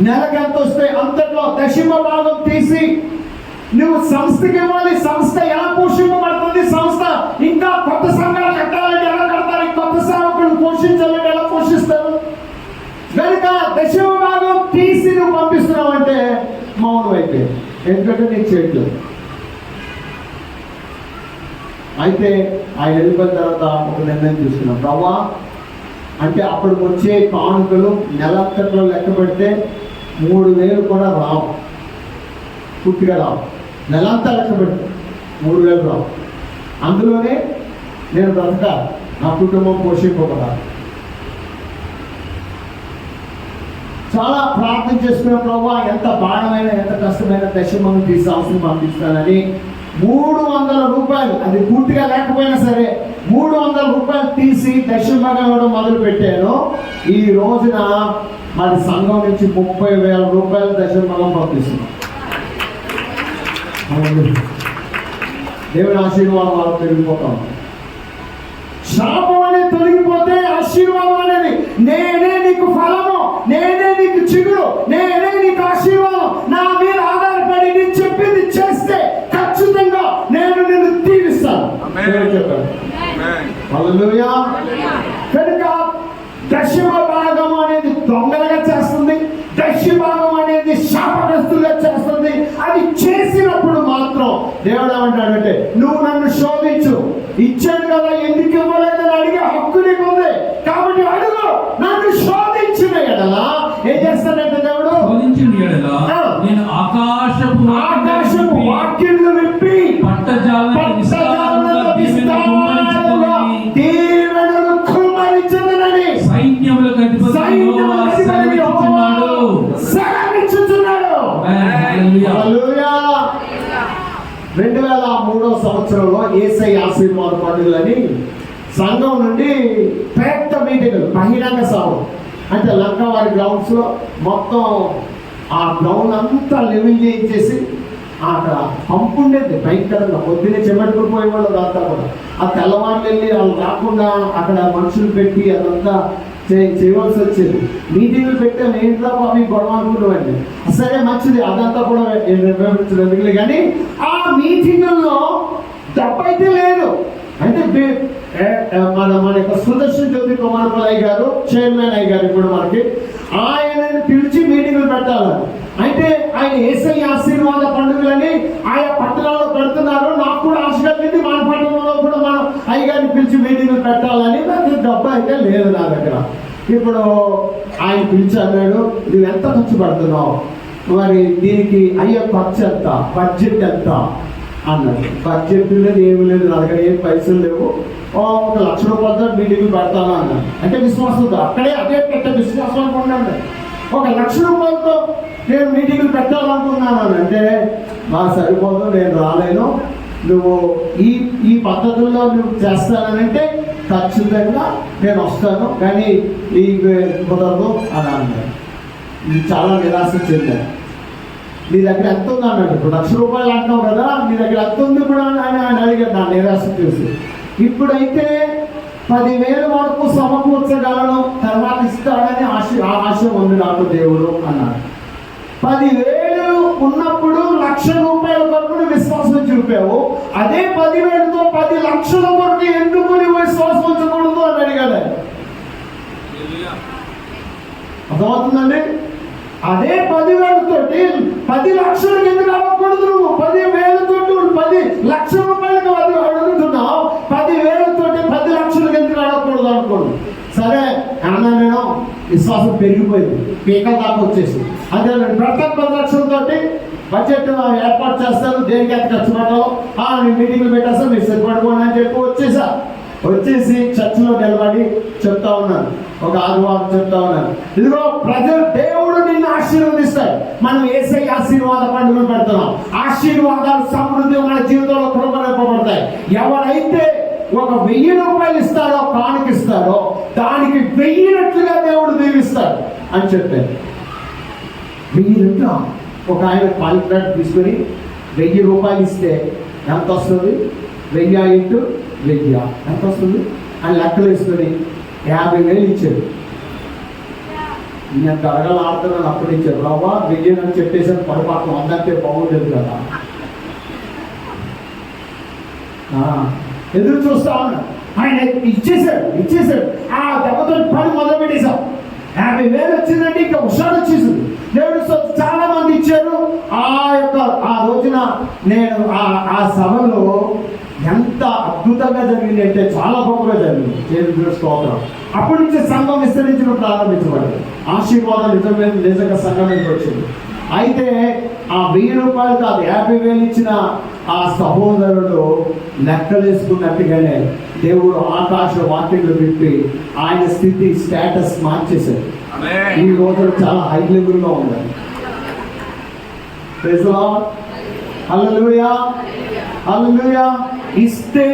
నెలకు ఎంత వస్తే అంతట్లో దశమ భాగం తీసి నువ్వు సంస్థకి ఇవ్వాలి. సంస్థ ఎలా పోషింపబడుతుంది? సంస్థ ఇంకా కొత్త సంఘాలు కట్టాలంటే ఎలా కడతారు? కొత్త సేవకులు పోషించాలంటే ఎలా పోషిస్తారు? కనుక దశమ భాగం తీసి నువ్వు పంపిస్తున్నావు అంటే మౌనం అయిపోయింది, ఎందుకంటే నీకు చేయట్లేదు. అయితే ఆయన వెళ్ళిపోయిన తర్వాత ఒక నిర్ణయం తీసుకున్నాం. ప్రభా అంటే అప్పటికి వచ్చే కానుకలు నెలంతట్లో లెక్క పెడితే 3000 కూడా రావు, పూర్తిగా రావు. నెలంతా లెక్క పెడితే 3000 రావు. అందులోనే నేను బ్రతకాలి, నా కుటుంబం పోషింపబడాలి. చాలా ప్రార్థన చేసుకున్న ప్రభావ ఎంత బాణమైన ఎంత కష్టమైన దశమం తీసి అవసరం పంపిస్తానని 300 రూపాయలు, అది పూర్తిగా లేకపోయినా సరే 300 రూపాయలు తీసి దశమం ఇవ్వడం మొదలు పెట్టాను. ఈ రోజున మరి సంఘం నుంచి 30,000 రూపాయలు దశమం పంపిస్తున్నాం. దేవుని ఆశీర్వాదం వాళ్ళు పెరిగిపోతాం. శాపం అనేది తొలగిపోతే ఆశీర్వాదం అనేది నేనే నీకు ఫలము, నేనే నీకు చిగురు, నేనే నీకు ఆశీర్వాదం. నా మీద ఆధారపడి నేను చెప్పింది చేస్తే ఖచ్చితంగా నేను నిన్ను దీవిస్తాను. హల్లెలూయా. కనుక దశమ భాగం అనేది దొంగలుగా చేస్తుంది, దశమ భాగం అనేది శాపగ్రస్తులుగా చేస్తుంది. అది చేసినప్పుడు మాత్రం దేవుడు ఏమంటాడంటే నువ్వు నన్ను శోధించు, ఇచ్చాను కదా ఎందుకు ఇవ్వలేదని అడిగే హక్కు నీకు ఉంది. కాబట్టి అడుగు, నన్ను శోధించిన ఎడల ఏం చేస్తాడంటే దేవుడు నేను ఆకాశపు వాక్యములు విప్పి దీవెనలు కుమ్మరించదనని సైన్యములకు అధిపతి సెలవిచ్చుచున్నాడు. 2003 సంవత్సరంలో యేసయ్య ఆశీర్వాద పండుగలని సంఘం నుండి పెద్ద మీటింగ్, బహిరంగ సభ, అంటే లంకావారి గ్రౌండ్స్ లో మొత్తం ఆ గ్రౌండ్ అంతా లెవెల్ చేయించేసి అక్కడ పంపు ఉండేది భయంకరంగా, పొద్దున్నే చెమట్టుకుని పోయేవాళ్ళు అంతా కూడా. ఆ తెల్లవారులు వెళ్ళి వాళ్ళు రాకుండా అక్కడ మనుషులు పెట్టి అదంతా చేయవలసి వచ్చేది. మీటింగ్లు పెట్టే ఏంట్లో అవి గొడవ అనుకునేవాడిని. సరే మంచిది, అదంతా కూడా నిర్వహించలేదు. కానీ ఆ మీటింగుల్లో డబ్బు అయితే లేదు. అంటే మన యొక్క సుదర్శన్ జ్యోతి కుమారపల్లి గారు చైర్మన్ అయ్యారు ఇప్పుడు మనకి. ఆయనని పిలిచి మీటింగులు పెట్టాలి. అయితే ఆయన యేసయ్య ఆశీర్వాద పండుగలని ఆయా పట్టణాల్లో పెడుతున్నారు. నాకు కూడా ఆశ కలిగింది, మన పట్టణంలో కూడా మనం అయ్యగారిని పిలిచి మీటింగులు పెట్టాలని. నాకు డబ్బు అయితే లేదు నా దగ్గర. ఇప్పుడు ఆయన పిలిచి అన్నాడు, నువ్వు ఎంత ఖర్చు పడుతున్నావు, మరి దీనికి అయ్యే ఖర్చు ఎంత, బడ్జెట్ ఎంత అన్నాడు. బడ్జెట్ లేదు, ఏమి లేదు, నా దగ్గర ఏం పైసలు లేవు, 1 లక్ష రూపాయలతో మీటింగ్ పెడతాను అన్నాడు. అంటే విశ్వాసంతో అక్కడే అదే పెద్ద విశ్వాసం అనుకున్నాడు. 1 లక్ష రూపాయలతో నేను మీటింగ్లు పెట్టాలనుకున్నాను అంటే, నాకు సరిపోదు, నేను రాలేను, నువ్వు ఈ పద్ధతుల్లో నువ్వు చేస్తానంటే ఖచ్చితంగా నేను వస్తాను, కానీ ఈ కుదరదు అని అన్నాడు. చాలా నిరాశ చెందాను. నీ దగ్గర ఎంత ఉంది అన్నాడు. ఇప్పుడు 1 లక్ష రూపాయలు అంటున్నావు కదా, నీ దగ్గర ఎంత ఉంది కూడా ఆయన అడిగాడు. నా నిరాశ చూసి ఇప్పుడైతే 10,000 వరకు సమకూర్చగలను, తర్వాత ఇస్తాడని ఆశ ఉంది నాకు దేవుడు అన్నాడు. 10,000 ఉన్నప్పుడు 1,00,000 రూపాయల వరకు విశ్వాసం చూపావు, అదే 10,000తో 10 లక్షల వరకు ఎందుకు నువ్వు విశ్వాసం ఉంచకూడదు అని అడిగాడు. అర్థమవుతుందండి? అదే 10,000తోటి 10 లక్షలకు ఎందుకు అవ్వకూడదు? నువ్వు 10,000తోటి 10 లక్షల రూపాయలకు అడుగుతున్నావు, 10,000తోటి 10 లక్షలకు ఎందుకు అడగకూడదు అనుకోండి. సరే అన్నా, నేను విశ్వాసం పెరిగిపోయింది, పీకల దాకా వచ్చేసి. అదే ప్రతి 10 లక్షలతోటి బడ్జెట్ ఏర్పాటు చేస్తాను, దేనికి ఎంత ఖర్చు పెట్టాలో నేను మీటింగ్లు పెట్టేస్తాను, మీరు సిద్ధపడుకోండి అని చెప్పి వచ్చేసి చర్చిలో నిలబడి చెప్తా ఉన్నాను. ఒక ఆదివారం చెప్తా ఉన్నాను, ఇదిగో ప్రజలు, దేవుడు నిన్ను ఆశీర్వదిస్తాడు. మనం యేసయ్య ఆశీర్వాద పండుగలు పెడుతున్నాం. ఆశీర్వాదాలు సమృద్ధి మన జీవితంలో కృపనింపబడతాయి. ఎవరైతే 1,000 రూపాయలు ఇస్తాడో, కానుకిస్తాడో, దానికి 1000 రెట్లుగా దేవుడు దీవిస్తాడు అని చెప్పారు. 1000 రెట్లు. ఒక ఆయన కాలిక్యులేటర్ తీసుకొని 1000 రూపాయలు ఇస్తే ఎంత వస్తుంది? 1000 × 1000 ఎంత వస్తుంది అని లెక్కలు వేసుకొని 50,000 ఇచ్చాడు. నేను గడగలు ఆడుతున్నాను. అప్పుడు ఇచ్చాడు, బాబా 1000 అని చెప్పేసాను, పొరపాటు 100 అంటే బాగుండేది కదా. ఎదురు చూస్తా ఉన్నాడు. ఆయన ఇచ్చేసాడు. ఆ దెబ్బతో పని మొదలు పెట్టేశాం. 50,000 వచ్చిందంటే ఇంకా హుషారు వచ్చేసింది. దేవుడు చాలా మంది ఇచ్చారు. ఆ రోజున నేను ఆ సభలో ఎంత అద్భుతంగా జరిగింది అంటే చాలా గొప్పగా జరిగింది. దేవుడి స్తోత్రం. అప్పటి నుంచి సంఘం విస్తరించడం ప్రారంభించబడింది. ఆశీర్వాదం నిజంగా సంఘం నుంచి వచ్చింది. అయితే ఆ 1000 రూపాయలు కాదు, 50,000 ఇచ్చిన ఆ సహోదరుడు లెక్కలేసుకున్నట్టుగానే దేవుడు ఆకాశ వాక్యంలో విప్పి ఆయన స్థితి స్టేటస్ మార్చేశాడు. ఈ రోజులు చాలా హై లెవెల్లో ఉన్నాయి. హల్లెలూయా, హల్లెలూయా. ఇస్తే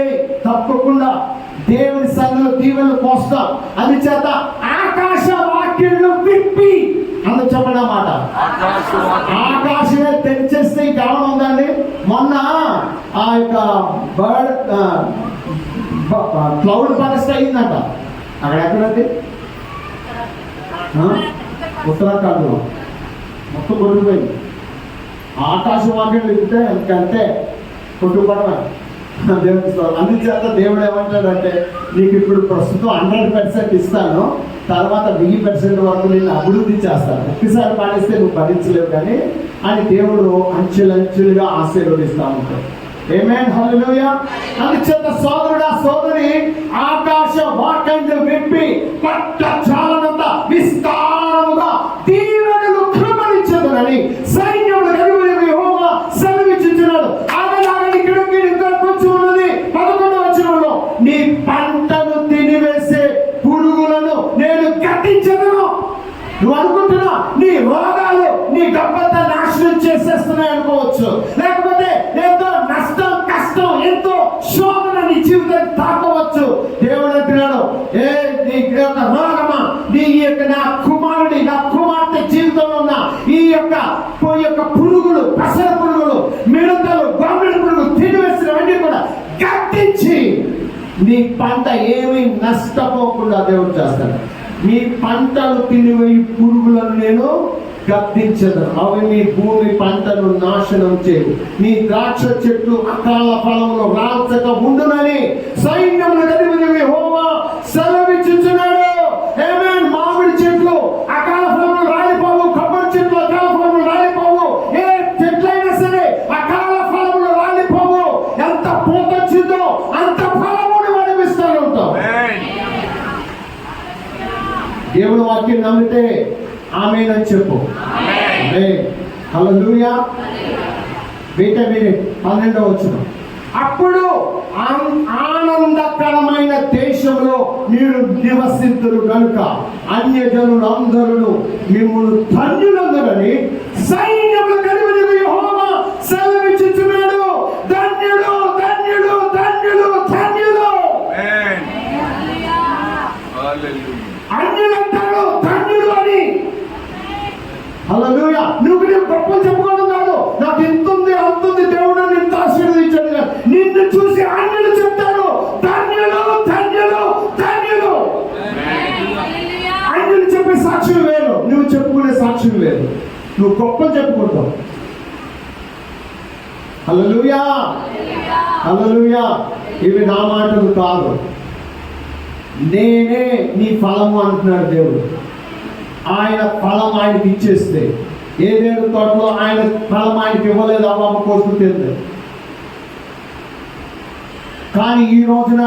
తప్పకుండా దేవుని సన్నిధిలో దీవెనలు పోస్తాం. అందుచేత ఆకాశ వాక్యంలో విప్పి అందరూ చెప్పండి అన్నమాట. ఆకాశమే తెరిచేస్తే ఇంకేమైనా ఉందండి? మొన్న ఆ యొక్క క్లౌడ్ బరస్ట్ అయిందంట. అక్కడ ఎక్కడండి? ఉత్తరాఖండ్లో మొత్తం కొట్టుకుపోయింది. ఆకాశ వాక్యం విప్పితే ఇంకంతే కొట్టుకోవడమే. అందుచేత దేవుడు ఏమంటాడంటే, నీకు ఇప్పుడు ప్రస్తుతం 100% ఇస్తాను, తర్వాత 1000% వరకు నేను అభివృద్ధి చేస్తాను. ఒక్కసారి పాటిస్తే నువ్వు భరించలేవు కానీ అని దేవుడు అంచెలంచెలుగా ఆశీర్వదిస్తా ఉంటాడు. ఆమేన్, హల్లెలూయా. అందుచేత సోదరుడా, సోదరి, ఆకాశ వాక్యంలో విప్పి పట్ట చాలనంత విస్తారముగా దీవెనలు కృపణించదునని సైన్యముల అధిపతి యెహోవా సెలవిచ్చుచున్నాడు. అలాగని కిడకి కొంచెం ఉన్నది 11వ వచనంలో, నీ పంటను తినివేసే పురుగులను నేను గద్దించను. నువ్వు అనుకుంటున్నా నీ రోగాలు నీ డబ్బంతా నాశనం చేసేస్తున్నాయి అనుకోవచ్చు, లేకపోతే ఎంతో నష్టం, కష్టం, ఎంతో శోధన నీ జీవితాన్ని తాకవచ్చు. దేవుడు అంటున్నాడు, నీ యొక్క రోగమా, నీ యొక్క నా కుమారుడి, నా కుమార్తె జీవితంలో ఉన్న ఈ యొక్క దోసల పురుగులు, మిడతలు, గొంగళి పురుగులు తినివేసినవన్నీ కూడా గట్టించి నీ పంట ఏమీ నష్టపోకుండా దేవుడు చేస్తాడు. మీ పంటలు తినివేయి పురుగులను నేను గద్దించదు. అవి మీ భూమి పంటను నాశనం చేయు. మీ ద్రాక్ష చెట్లు అకాల ఫలములు రాల్చక ఉండునని సైన్యముల అధిపతి యెహోవా సెలవిచ్చుచున్నాడు. ఆమేన్. మామిడి చెట్లు అకాల ఫలములు రాలిపోవు, కొబ్బరి చెట్లు అకాల ఫలములు రాలిపోవు, ఏ చెట్లైనా సరే అకాల ఫలములు రాలిపోవు. ఎంత పూత వచ్చిందో అంత ఫలమును వడిపిస్తూ ఉంటాం. దేవుడు వాక్యం నమ్మితే ఆమేన్ అని చెప్పు. హల్లెలూయా. Wait a minute. 12వ వచనం. అప్పుడు ఆనందకరమైన దేశంలో మీరు నివసింతురు గనుక అన్యజనులు అందరూ మిమ్మల్ని ధన్యులందరని సైన్యములకు అధిపతి యెహోవా సెలవిచ్చుచున్నాడు. ధన్యుడు, ధన్యుడు, ధన్యుడు, ధన్యుడు. అన్యులంటాడు ధన్యుడు అని. హల్లెలూయా. నువ్వు గొప్ప చెప్పుకోవడం కాదు, నాకు ఇంతుంది అంతుంది, దేవుడు నిన్ను ఆశీర్వదించాడు. నిన్ను చూసి అన్యులు చెప్తారు ధన్యులు, ధన్యులు, ధన్యులు. అన్యులు చెప్పే సాక్షులు వేరు, నువ్వు చెప్పుకునే సాక్షులు వేరు. నువ్వు గొప్ప చెప్పుకుంటావు. హల్లెలూయా, హల్లెలూయా. ఇవి నా మాటలు కాదు, నేనే నీ ఫలము అంటున్నాడు దేవుడు. ఆయన ఫలం ఆయనకి ఇచ్చేస్తే, ఏదేడు తోటలో ఆయన ఫలం ఆయనకి ఇవ్వలేదు, అవ్వమ్మ కోసుకుంటుంది. కానీ ఈ రోజున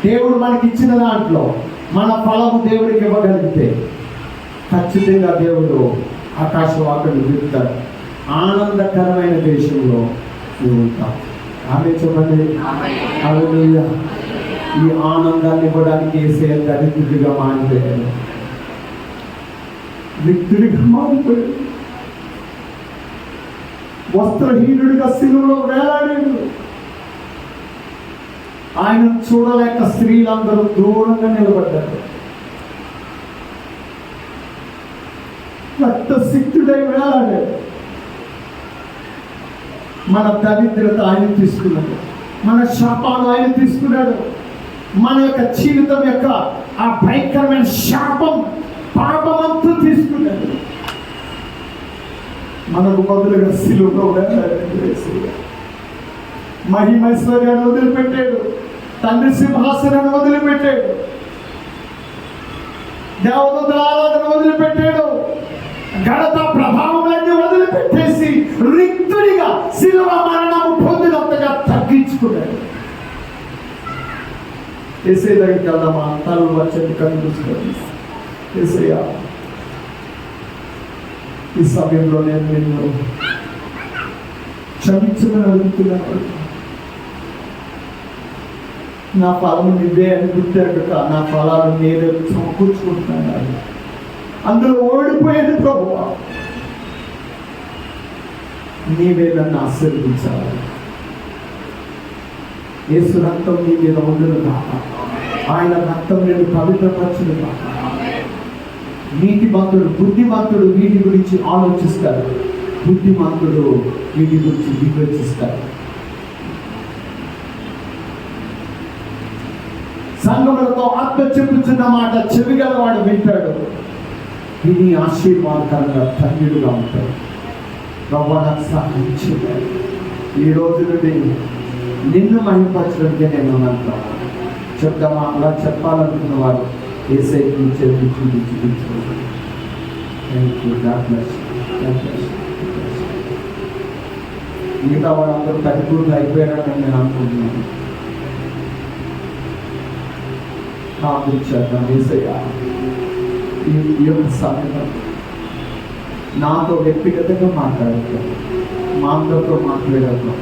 దేవుడు మనకి ఇచ్చిన దాంట్లో మన ఫలము దేవుడికి ఇవ్వగలిగితే ఖచ్చితంగా దేవుడు ఆకాశవాకులు విప్పుతాడు. ఆనందకరమైన దేశంలో నువ్వు ఉంటావు. ఆమె చెప్పండి. హల్లెలూయా. ఈ ఆనందాన్ని ఇవ్వడానికి యేసయ్య దరిద్రుడిగా మారిపోయాడు, వ్యక్తుడిగా మారిపోయాడు, వస్త్రహీనుడిగా సిలువలో వేలాడాడు. ఆయన చూడలేక స్త్రీలందరూ దూరంగా నిలబడ్డారు. రక్తసిక్తుడై వేలాడాడు. మన దరిద్రత ఆయన తీసుకున్నాడు, మన శాపాలు ఆయన తీసుకున్నాడు, మన యొక్క జీవితం యొక్క ఆ భయంకరమైన శాపం పాపమంతా తీసుకున్నాడు. మనకు బదులుగా సిలువలో మహిమైశ్వర్యాన్ని వదిలిపెట్టాడు, తండ్రి సింహాసనాన్ని వదిలిపెట్టాడు, దేవదూతల ఆరాధన వదిలిపెట్టాడు, ఘనత ప్రభావాన్ని వదిలిపెట్టేసి రిక్తుడిగా సిలువ మరణము పొందినంతగా తగ్గించుకున్నాడు. యేసయ్య దగ్గరికి వెళ్దామా? తలలు వచ్చి కనిపిస్తుంది. యేసయ్య, ఈ సమయంలో నేను నిన్ను క్షమించమని అడుగుతున్నాను. నా ఫలము నువ్వే అని గుర్తెరగక నా ఫలాలు నేనే సమకూర్చుకుంటున్నాను. అందులో ఓడిపోయేది ప్రభువా, నీవే నన్ను ఆశీర్వదించాలి. యేసు రక్తం నీ మీద ఉండును కాక, ఆయన రక్తం నేను పవిత్రపరచును కాక. నీతిమంతుడు, బుద్ధిమంతుడు వీటి గురించి ఆలోచిస్తాడు, బుద్ధిమంతుడు వీటి గురించి వివేచిస్తాడు. సంగములతో ఆత్మ చెప్పుచున్న మాట చెవిగలవాడు వింటాడు, విని ఆశీర్వాదకరంగా ధన్యుడుగా ఉంటాడు. ప్రభువా, నాకు సహాయం చేయాలి. ఈ రోజు నుండి నిన్ను మహిమపరచడానికి నేను అంటాను. చెప్తామా? అలా చెప్పాలనుకున్న వారు యేసయ్యకి చెప్పి చూపించుకోవాలి. మిగతా వాళ్ళందరూ తగ్గిపూర్లు అయిపోయారని నేను అనుకుంటున్నాను. చేద్దాం. యేసయ్య, ఈ యొక్క సమయంలో నాతో వ్యక్తిగతంగా మాట్లాడతాం, మా అందరితో మాట్లాడతాం.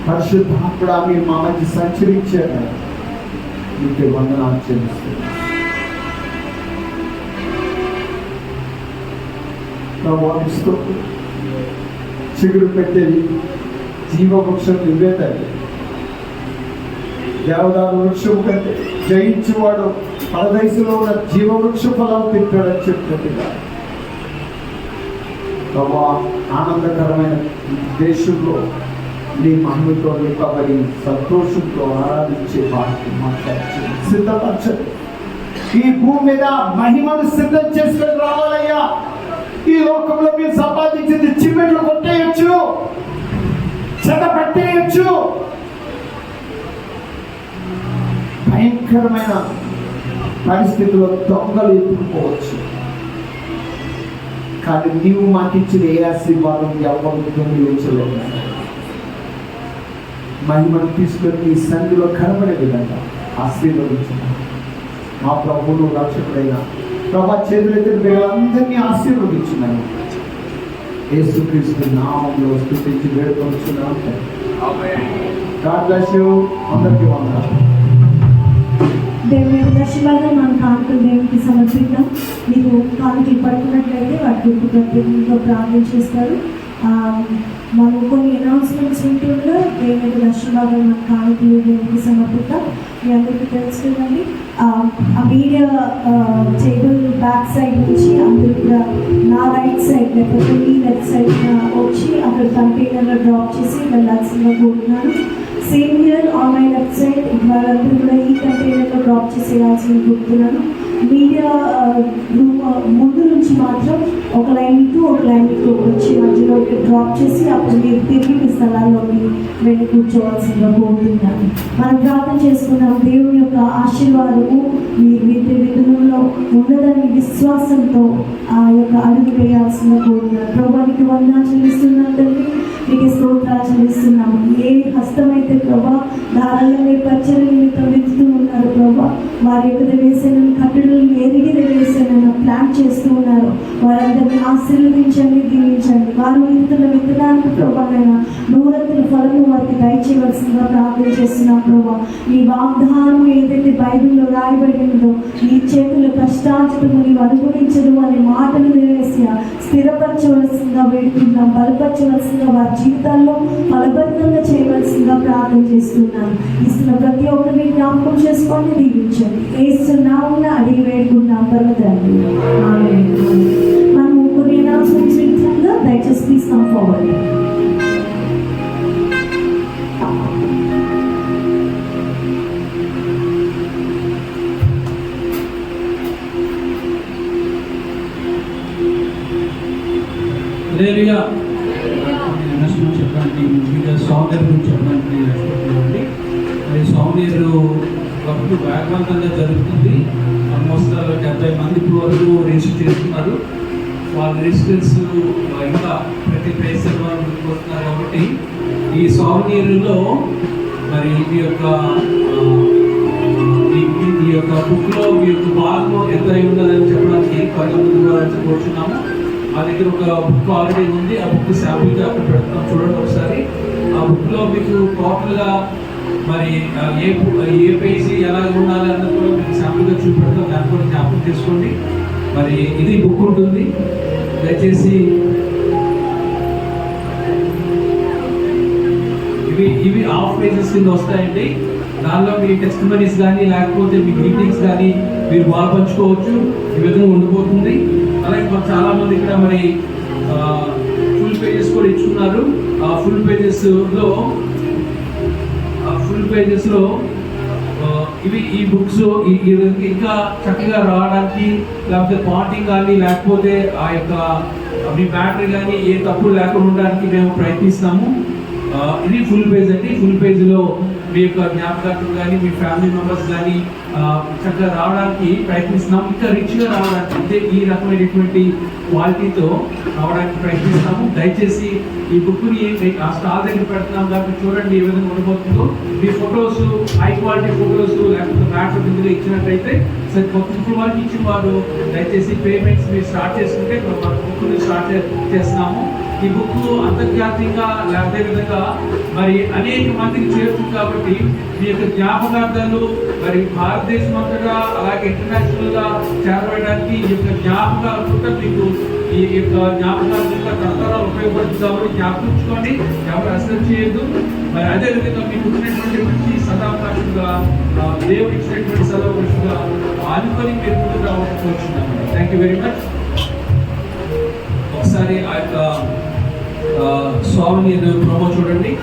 పరిశుద్ధాత్ముడా, మీరు మా మధ్య సంచరించారు, మీకు వందనాలు చెల్లిస్తున్నాను. చిగురు పెట్టేది జీవవృక్షం నువ్వే తల్లి. దేవదారు వృక్షం కంటే జయించేవాడు పరదేశంలో ఉన్న జీవవృక్ష ఫలం తింటాడని చెప్తున్నట్టుగా ప్రభా, ఆనందకరమైన దేశంలో నీ మహిమతో నింపబడి సంతోషంతో ఆరాధించే భాగ్యం మాట్లాడి సిద్ధపరచండి. ఈ భూమి మీద మహిమను సిద్ధం చేసుకొని రావాలయ్యా. ఈ లోకంలో మీరు సంపాదించింది చిమ్మెట్లు కొట్టేయచ్చు, చెడ పెట్టేయచ్చు, భయంకరమైన పరిస్థితుల్లో దొంగలు ఎత్తుకుపోవచ్చు. కానీ నీవు మాకిచ్చిన ఏ ఆశీర్వాదం ఎవరు దొంగిలించలేదు. మహిమను తీసుకొని నీ సన్నిధిలో కనబడే విధంగా ఆశీర్వదించిన మా ప్రభువును రక్షకుడైన ప్రభా చేతులైతే వీళ్ళందరినీ ఆశీర్వదించున్నాను. యేసుక్రీస్తు నామంలో స్తుతించి వేడుకొంచున్నాను. God bless you. అందరికీ వందనాలు. దేవుని దర్శనాలను మన కానుకలు దేవునికి సమర్పిద్దాం. మీరు కానుకలు పడుతున్నట్లయితే వాటి గురించి ప్రత్యేకంగా ప్రార్థన చేస్తారు. మనం కొన్ని అనౌన్స్మెంట్స్ ఉంటుండగా దేవుని దర్శనాలను మన కానుకలు దేవునికి సమర్పిద్దాం. మీ అందరికీ తెలుసు కదండి. ఆ మీడియా టేబుల్ బ్యాక్ సైడ్ నుంచి అందరూ కూడా నా రైట్ సైడ్ లేకపోతే మీ లెఫ్ట్ సైడ్ వచ్చి అక్కడ కంటైనర్లో డ్రాప్ చేసి వెళ్ళాల్సిందిగా కోరుతున్నాను. Same year on my left side వాళ్ళందరూ కూడా ఈ కంటైనర్లో డ్రాప్ చేసేయాల్సింది కోరుతున్నాను. మీడియా రూమ్ ముందు నుంచి మాత్రం ఒక లైన్ టు ఒక లైన్ టు వచ్చి మధ్యలో డ్రాప్ చేసి అప్పుడు మీరు తిరిగి మీ స్థలాల్లోకి వెళ్ళి కూర్చోవలసిందిగా కోరుతున్నాను. మనం ప్రార్థన చేసుకున్నాం. దేవుని యొక్క ఆశీర్వాదము మీ విధులలో ఉన్నదని విశ్వాసంతో ఆ యొక్క అడుగు వేయాల్సిందిగా కోరుతున్నాను. ప్రభువానికి వందనాలు చెల్లిస్తున్నాను తండ్రి, మీకు స్తోత్రాలు చెల్లిస్తున్నాము. ఏ హస్తమైతే ప్రభా దారాలనే పరిచయం నిమిత్తం వెతుతూ ఉన్నారు ప్రభా, వారి యొక్క వేసేనని కట్టడలను ఎరిగి వేసేనని ప్లాన్ చేస్తూ ఉన్నారు. వారందరినీ ఆశీర్వదించండి, దీవించండి. వారు విత్తున్న విత్తనానికి ప్రభావైనా నూరంతుల ఫలము వారికి దయచేయవలసిందిగా ప్రార్థన చేస్తున్నాం ప్రభా. ఈ వాగ్దానం ఏదైతే బైబిల్లో రాయబడి ఉందో నీ చేతుల కష్టార్జితము నీవు అనుభవించదు అనే మాటలు వేసి స్థిరపరచవలసిందిగా వేడుకుంటున్నాం. బలపరచవలసిందిగా వారి జీవితాల్లో ఫలభరితంగా చేయవలసిందిగా ప్రార్థన చేస్తున్నాను. ఇస్తున్న ప్రతి ఒక్కరిని జ్ఞాపకం చేసుకోండి, దీవించండి. ఏస్తున్నామున అడిగి వేడుకుంటున్నాం పర్వతండి. మనము కొన్ని అనౌన్స్మెంట్స్ వింటుందా, దయచేసి ప్లీజ్ కమ్ ఫార్వర్డ్. హల్లెలూయా. చెప్పండి ఇంకా సౌందర్య గురించి చెప్పడానికి ఇష్టపడుతుంది. మరి సౌందర్య వర్క్ వేగవంతంగా జరుగుతుంది. ఆల్మోస్ట్ 70 మంది ఇప్పుడు వరకు రిజిస్టర్ చేస్తున్నారు. వాళ్ళ రిజిస్టర్స్ ఇంకా ప్రతి ప్లేస్ వాళ్ళు వస్తున్నారు. కాబట్టి ఈ సౌందర్యంలో మరి ఈ యొక్క బుక్లో మీ యొక్క భాగం ఎంత అయి ఉన్నదని చెప్పడానికి 10 మంది ద్వారా కూర్చున్నాము. మా దగ్గర ఒక బుక్ ఆల్రెడీ ఉంది. ఆ బుక్ శాంపుల్గా అక్కడ పెడతాం, చూడండి ఒకసారి. ఆ బుక్లో మీకు టోటల్గా మరి ఏ పేజీ ఎలా ఉండాలి అన్నది కూడా మీకు శాంపుల్గా చూపెడతాం. దాన్ని కూడా జ్ఞాపకం చేసుకోండి. మరి ఇది బుక్ ఉంటుంది. దయచేసి ఇవి హాఫ్ పేజెస్ కింద వస్తాయండి. దానిలో మీ టెస్టిమనీస్ కానీ లేకపోతే మీ గ్రీటింగ్స్ కానీ మీరు బాగా పంచుకోవచ్చు. ఈ విధంగా ఉండిపోతుంది. అలాగే చాలా మంది ఇక్కడ మరి ఫుల్ పేజెస్ కూడా ఇచ్చుకున్నారు. ఆ ఫుల్ పేజెస్లో ఇవి ఈ బుక్స్ ఇంకా చక్కగా రావడానికి, లేకపోతే పాయింటింగ్ కానీ లేకపోతే ఆ యొక్క మీ బ్యాటరీ కానీ ఏ తప్పులు లేకుండా ఉండడానికి మేము ప్రయత్నిస్తాము. ఇది ఫుల్ పేజ్ అండి. ఫుల్ పేజ్లో మీ యొక్క జ్ఞాపకార్థం కానీ మీ ఫ్యామిలీ మెంబర్స్ కానీ చక్కగా రావడానికి ప్రయత్నిస్తున్నాం. ఇంకా రిచ్గా రావడానికి, అంటే ఈ రకమైనటువంటి క్వాలిటీతో రావడానికి ప్రయత్నిస్తాము. దయచేసి ఈ బుక్ని ఆ స్టాల్ దగ్గర పెడుతున్నాం కాబట్టి చూడండి ఏ విధంగా ఉండబోతుందో. మీ ఫొటోస్, హై క్వాలిటీ ఫొటోస్ లేకపోతే మ్యాటర్ ఇందులో ఇచ్చినట్టయితే సరే, కొత్త వారికి ఇచ్చిన వారు దయచేసి పేమెంట్స్ మీరు స్టార్ట్ చేసుకుంటే మన బుక్ని స్టార్ట్ చేస్తున్నాము. ఈ బుక్ అంతర్జాతీయంగా అదే విధంగా మరి అనేక మందికి చేరుతుంది కాబట్టి మీ యొక్క జ్ఞాపకార్థాలు మరి భారతదేశం అంతటా అలాగే ఇంటర్నేషనల్గా చేరవేయడానికి ఈ యొక్క జ్ఞాపకాలు కూడా మీకు ఈ యొక్క జ్ఞాపకార్థంగా తరతరాలు ఉపయోగపడుతుంది కాబట్టి జ్ఞాపకించుకోండి. ఎవరు అసలు చేయొద్దు. మరి అదేవిధంగా మీకు ఇచ్చినటువంటి మంచి సదావకాశంగా దేవుడు ఇచ్చినటువంటి సదావకాశంగా ఆనుకొని మీరు ముందుకు రావాలని కోరుచున్నాను. Thank you very much. ఒకసారి ఆ యొక్క స్వామి ప్రోమో చూడండి.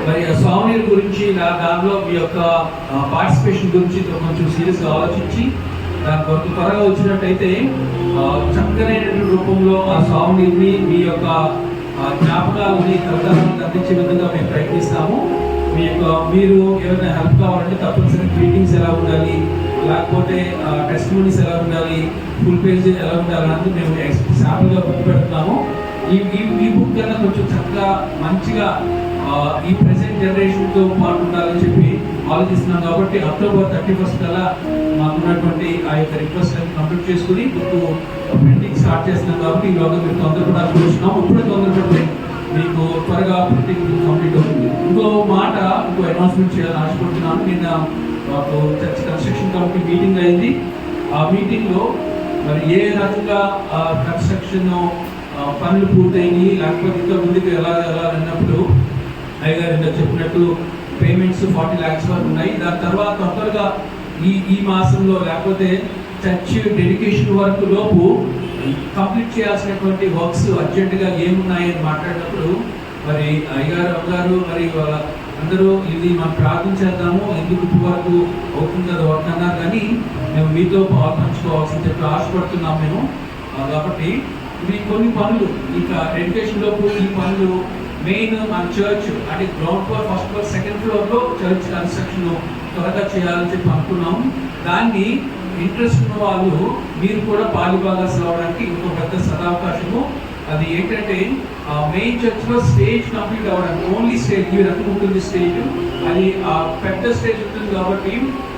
మరి స్వామి గురించి దానిలో మీ యొక్క పార్టిసిపేషన్ గురించి కొంచెం సీరియస్గా ఆలోచించి దాని కొంత త్వరగా వచ్చినట్టయితే చక్కనైనటువంటి రూపంలో ఆ స్వామిని మీ యొక్క జ్ఞాపకాలని తరతరాలను అందించే విధంగా మేము ప్రయత్నిస్తాము. మీరు ఏమైనా హెల్ప్ కావాలంటే తప్పనిసరి గ్రీటింగ్స్ ఎలా ఉండాలి, లేకపోతే టెస్టిమోనీస్ ఎలా ఉండాలి, ఫుల్ పేజ్ ఎలా ఉండాలి అనేది మేము శాంపుల్గా బుక్ పెడుతున్నాము. ఈ బుక్ కన్నా కొంచెం చక్కగా మంచిగా ఈ ప్రెసెంట్ జనరేషన్తో పాటు ఉండాలని చెప్పి ఆలోచిస్తున్నాం. కాబట్టి అక్టోబర్ 31 కల్లా మాకున్నటువంటి ఆ యొక్క రిక్వెస్ట్ కంప్లీట్ చేసుకుని బుక్ ప్రింటింగ్ స్టార్ట్ చేస్తున్నాం. కాబట్టి ఈలోగా మీరు తొందరపడాల్సి చూస్తున్నాం. ఇప్పుడే తొందరపడితే మీకు త్వరగా ప్రింటింగ్ కంప్లీట్ అవుతుంది. ఇంకో అనౌన్స్మెంట్ చేయాలని ఆశపడుతున్నాను. నిన్న మాకు చర్చ్ కన్స్ట్రక్షన్ కమిటీ మీటింగ్ అయింది. ఆ మీటింగ్లో మరి ఏ రకంగా కన్స్ట్రక్షన్ పనులు పూర్తయినాయి, లేకపోతే ఇంకా ముందుకు ఎలా అన్నప్పుడు అయ్యగారు చెప్పినట్టు పేమెంట్స్ 40 lakhs వరకు ఉన్నాయి. దాని తర్వాత తొందరగా ఈ మాసంలో లేకపోతే చర్చ్ డెడికేషన్ వర్క్ లోపు కంప్లీట్ చేయాల్సినటువంటి వర్క్స్ అర్జెంటుగా ఏమున్నాయని మాట్లాడినప్పుడు మరి అయ్యగారు అమ్మగారు మరి అందరూ ఇది మనం ప్రార్థించేద్దాము, ఎందుకు వరకు అవుతుంది కదా వర్క్ అన్నారు. కానీ మేము మీతో పంచుకోవాల్సింది చెప్పి ఆశపడుతున్నాం మేము. కాబట్టి ఇవి కొన్ని పనులు ఇంకా డెడికేషన్ లోపు ఈ పనులు మెయిన్ మన చర్చ్ అంటే ground floor, first floor, second ఫ్లోర్లో చర్చ్ కన్స్ట్రక్షన్ త్వరగా చేయాలని చెప్పి అనుకున్నాము. దాన్ని ఇంట్రెస్ట్ ఉన్న వాళ్ళు మీరు కూడా పాలుభాగస్వాములు అవడానికి ఇంకో పెద్ద సదావకాశము. అది ఏంటంటే మెయిన్ చర్చ్లో స్టేజ్ కంప్లీట్ అవ్వడానికి ఓన్లీ స్టేజ్ ఈ రకం ఉంటుంది. స్టేజ్ అది పెద్ద స్టేజ్ ఉంటుంది కాబట్టి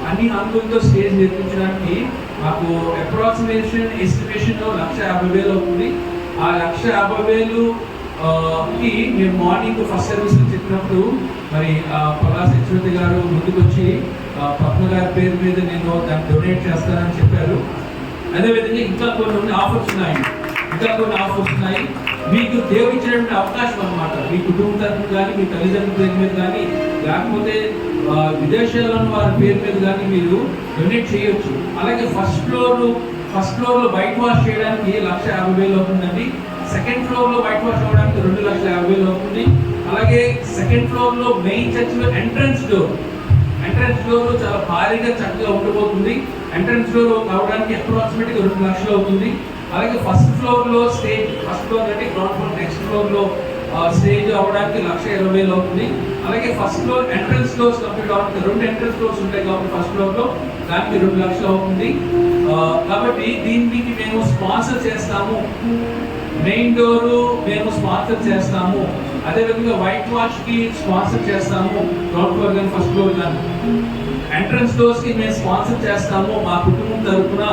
అన్ని హంగులతో స్టేజ్ నిర్మించడానికి మాకు అప్రాక్సిమేషన్ ఎస్టిమేషన్ 1,50,000 అవుతుంది. ఆ 1,50,000 కి మేము మార్నింగ్ ఫస్ట్ సర్వీస్ చెప్పినప్పుడు మరి పలాస్ యశ్వతి గారు ముందుకు వచ్చి పద్మ గారి పేరు మీద నేను దాన్ని డొనేట్ చేస్తానని చెప్పారు. అదేవిధంగా ఇంకా కొన్ని ఆఫర్స్ ఉన్నాయి. మీకు దేవుడు ఇచ్చినటువంటి అవకాశం అన్నమాట. మీ కుటుంబ తరఫున కానీ, మీ తల్లిదండ్రుల పేరు మీద కానీ, లేకపోతే విదేశాల్లో ఉన్న వారి పేరు మీద కానీ మీరు డొనేట్ చేయొచ్చు. అలాగే ఫస్ట్ ఫ్లోర్లో వైట్ వాష్ చేయడానికి 1,50,000 అవుతుందండి. సెకండ్ ఫ్లోర్లో వైట్ వాష్ అవ్వడానికి 2,50,000 అవుతుంది. అలాగే సెకండ్ ఫ్లోర్లో మెయిన్ చర్చ్లో ఎంట్రన్స్ డోర్ చాలా భారీగా చక్కగా ఉండబోతుంది. ఎంట్రన్స్ డోర్ అవడానికి అప్రాక్సిమేట్గా 2 లక్షలు అవుతుంది. అలాగే ఫస్ట్ ఫ్లోర్లో స్టేజ్, ఫస్ట్ ఫ్లోర్ అంటే గ్రౌండ్ ఫ్లోర్, నెక్స్ట్ ఫ్లోర్లో స్టేజ్ అవ్వడానికి 1,20,000 అవుతుంది. అలాగే first floor entrance doors complete అవ్వడానికి 2 ఎంట్రన్స్ డోర్స్ ఉంటాయి కాబట్టి ఫస్ట్ ఫ్లోర్లో దానికి 2 లక్షలు అవుతుంది. కాబట్టి దీనికి మేము స్పాన్సర్ చేస్తాము. మెయిన్ డోరు మేము స్పాన్సర్ చేస్తాము. అదేవిధంగా వైట్ వాష్ కి స్పాన్సర్ చేస్తాము, గ్రౌండ్ ఫ్లోర్ కానీ ఫస్ట్ ఫ్లోర్ కానీ. ఎంట్రన్స్ డోర్స్ కి మేము స్పాన్సర్ చేస్తాము, మా కుటుంబం తరపున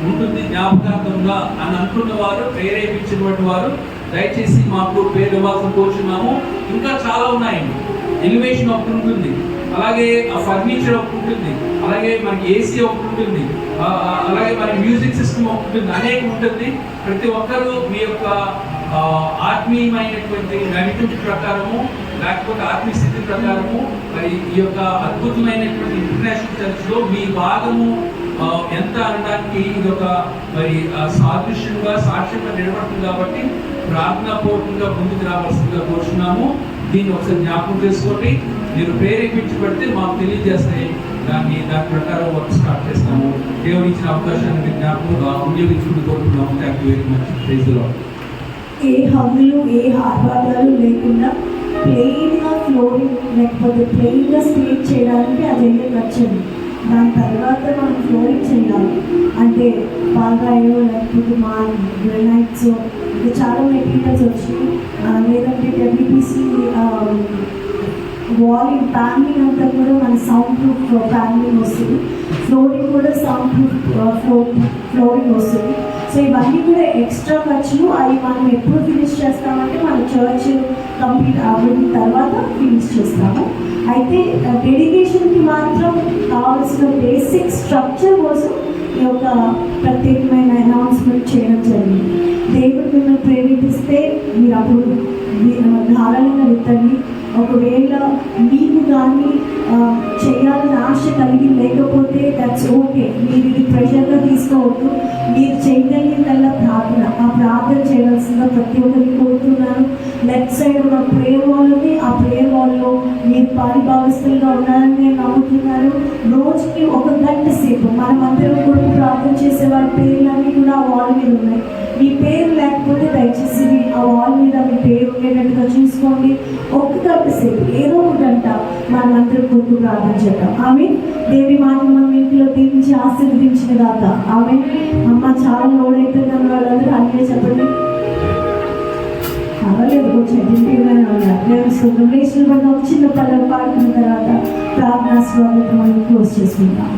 ఉంటుంది జ్ఞాపకార్థంగా అని అనుకున్న వారు, ప్రేరేపించినటువంటి వారు దయచేసి మాకు పేరు ఇవ్వాల్సిన కోరుచున్నాము. ఇంకా చాలా ఉన్నాయండి. ఎలివేషన్ ఒకటి ఉంటుంది, అలాగే ఫర్నిచర్ ఒకటి ఉంటుంది, అలాగే మనకి ఏసీ ఒకటి ఉంటుంది, అలాగే మన మ్యూజిక్ సిస్టమ్ ఒకటి ఉంటుంది, అనేక ఉంటుంది. ప్రతి ఒక్కరూ మీ యొక్క ఆత్మీయమైనటువంటి నడిపింపు ప్రకారము, లేకపోతే ఆత్మీయ స్థితి ప్రకారము మరి ఈ యొక్క అద్భుతమైనటువంటి ఇంటర్నేషనల్ చర్చ్లో మీ భాగము ఎంత అనడానికి ఇది ఒక మరి సాదృశ్యంగా సాక్ష్యంగా నిలబడుతుంది. కాబట్టి ప్రార్థనాపూర్వకంగా ముందుకు రావాల్సిందిగా కోరుచున్నాము. దీన్ని ఒకసారి జ్ఞాపకం చేసుకోండి. మీరు ప్రేరేపించబడితే మాకు తెలియజేస్తే దాని ప్రకారం వర్క్ స్టార్ట్ చేస్తాము. దేవుడు ఇచ్చిన అవకాశాన్ని మీరు జ్ఞాపకం వినియోగించుకుంటూ కోరుతున్నాము. Thank you very much. Praise the lord. ఏ హంగులు ఏ ఆర్భాటాలు లేకుండా ప్లెయిన్గా ఫ్లోరింగ్ లేకపోతే ప్లెయిన్గా స్టేజ్ చేయడానికి అదైతే నచ్చండి. దాని తర్వాత మనం ఫ్లోరింగ్ చేయాలి అంటే బాగాయో లేకపోతే మా గ్రెనైట్స్ ఇంకా చాలా మెటీరియల్స్ వచ్చినాయి. లేదంటే డబ్ల్యూపీసీ వాలింగ్ ప్యానలింగ్ అంతా కూడా మన సౌండ్ ప్రూఫ్ ప్యానలింగ్ వస్తుంది. ఫ్లోరింగ్ కూడా సౌండ్ ప్రూఫ్ ఫ్లోరింగ్ వస్తుంది. సో ఇవన్నీ కూడా ఎక్స్ట్రా ఖర్చులు. అవి మనం ఎప్పుడు ఫినిష్ చేస్తామంటే మన చర్చ్ కంప్లీట్ అవ్వడం తర్వాత ఫినిష్ చేస్తాము. అయితే డెడికేషన్కి మాత్రం కావాల్సిన బేసిక్ స్ట్రక్చర్ కోసం ఈ యొక్క ప్రత్యేకమైన అనౌన్స్మెంట్ చేయడం జరిగింది. దేవుడు మిమ్మల్ని ప్రేరేపిస్తే మీరు అప్పుడు ధారాళంగా విత్తండి. ఒకవేళ మీకు కానీ చేయాలని ఆశ కలిగి లేకపోతే దట్స్ ఓకే. మీరు ఇది ప్రెషర్గా తీసుకోవద్దు. మీరు చేయగలిగిందల్లా ప్రార్థన. ఆ ప్రార్థన చేయవలసిందిగా ప్రతి ఒక్కరికి కోరుతున్నాను. లెఫ్ట్ సైడ్ ఉన్న ప్రేయర్ వాల్ ఉంది. ఆ ప్రేయర్ వాల్లో మీరు పాలిభాగస్తులుగా ఉన్నారని నేను నమ్ముతున్నాను. రోజుకి 1 గంట సేపు మనమందరం కొరకు ప్రార్థన చేసేవారి పేర్లన్నీ కూడా ఆ వాల్ మీద ఉన్నాయి. మీ పేరు లేకపోతే దయచేసి ఆ వాల్ మీద మీ పేరు ఉండేటట్టుగా చూసుకోండి. 1 గంట సేపు ఏదో 1 గంట మనమందరం కొరకు ప్రార్థన చేద్దాం. ఆమె దేవి మాట మన ఇంట్లో దీవించి ఆశీర్వదించిన దాత. ఆమె అమ్మ చాలా లోడ్ అవుతుందని వాళ్ళందరూ అన్నీ చెప్పండి. పర్వాలేదు కొంచెం ఎడ్యుకేట్గానే ఉన్నారు. నేను సుఖేశ్వర పడిన ఒక చిన్న పల్లె పాడుకున్న తర్వాత ప్రార్థనా స్వాగతం మనం క్లోజ్ చేసుకుంటాం.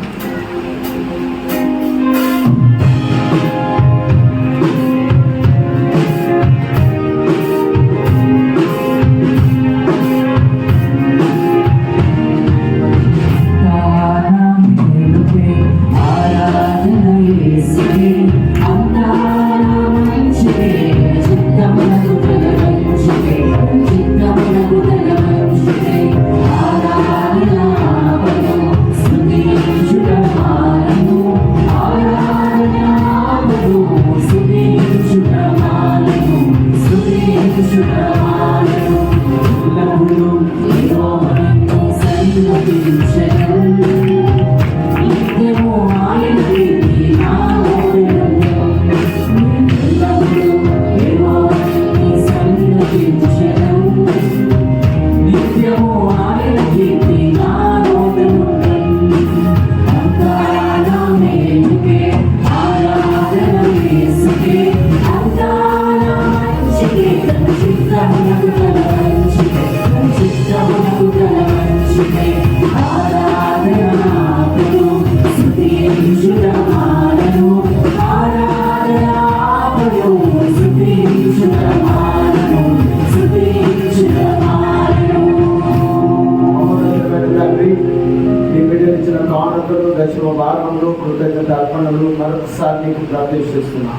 మరొకసారి నీకు ప్రార్థిస్తున్నా.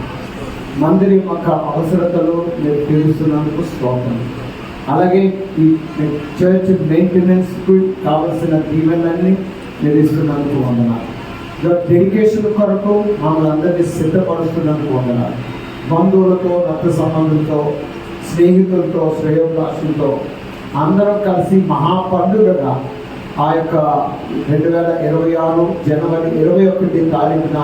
మందిరం యొక్క అవసరతలు మీరు తీరుస్తున్నందుకు స్తోత్రం. అలాగే ఈ చర్చ్ మెయింటెనెన్స్కి కావలసిన దీవెనలన్నీ మీరు ఇస్తున్నందుకు వందనాలు. డెడికేషన్ కొరకు మమ్మల్ని అందరినీ సిద్ధపరుస్తున్నందుకు వందనాలు. బంధువులతో, రక్త సంబంధులతో, స్నేహితులతో, శ్రేయోభిలాషులతో అందరం కలిసి మహాపండుగగా ఆ యొక్క 2026 జనవరి 21 తారీఖున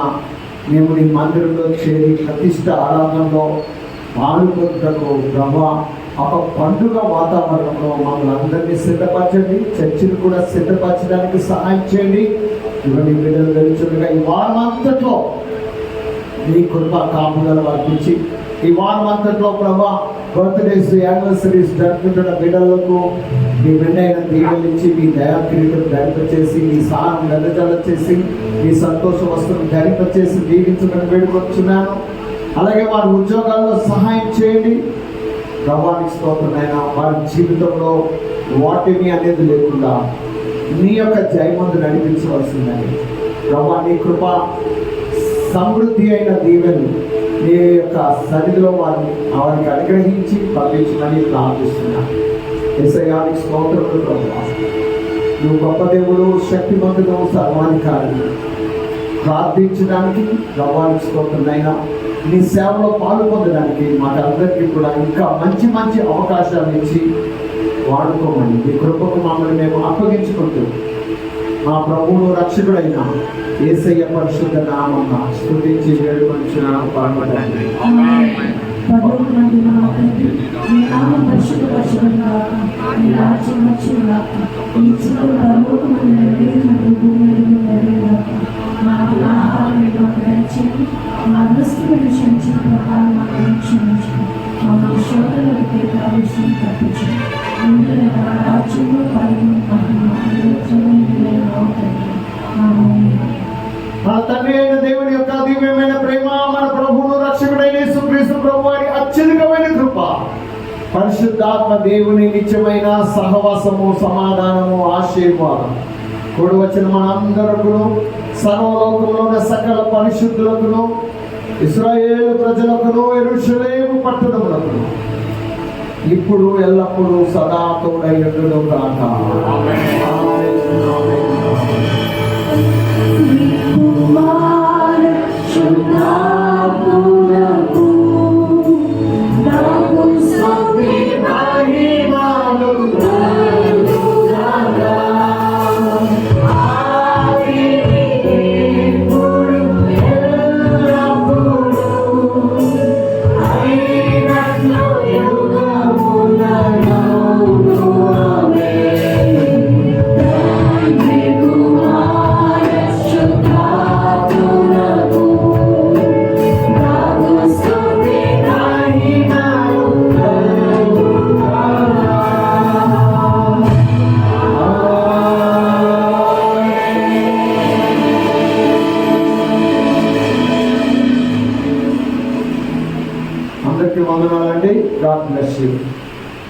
మేము నీ మందిరంలో చేరి ప్రతిష్ట ఆరాధనలో పాల్గొనటకు ప్రభా ఒక పండుగ వాతావరణంలో మమ్మల్ని అందరినీ సిద్ధపరచండి. చర్చిని కూడా సిద్ధపరచడానికి సహాయం చేయండి. ఇవన్నీ బిడ్డలు వెలుచుండగా ఈ వారం అంతట్లో నీ కృప కాపుదల వార్పించి ఈ వారం అంతట్లో ప్రభా బర్త్డేస్ యానివర్సరీస్ జరుపుకుంటున్న బిడ్డలకు మీ బిడ్డైన దీవెలించి మీ దయాక్రియతను ధరింపచేసి మీ సారం వెదజల చేసి మీ సంతోష వస్తువును ధరింపచేసి దీవించమని వేడుకొచ్చున్నాను. అలాగే వారి ఉద్యోగాల్లో సహాయం చేయండి ప్రభానికి స్తోత్రమైన వారి జీవితంలో వాటిని అనేది లేకుండా నీ యొక్క జయమందు నడిపించవలసిందని ప్రభా నీ కృప సమృద్ధి అయిన దీవెను నీ యొక్క సన్నిధిలో వారికి అనుగ్రహించి పంపించమని ప్రార్థిస్తున్నాను. యేసయ్యానికి స్తోత్రములు ప్రభా. నువ్వు గొప్ప దేవుడు, శక్తిమంతుడు, సర్వాధికారి. ప్రార్థించడానికి ప్రభానికి స్తోత్రమైనా నీ సేవలో పాలు పొందడానికి మాకందరికీ కూడా ఇంకా మంచి మంచి అవకాశాలు ఇచ్చి వాడుకోమని నీ కృపకు మమ్మల్ని మేము అప్పగించుకుంటూ మా ప్రభువును రక్షకుడైన యేసయ్య పరిశుద్ధ నామమున స్తుతించి వేడుకొంచున్నాము పరమ తండ్రి. పరలోకమందు మా తండ్రి, నీ నామం పరిశుద్ధపరచబడుగాక, నీ రాజ్యం వచ్చుగాక, నీ చిత్తం పరలోకమందు నెరవేరినట్లు భూమి మీద నెరవేరుగాక. మాకు ఆహారం మాకు దయచేయండి, మా దుస్తులను క్షమించిన ప్రకారం మాకు క్షమించండి, మమ్మల్ని శోధనలకు ప్రవేశం తప్పించండి. ఇందులో నా రాజ్యంలో పరమ మహిమ మన తండ్రి అయిన దేవుని యొక్క దివ్యమైన ప్రేమ, మన ప్రభువును రక్షకుడైన యేసుక్రీస్తు ప్రభు వారి అత్యధికమైన కృప, పరిశుద్ధాత్మ దేవుని నిత్యమైన సహవాసము, సమాధానము, ఆశీర్వాదం కూడి వచ్చిన మన అందరకును, సర్వలోకంలో ఉన్న సకల పరిశుద్ధులకును, ఇశ్రాయేలు ప్రజలకును, యెరూషలేము పట్టణములకును ఇప్పుడు ఎల్లప్పుడూ సదా తోడై ఉండును గాక. అందరికీ వందనాలండి. God bless you.